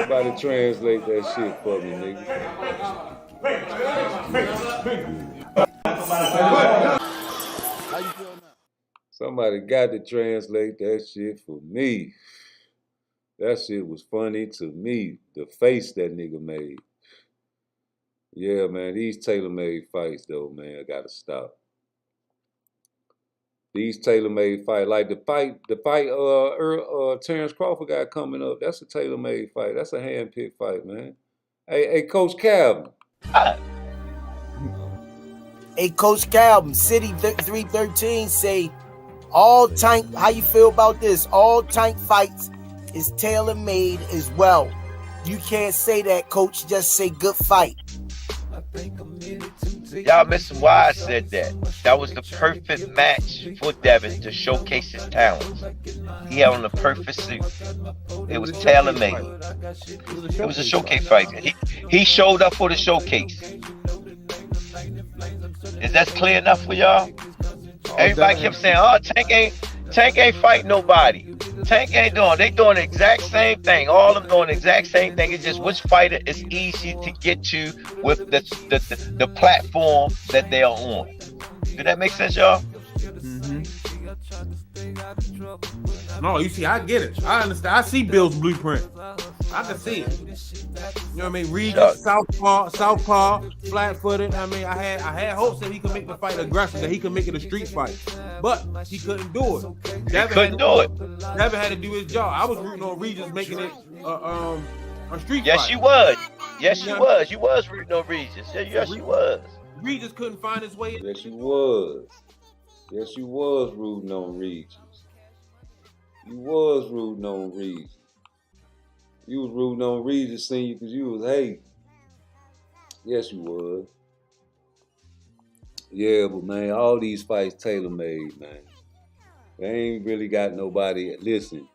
Somebody translate that shit for me, nigga. Somebody got to translate that shit for me. That shit was funny to me. The face that nigga made. Yeah, man, these tailor-made fights, though, man, I gotta stop. These tailor-made fights, like the fight Terence Crawford got coming up, that's a tailor-made fight. That's a hand-picked fight, man. Hey, Coach Calvin. Hey, Coach Calvin, City 313 say, all tank, how you feel about this? All tank fights is tailor-made as well. You can't say that, Coach, just say good fight. Y'all missing why I said that. That was the perfect match for Devin to showcase his talents. He had on the perfect suit. It was tailor-made. It was a showcase fight. He showed up for the showcase. Is that clear enough for y'all? Everybody kept saying, oh, Tank ain't fight nobody. Tank ain't doing. They doing the exact same thing. All of them doing the exact same thing. It's just which fighter is easy to get to with the platform that they are on. Did that make sense, y'all? No, you see, I get it. I understand. I see Bill's blueprint. I can see it. You know what I mean? Regis, southpaw, flat-footed. I mean, I had hopes that he could make the fight aggressive, that he could make it a street fight, but he couldn't do it. Devin had to do his job. I was rooting on Regis making it a street fight. Yes, you was. Yes, you was. You was rooting on Regis. Yes, you was. Regis couldn't find his way. Yes, you was. Yes, you was rooting on Regis. You was rooting on Regis. You was rooting on Regis Senior because you was hating. Yes, you was. Yeah, but man, all these fights tailor-made, man. They ain't really got nobody. Listen,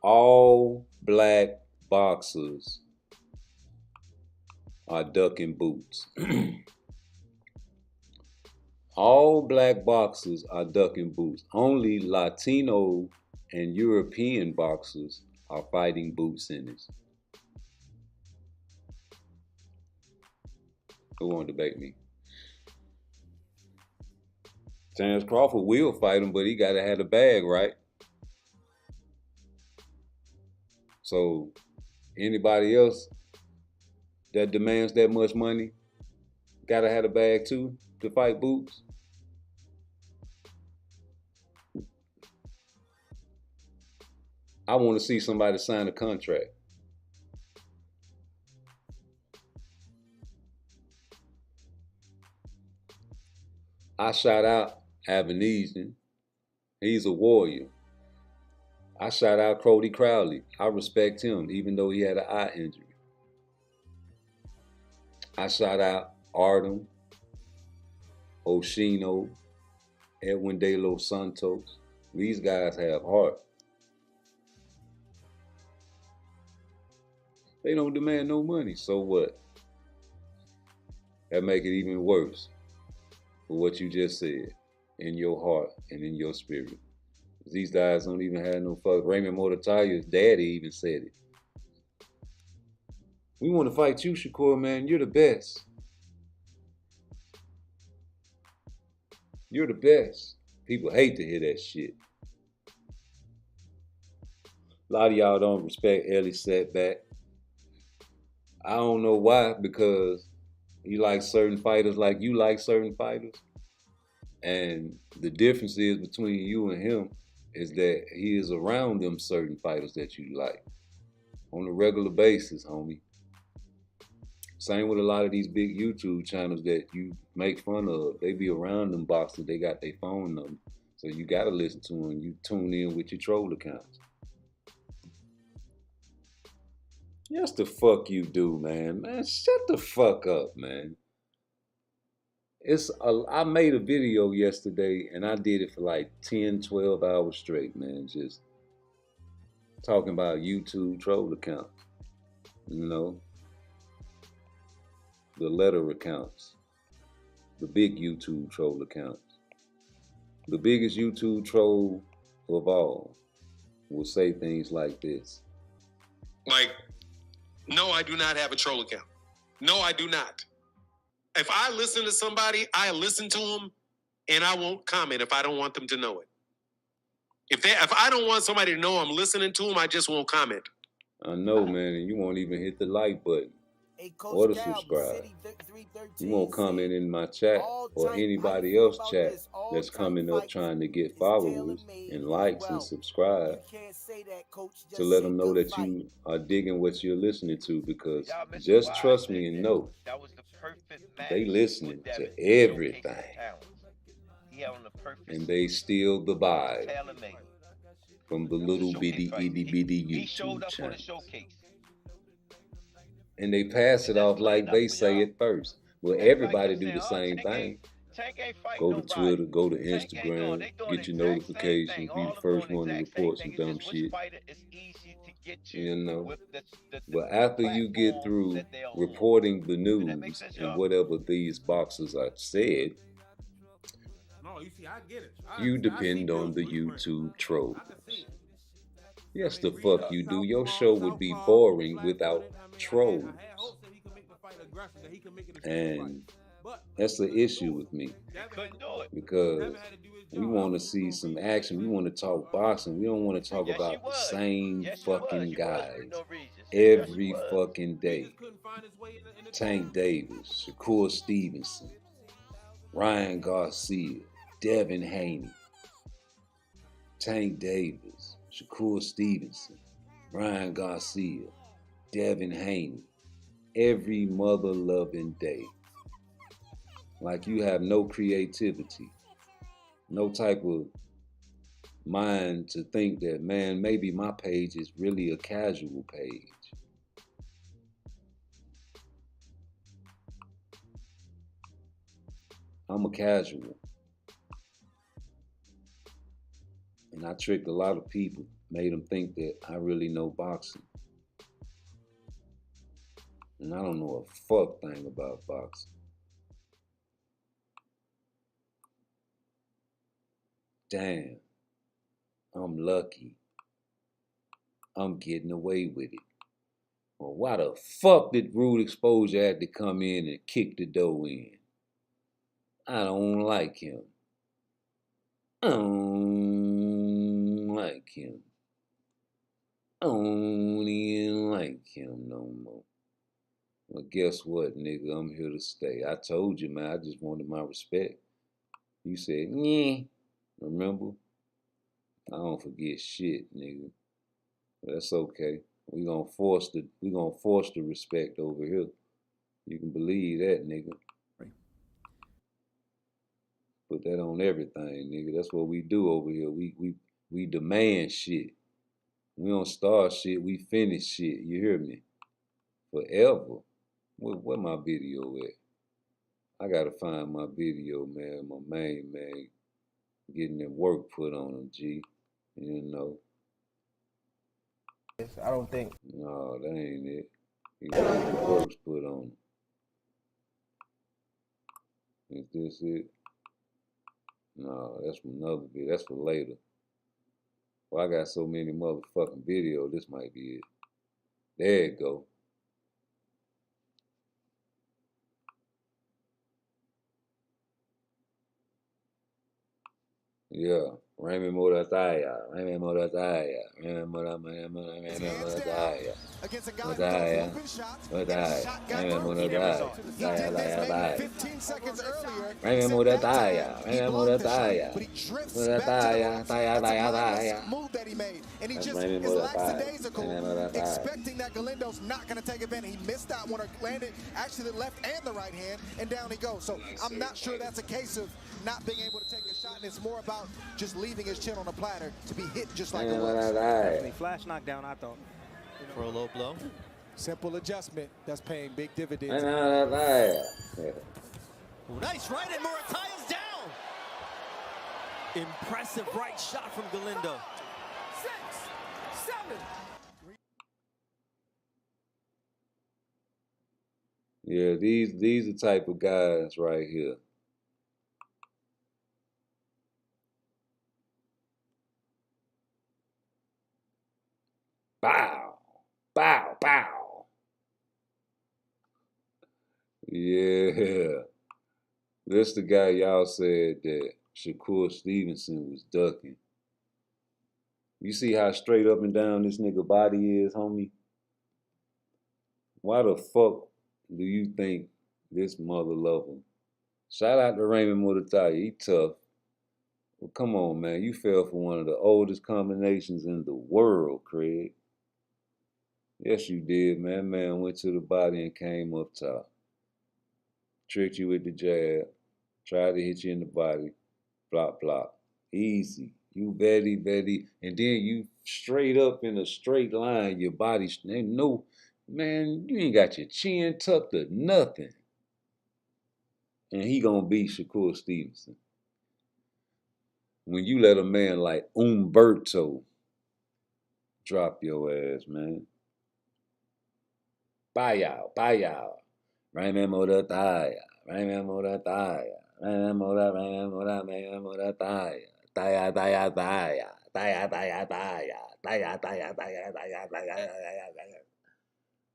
all black boxers are ducking boots. All black boxers are ducking boots. Only Latino and European boxers are fighting boots in this. Who want to debate me? Terence Crawford will fight him, but he got to have the bag, right? So anybody else that demands that much money, Gotta have a bag too to fight Boots. I want to see somebody sign a contract. I shout out Avenesian. He's a warrior. I shout out Cody Crowley. I respect him, even though he had an eye injury. I shout out Artem, Oshino, Edwin De Los Santos. These guys have heart. They don't demand no money, so what? That make it even worse for what you just said in your heart and in your spirit. These guys don't even have no fuck. Raymond Mortataya's daddy even said it. We want to fight you, Shakur, man. You're the best. You're the best. People hate to hear that shit. A lot of y'all don't respect Ellie's setback. I don't know why, because he likes certain fighters like you like certain fighters. And the difference is between you and him is that he is around them certain fighters that you like on a regular basis, homie. Same with a lot of these big YouTube channels that you make fun of. They be around them boxers. They got their phone number. So you got to listen to them. You tune in with your troll accounts. Yes, the fuck you do, man. Man, shut the fuck up, man. I made a video yesterday and I did it for like 10, 12 hours straight, man. Just talking about YouTube troll accounts. You know, the letter accounts, the big YouTube troll accounts. The biggest YouTube troll of all will say things like this. Like, no, I do not have a troll account. No, I do not. If I listen to somebody, I listen to them and I won't comment if I don't want them to know it. If I don't want somebody to know I'm listening to them, I just won't comment. I know, man, and you won't even hit the like button or the subscribe. You won't comment in my chat or anybody else chat that's coming up trying to get followers and likes and subscribe to let them know that you are digging what you're listening to, because just trust me and know they listening to everything and they steal the vibe from the little bitty itty bitty YouTube channel. And they pass it off like they say it first. Well, everybody do the same thing. Go to Twitter, go to Instagram, get your notifications, be the first one to report some dumb shit. You know, but after you get through reporting the news and whatever these boxers have said, you depend on the YouTube trolls. Yes, the fuck you do. Your show would be boring without trolls. And that's the issue with me, because we want to see some action. We want to talk boxing. We don't want to talk about the same fucking guys every fucking day. Tank Davis, Shakur Stevenson, Ryan Garcia, Devin Haney. Tank Davis, Shakur Stevenson, Ryan Garcia, Devin Haney. Every mother-loving day. Like you have no creativity, no type of mind to think that, man, maybe my page is really a casual page. I'm a casual. And I tricked a lot of people, made them think that I really know boxing. And I don't know a fuck thing about boxing. Damn, I'm lucky. I'm getting away with it. Well, why the fuck did Rude Exposure have to come in and kick the door in? I don't like him. I don't like him. I don't even like him no more. Well, guess what, nigga? I'm here to stay. I told you, man. I just wanted my respect. You said, yeah. Remember? I don't forget shit, nigga. That's okay. We gonna force the respect over here. You can believe that, nigga. Put that on everything, nigga. That's what we do over here. We demand shit. We don't start shit. We finish shit. You hear me? Forever. Where my video at? I gotta find my video, man. My main man getting that work put on him, G. You know. I don't think. No, that ain't it. He got the works put on him. Is this it? No, that's another video. That's for later. Well, I got so many motherfucking videos. This might be it. There it go. Yeah. Remy Morataya. Remy Morataya. Remy Morataya. Morataya. Morataya. Remy Morataya. Morataya. 15 seconds earlier. Remy Morataya. Remy Morataya. Morataya. Taya, taya, taya. Move that he made. And he That's just Remy is Morataya. lackadaisical, Remy Morataya. expecting that Galindo's not going to take advantage. He missed that one or landed actually the left and the right hand, and down he goes. So I'm not sure that's a case of not being able to take a shot, and it's more about just leaving his chin on the platter to be hit just like it was. Definitely flash knockdown, I thought. For a low blow. Simple adjustment that's paying big dividends. Nice right, and Morataya's down. Impressive right shot from Galindo. 6, 7. Yeah, these the type of guys right here. Bow, bow, bow. Yeah. This the guy y'all said that Shakur Stevenson was ducking. You see how straight up and down this nigga body is, homie? Why the fuck do you think this mother love him? Shout out to Raymond Mutataya. He tough. Well, come on, man. You fell for one of the oldest combinations in the world, Craig. Yes, you did, man. Man went to the body and came up top. Tricked you with the jab. Tried to hit you in the body. Flop, flop. Easy. You very, very. And then you straight up in a straight line. Your body. No, man, you ain't got your chin tucked or nothing. And he gonna beat Shakur Stevenson. When you let a man like Umberto drop your ass, man. Bye y'all. Raymond Murataya. Raymond Murataya. Raymond Murataya. Taya, taya, taya. Taya, taya, taya. Taya, taya, taya, taya, taya.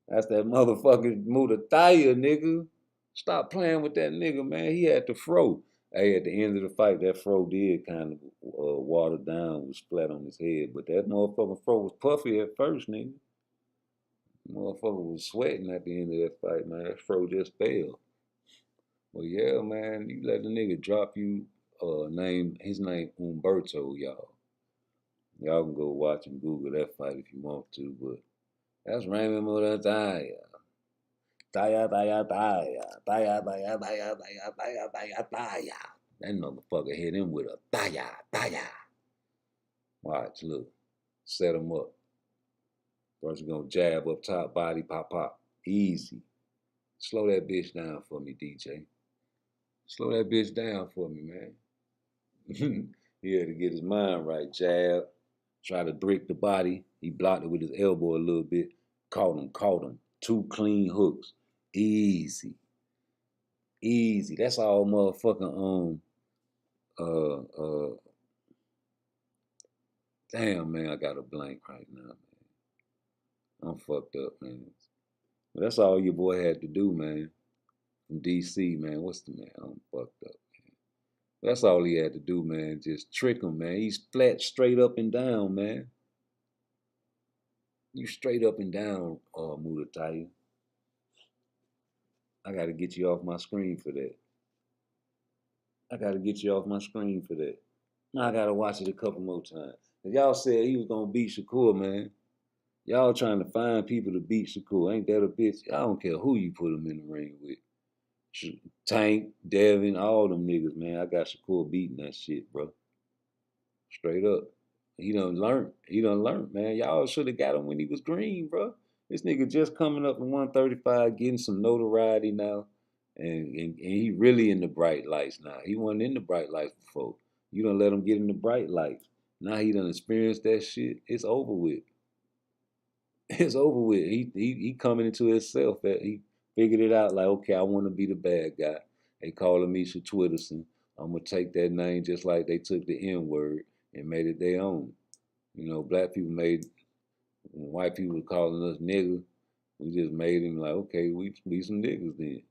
That's that motherfucking Murataya, nigga. Stop playing with that nigga, man. He had the fro. Hey, at the end of the fight, that fro did kind of water down, was flat on his head. But that motherfucking fro was puffy at first, nigga. Motherfucker was sweating at the end of that fight, man. That fro just fell. But yeah, man, you let the nigga drop you, his name Umberto, y'all. Y'all can go watch and Google that fight if you want to, but that's Raymond Murataya. Taya, taya, taya. Taya, taya, taya, taya, taya, taya, taya. That motherfucker hit him with a taya, taya. Watch, look. Set him up. First, you're gonna jab up top, body, pop, pop. Easy. Slow that bitch down for me, DJ. Slow that bitch down for me, man. He had to get his mind right. Jab. Try to break the body. He blocked it with his elbow a little bit. Caught him. 2 clean hooks. Easy. Easy. That's all motherfucking, damn, man, I got a blank right now, man. I'm fucked up, man. But that's all your boy had to do, man. From DC, man. What's the man? I'm fucked up, man. That's all he had to do, man. Just trick him, man. He's flat, straight up and down, man. You straight up and down, Mutataya. I got to get you off my screen for that. I got to get you off my screen for that. Now I got to watch it a couple more times. And y'all said he was going to beat Shakur, man. Y'all trying to find people to beat Shakur. Ain't that a bitch? I don't care who you put him in the ring with. Tank, Devin, all them niggas, man. I got Shakur beating that shit, bro. Straight up. He done learned. He done learned, man. Y'all should have got him when he was green, bro. This nigga just coming up in 135, getting some notoriety now. And he really in the bright lights now. He wasn't in the bright lights before. You done let him get in the bright lights. Now he done experienced that shit. It's over with. It's over with. He coming into himself. He figured it out like, okay, I want to be the bad guy. They calling me Twitterson. I'm going to take that name just like they took the N-word and made it their own. You know, black people made, when white people were calling us nigger, we just made him like, okay, we some niggas then.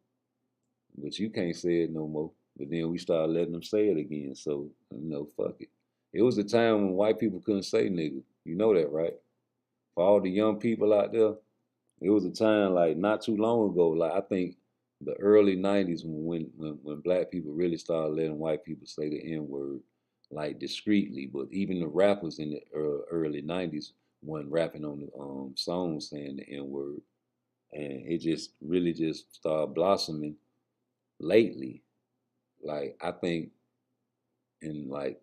But you can't say it no more. But then we started letting them say it again. So, you know, fuck it. It was a time when white people couldn't say nigga. You know that, right? For all the young people out there, it was a time like not too long ago, like I think the early 90s when black people really started letting white people say the N-word like discreetly. But even the rappers in the early 90s weren't rapping on the songs saying the N-word. And it just really just started blossoming lately. Like I think in like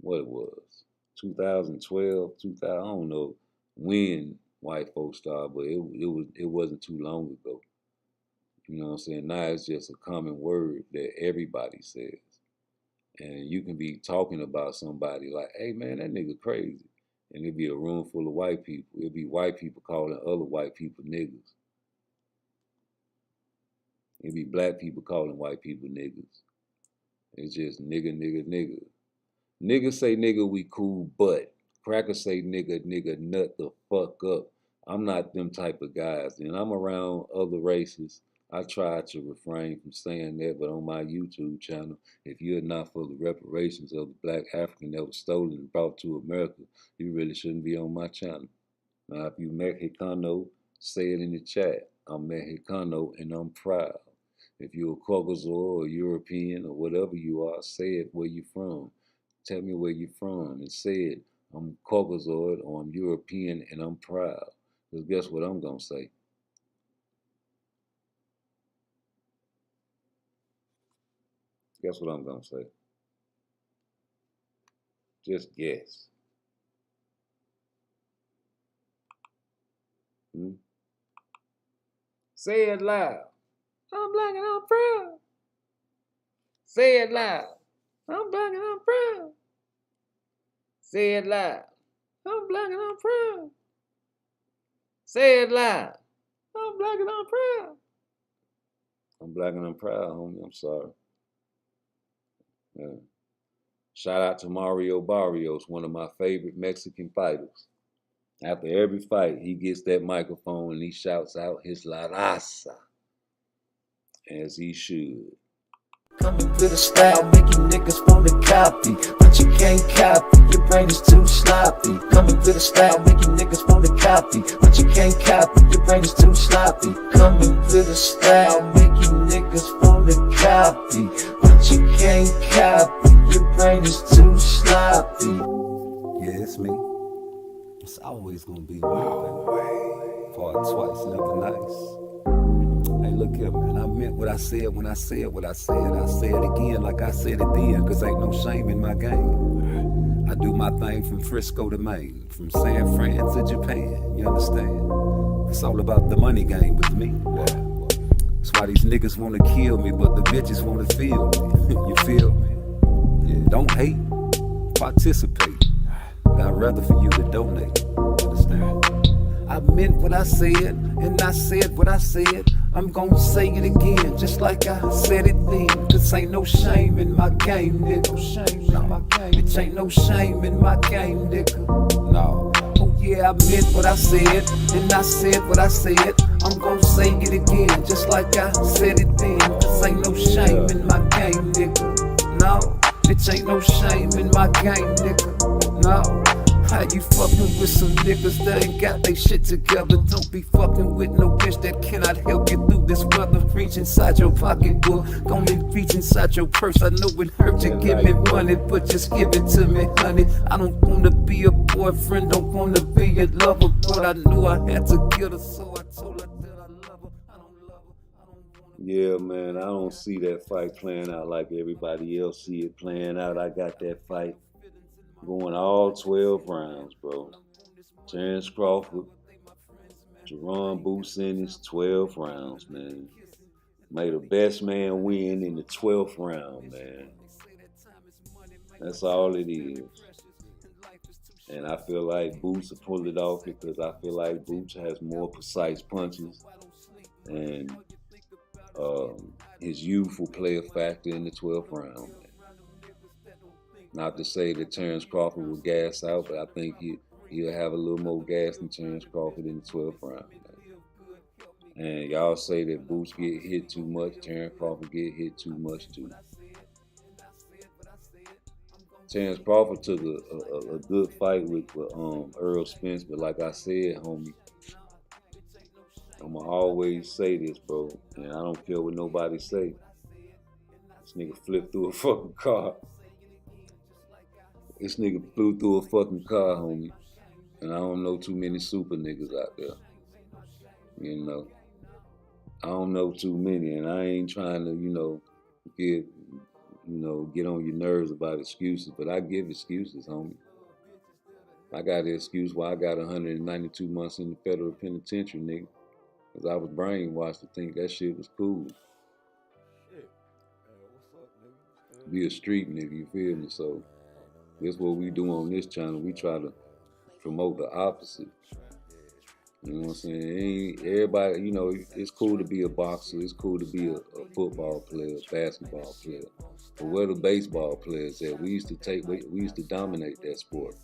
what it was, 2012, 2000, I don't know when white folks started, but it wasn't too long ago. You know what I'm saying? Now it's just a common word that everybody says. And you can be talking about somebody like, hey man, that nigga crazy. And it'd be a room full of white people. It'd be white people calling other white people niggas. It'd be black people calling white people niggas. It's just nigga, nigga, nigga. Niggas say nigga, we cool, but crackers say nigga, nigga, nut the fuck up. I'm not them type of guys. And I'm around other races. I try to refrain from saying that, but on my YouTube channel, if you're not for the reparations of the black African that was stolen and brought to America, you really shouldn't be on my channel. Now, if you Mexicano, say it in the chat. I'm Mexicano and I'm proud. If you're a Caucasoid or European or whatever you are, say it where you're from. Tell me where you're from and say it. I'm Caucasoid or I'm European and I'm proud. Because guess what I'm going to say? Guess what I'm going to say? Just guess. Say it loud. I'm black and I'm proud. Say it loud. I'm black and I'm proud. Say it loud. I'm black and I'm proud. Say it loud. I'm black and I'm proud. I'm black and I'm proud, homie. I'm sorry. Yeah. Shout out to Mario Barrios, one of my favorite Mexican fighters. After every fight, he gets that microphone and he shouts out his La Raza, as he should. Coming with a style, making niggas wanna copy, but you can't copy, your brain is too sloppy. Coming with a style, making niggas wanna copy, but you can't copy, your brain is too sloppy. Coming with a style, making niggas wanna copy, but you can't copy, your brain is too sloppy. Yeah, it's me. It's always gonna be me, baby. Fought twice, never nice. Hey, look here, man, I meant what I said when I said what I said. I say it again like I said it then, cause ain't no shame in my game. I do my thing from Frisco to Maine, from San Fran to Japan, you understand? It's all about the money game with me. That's why these niggas wanna kill me, but the bitches wanna feel me. You feel me? Yeah, don't hate, participate. But I'd rather for you to donate, you understand? I meant what I said, and I said what I said. I'm gonna say it again, just like I said it then. Cause ain't no shame in my game, nigga. It ain't no shame in my game, nigga. No. Oh yeah, I meant what I said, and I said what I said. I'm gonna say it again, just like I said it then. Cause ain't no shame in my game, nigga. No. It ain't no shame in my game, nigga. No. How you fucking with some niggas that ain't got they shit together? Don't be fucking with no bitch that cannot help you through this weather. Reach inside your pocketbook, gonna reach inside your purse. I know it hurt to give me money, but just give it to me, honey. I don't wanna be a boyfriend, don't wanna be a lover, but I knew I had to get her, so I told her that I love her. I don't love her. Yeah, man, I don't see that fight playing out like everybody else see it playing out. I got that fight going all 12 rounds, bro. Terence Crawford, Jaron Ennis, 12 rounds, man. May the best man win in the 12th round, man. That's all it is. And I feel like Boots will pull it off because I feel like Boots has more precise punches. And his youth will play a factor in the 12th round. Not to say that Terence Crawford will gas out, but I think he'll have a little more gas than Terence Crawford in the 12th round. And y'all say that Boots get hit too much, Terence Crawford get hit too much too. Terence Crawford took a good fight with Earl Spence, but like I said, homie, I'ma always say this, bro, and I don't care what nobody say. This nigga flipped through a fucking car. This nigga flew through a fucking car, homie. And I don't know too many super niggas out there. You know. I don't know too many, and I ain't trying to, get on your nerves about excuses, but I give excuses, homie. I got an excuse why I got 192 months in the federal penitentiary, nigga. Because I was brainwashed to think that shit was cool. Be a street nigga, you feel me? So that's what we do on this channel. We try to promote the opposite. You know what I'm saying? Everybody, it's cool to be a boxer. It's cool to be a football player, a basketball player. But where the baseball players at? We used to dominate that sport.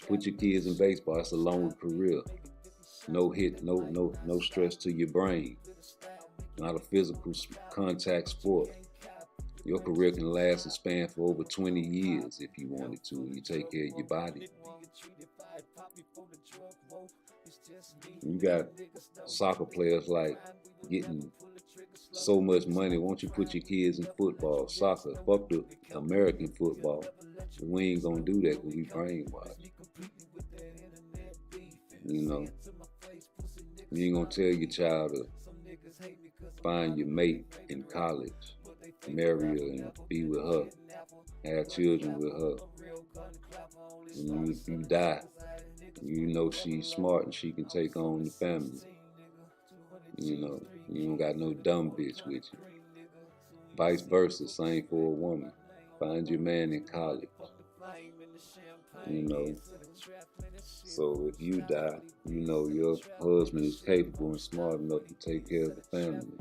Put your kids in baseball. It's a longer career. No hit, no stress to your brain. Not a physical contact sport. Your career can last and span for over 20 years if you wanted to, and you take care of your body. You got soccer players like getting so much money. Won't you put your kids in football, soccer? Fuck the American football. We ain't gonna do that because we brainwashed. You ain't gonna tell your child to find your mate in college, marry her and be with her, have children with her. And if you die, you know she's smart and she can take on the family. You don't got no dumb bitch with you. Vice versa, same for a woman. Find your man in college. So if you die, your husband is capable and smart enough to take care of the family.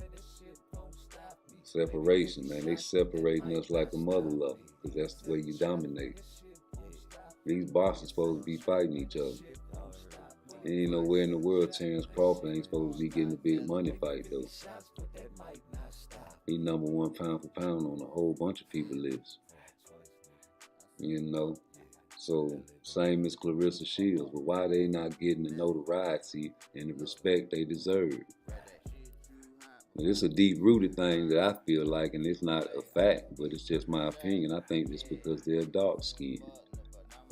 Separation, man. They separating us like a mother lover because that's the way you dominate. These bosses supposed to be fighting each other. Ain't nowhere in the world Terence Crawford ain't supposed to be getting a big money fight though. He #1 pound for pound on a whole bunch of people's lists. So same as Clarissa Shields, but why they not getting the notoriety and the respect they deserve? It's a deep-rooted thing that I feel like, and it's not a fact, but it's just my opinion. I think it's because they're dark-skinned.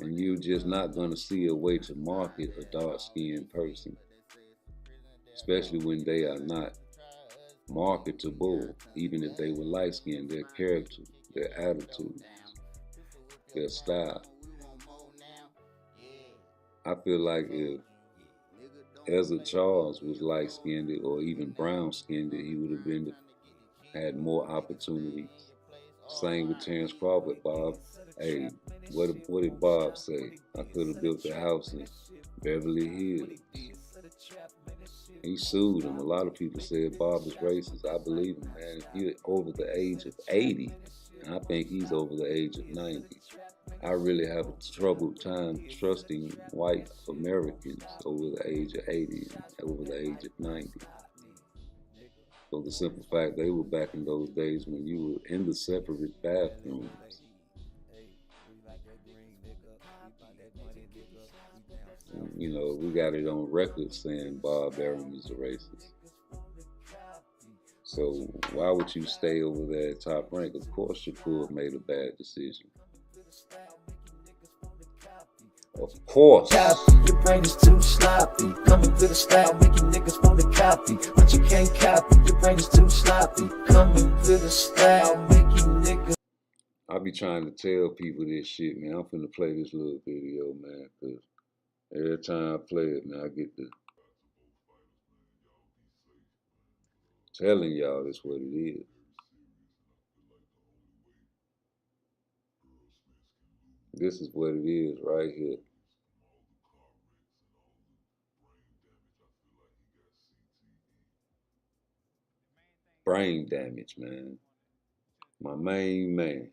And you're just not going to see a way to market a dark-skinned person, especially when they are not marketable, even if they were light-skinned. Their character, their attitude, their style. I feel like if Ezra Charles was light-skinned or even brown-skinned, he would have had more opportunities. Same with Terence Crawford, Bob. Hey, what did Bob say? I could have built a house in Beverly Hills. He sued him. A lot of people said Bob is racist. I believe him, man. If you're over the age of 80, and I think he's over the age of 90, I really have a troubled time trusting white Americans over the age of 80 and over the age of 90. For the simple fact they were back in those days when you were in the separate bathrooms. You know, we got it on record saying Bob Arum is a racist. So why would you stay over there at Top Rank? Of course Shakur made a bad decision. Of course. Your brain is too sloppy. Coming to the style, making niggas want to copy. But you can't copy. Your brain is too sloppy. Coming to the style, making niggas. I be trying to tell people this shit, man. I'm finna play this little video, man, because every time I play it, man, I get the telling y'all this what it is. This is what it is right here. Brain damage, man. My main man.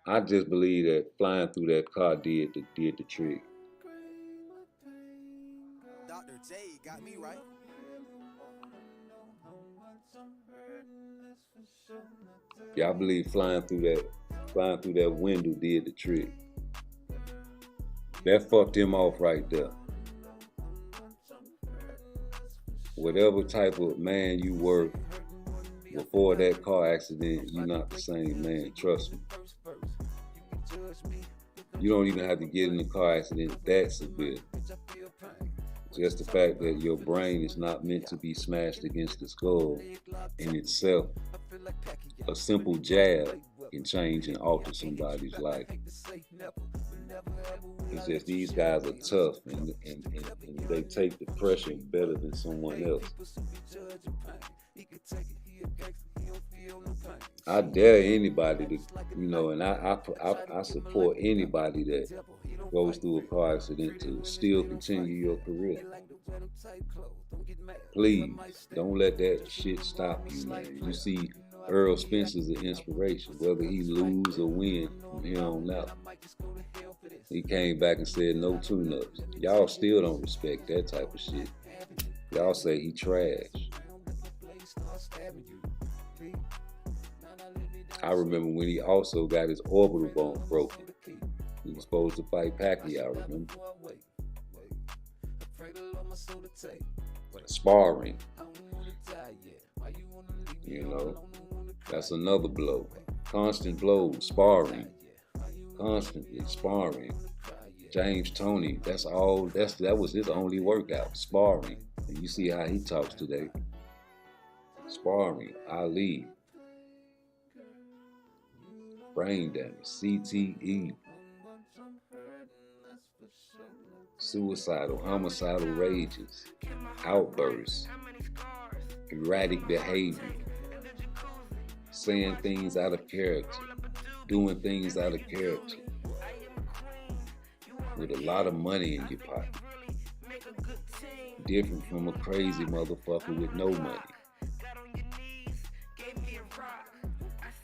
I just believe that flying through that car did the trick. Dr. J got me right. Yeah, I believe flying through that window did the trick. That fucked him off right there. Whatever type of man you were before that car accident, you're not the same man, trust me. You don't even have to get in a car accident that severe. Just the fact that your brain is not meant to be smashed against the skull in itself. A simple jab can change and alter somebody's life. It's just these guys are tough and they take the pressure better than someone else. I dare anybody to, you know, and I support anybody that goes through a car accident to still continue your career. Please, don't let that shit stop you, man. You see, Earl Spencer's an inspiration, whether he lose or win from here on out. He came back and said no tune-ups. Y'all still don't respect that type of shit. Y'all say he trash. I remember when he also got his orbital bone broken. He was supposed to fight Pacquiao, remember? Sparring. You know, that's another blow. Constant blows, sparring. Constantly sparring. James Toney, that was his only workout, sparring. And you see how he talks today. Sparring, Ali. Brain damage, CTE. Suicidal, homicidal rages, outbursts, erratic behavior, saying things out of character, doing things out of character, with a lot of money in your pocket. Different from a crazy motherfucker with no money.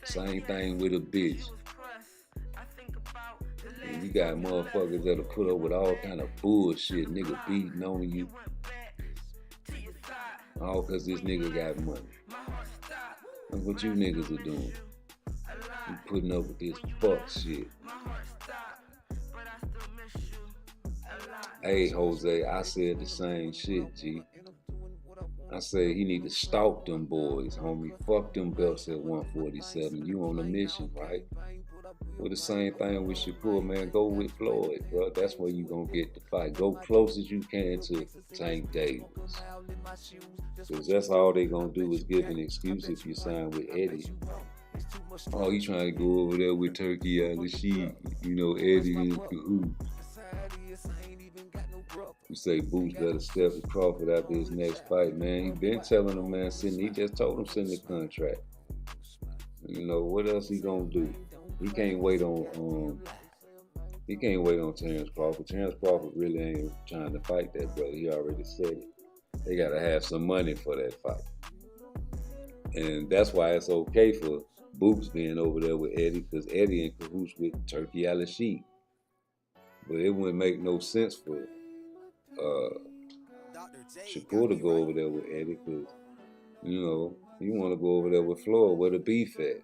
Same thing with a bitch. And you got motherfuckers that'll put up with all kind of bullshit, nigga beating on you. All cause this nigga got money. That's what you niggas are doing. You putting up with this fuck shit. Hey Jose, I said the same shit, G. I said he need to stalk them boys, homie. Fuck them belts at 147. You on a mission, right? Well, the same thing with Shakur, man. Go with Floyd, bro. That's where you gonna get the fight. Go close as you can to Tank Davis. Because that's all they gonna do is give an excuse if you sign with Eddie. Oh, he trying to go over there with Turkey out the sheet. You know, Eddie in cahoots. You say Boots better step with Crawford after his next fight, man. He been telling him, man, he just told him send the contract. You know, what else he gonna do? He can't wait on Terence Crawford. Terence Crawford really ain't trying to fight that brother. He already said it. They gotta have some money for that fight. And that's why it's okay for Boots being over there with Eddie, because Eddie in cahoots with Turkey Al-Sheikh. But it wouldn't make no sense for Shakur to go over there with Eddie, because You know, you want to go over there with Floyd where the beef at.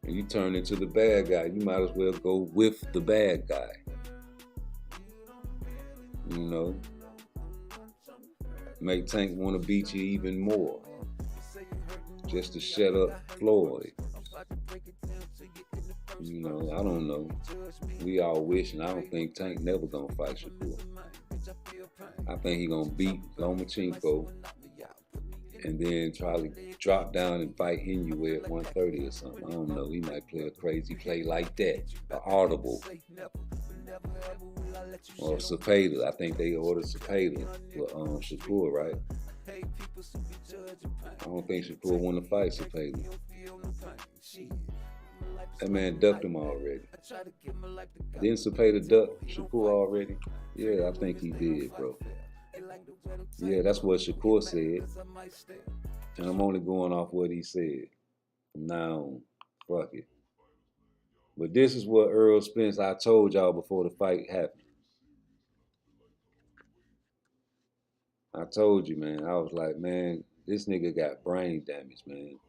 And you turn into the bad guy. You might as well go with the bad guy. You know, make Tank want to beat you even more. Just to shut up Floyd. You know, I don't know. We all wishing. I don't think Tank never gonna fight Shakur. I think he gonna beat Lomachenko and then try to drop down and fight Inoue at 130 or something. I don't know. He might play a crazy play like that. An audible. Or Cepeda. I think they ordered Cepeda for Shakur, right? I don't think Shakur want to fight Cepeda. That man ducked him already. Didn't Cepeda duck Shakur already? Yeah, I think he did, bro. Yeah, that's what Shakur said. And I'm only going off what he said. From now on, fuck it. But this is what Earl Spence, I told y'all before the fight happened. I told you, man. I was like, man, this nigga got brain damage, man.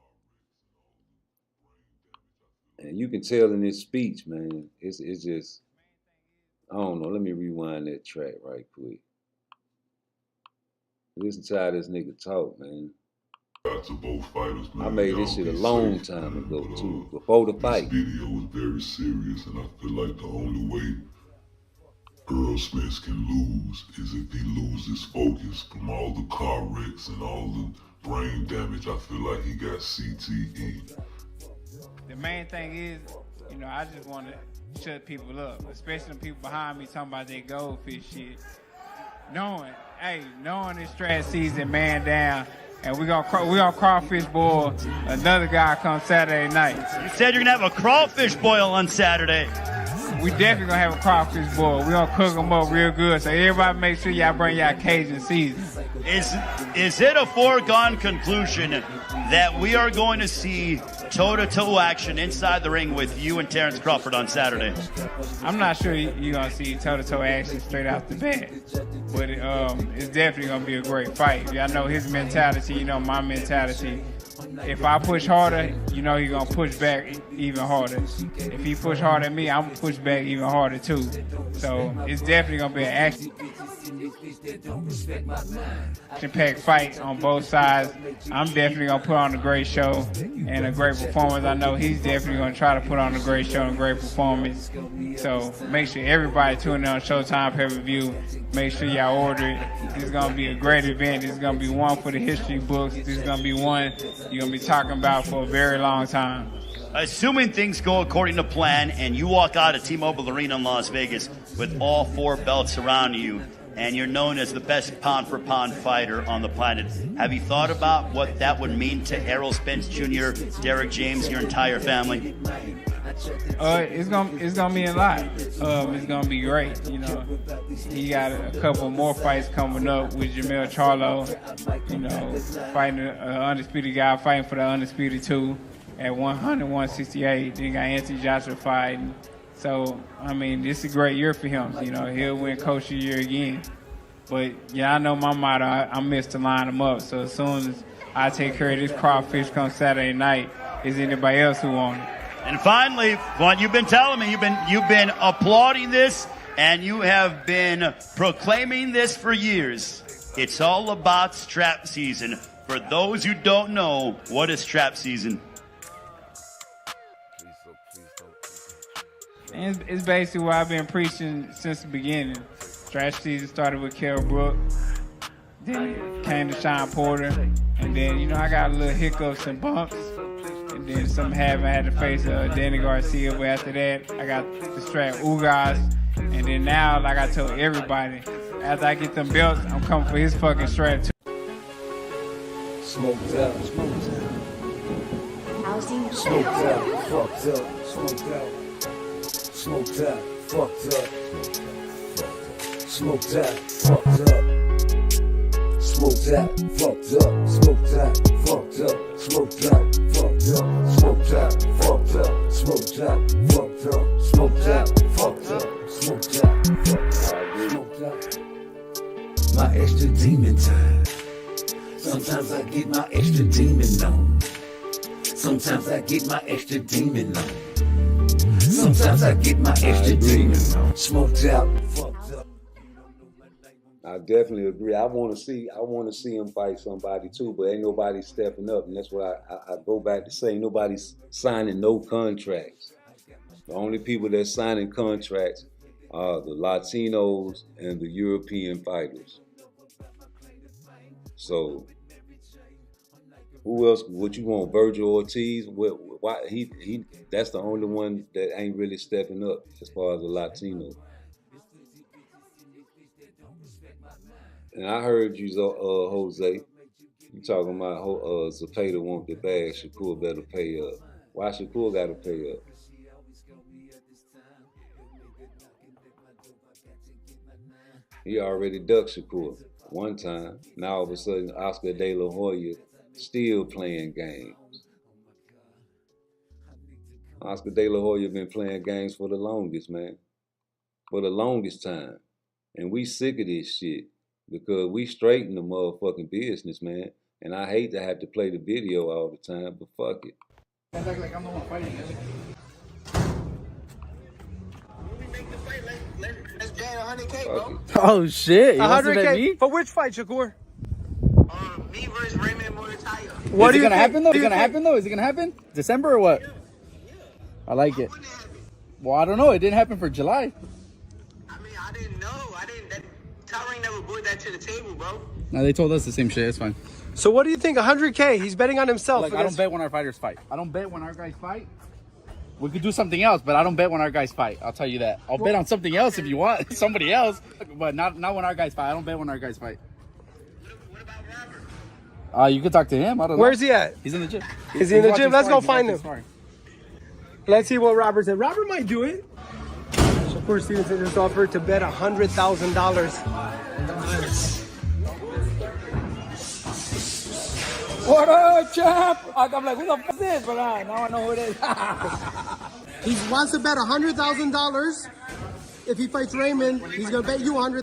And you can tell in his speech, man, it's just, I don't know. Let me rewind that track right quick. Listen to how this nigga talk, man. To both fighters, man. I made this shit a long time ago, too, before the fight. This video was very serious, and I feel like the only way Earl Spence can lose is if he loses focus from all the car wrecks and all the brain damage. I feel like he got CTE. The main thing is, you know, I just want to shut people up, especially the people behind me talking about their goldfish shit. Knowing this strat season, man down, and we gonna crawfish boil another guy come Saturday night. You said you're gonna have a crawfish boil on Saturday. We definitely gonna have a crawfish boil. We gonna cook them up real good. So everybody make sure y'all bring y'all Cajun season. Is it a foregone conclusion that we are going to see toe-to-toe action inside the ring with you and Terence Crawford on Saturday? I'm not sure you're going to see toe-to-toe action straight off the bat, but it's definitely going to be a great fight. Y'all know his mentality, you know my mentality. If I push harder, you know he's going to push back even harder. If he push harder at me, I'm going to push back even harder too. So it's definitely going to be an action-packed fight on both sides. I'm definitely going to put on a great show and a great performance. I know he's definitely going to try to put on a great show and a great performance. So make sure everybody tune in on Showtime pay-per-view. Make sure y'all order it. This is going to be a great event. This is going to be one for the history books. This is going to be one you're going to be talking about for a very long time. Assuming things go according to plan and you walk out of T-Mobile Arena in Las Vegas with all 4 belts around you and you're known as the best pound-for-pound fighter on the planet, have you thought about what that would mean to Errol Spence Jr., Derek James, your entire family? It's gonna be a lot. It's gonna be great. You know, he got a couple more fights coming up with Jamel Charlo. You know, fighting an undisputed guy, fighting for the undisputed 2 at 100, 168. Then got Anthony Joshua fighting. So I mean, this is a great year for him. You know, he'll win Coach of the Year again. But yeah, I know my motto. I missed to line him up. So as soon as I take care of this crawfish come Saturday night, is anybody else who want it? And finally, what you've been telling me, you've been applauding this and you have been proclaiming this for years. It's all about strap season. For those who don't know, what is strap season? And it's basically what I've been preaching since the beginning. Strap season started with Kell Brook, then it came to Sean Porter, and then, you know, I got a little hiccups and bumps. And then something happened, I had to face Danny Garcia, but after that, I got the strap Ugas. And then now, like I told everybody, after I get them belts, I'm coming for his fucking strap too. Smoked out, smoked out. Smoked out, fucked up, smoked out. Smoked out, fucked up. Smoked out, fucked up. Smoked out, fucked up. Smoked out, fucked up. Smoked out, fucked up. Smoked out, fucked up. Smoked out, fucked up. Smoked out, fucked up. Smoked out, fucked up. Smoked out. My extra demon time. Sometimes I get my extra demon on. Sometimes I get my extra demon on. Sometimes I get my extra demon on. Smoked out, fucked up. I definitely agree. I want to see him fight somebody too, but ain't nobody stepping up, and that's why I go back to say nobody's signing no contracts. The only people that's signing contracts are the Latinos and the European fighters. So, who else? What you want? Virgil Ortiz? Why he? That's the only one that ain't really stepping up as far as the Latino. And I heard you, Jose. You talking about Zepeda want the bag. Shakur better pay up. Why Shakur got to pay up? He already ducked Shakur one time. Now all of a sudden, Oscar De La Hoya still playing games. Oscar De La Hoya been playing games for the longest, man. For the longest time. And we sick of this shit because we straighten the motherfucking business, man. And I hate to have to play the video all the time, but fuck it. Like I'm the one fighting it. Let's bet 100K, bro. Oh shit! 100K for which fight, Shakur? Me versus Raymond Morataya. What is it gonna happen though? Is it gonna happen though? Is it gonna happen? December or what? Yeah. I like it. Well, I don't know. It didn't happen for July. I mean, I didn't know. Tyron never brought that to the table, bro. No, they told us the same shit. It's fine. So what do you think? 100K. He's betting on himself. Like, I don't bet when our fighters fight. I don't bet when our guys fight. We could do something else, but I don't bet when our guys fight. I'll tell you that. I'll bet on something else if you want. Somebody else. But not when our guys fight. I don't bet when our guys fight. What about Robert? You could talk to him. I don't know. Where's he at? He's in the gym. Is he in the gym? Let's go find him. Let's see what Robert said. Robert might do it. Shakur Stevenson just offered to bet $100,000. What up, champ? I'm like, who the fuck is this? But now I know who it is. He wants to bet $100,000. If he fights Raymond, he's gonna bet you $100,000.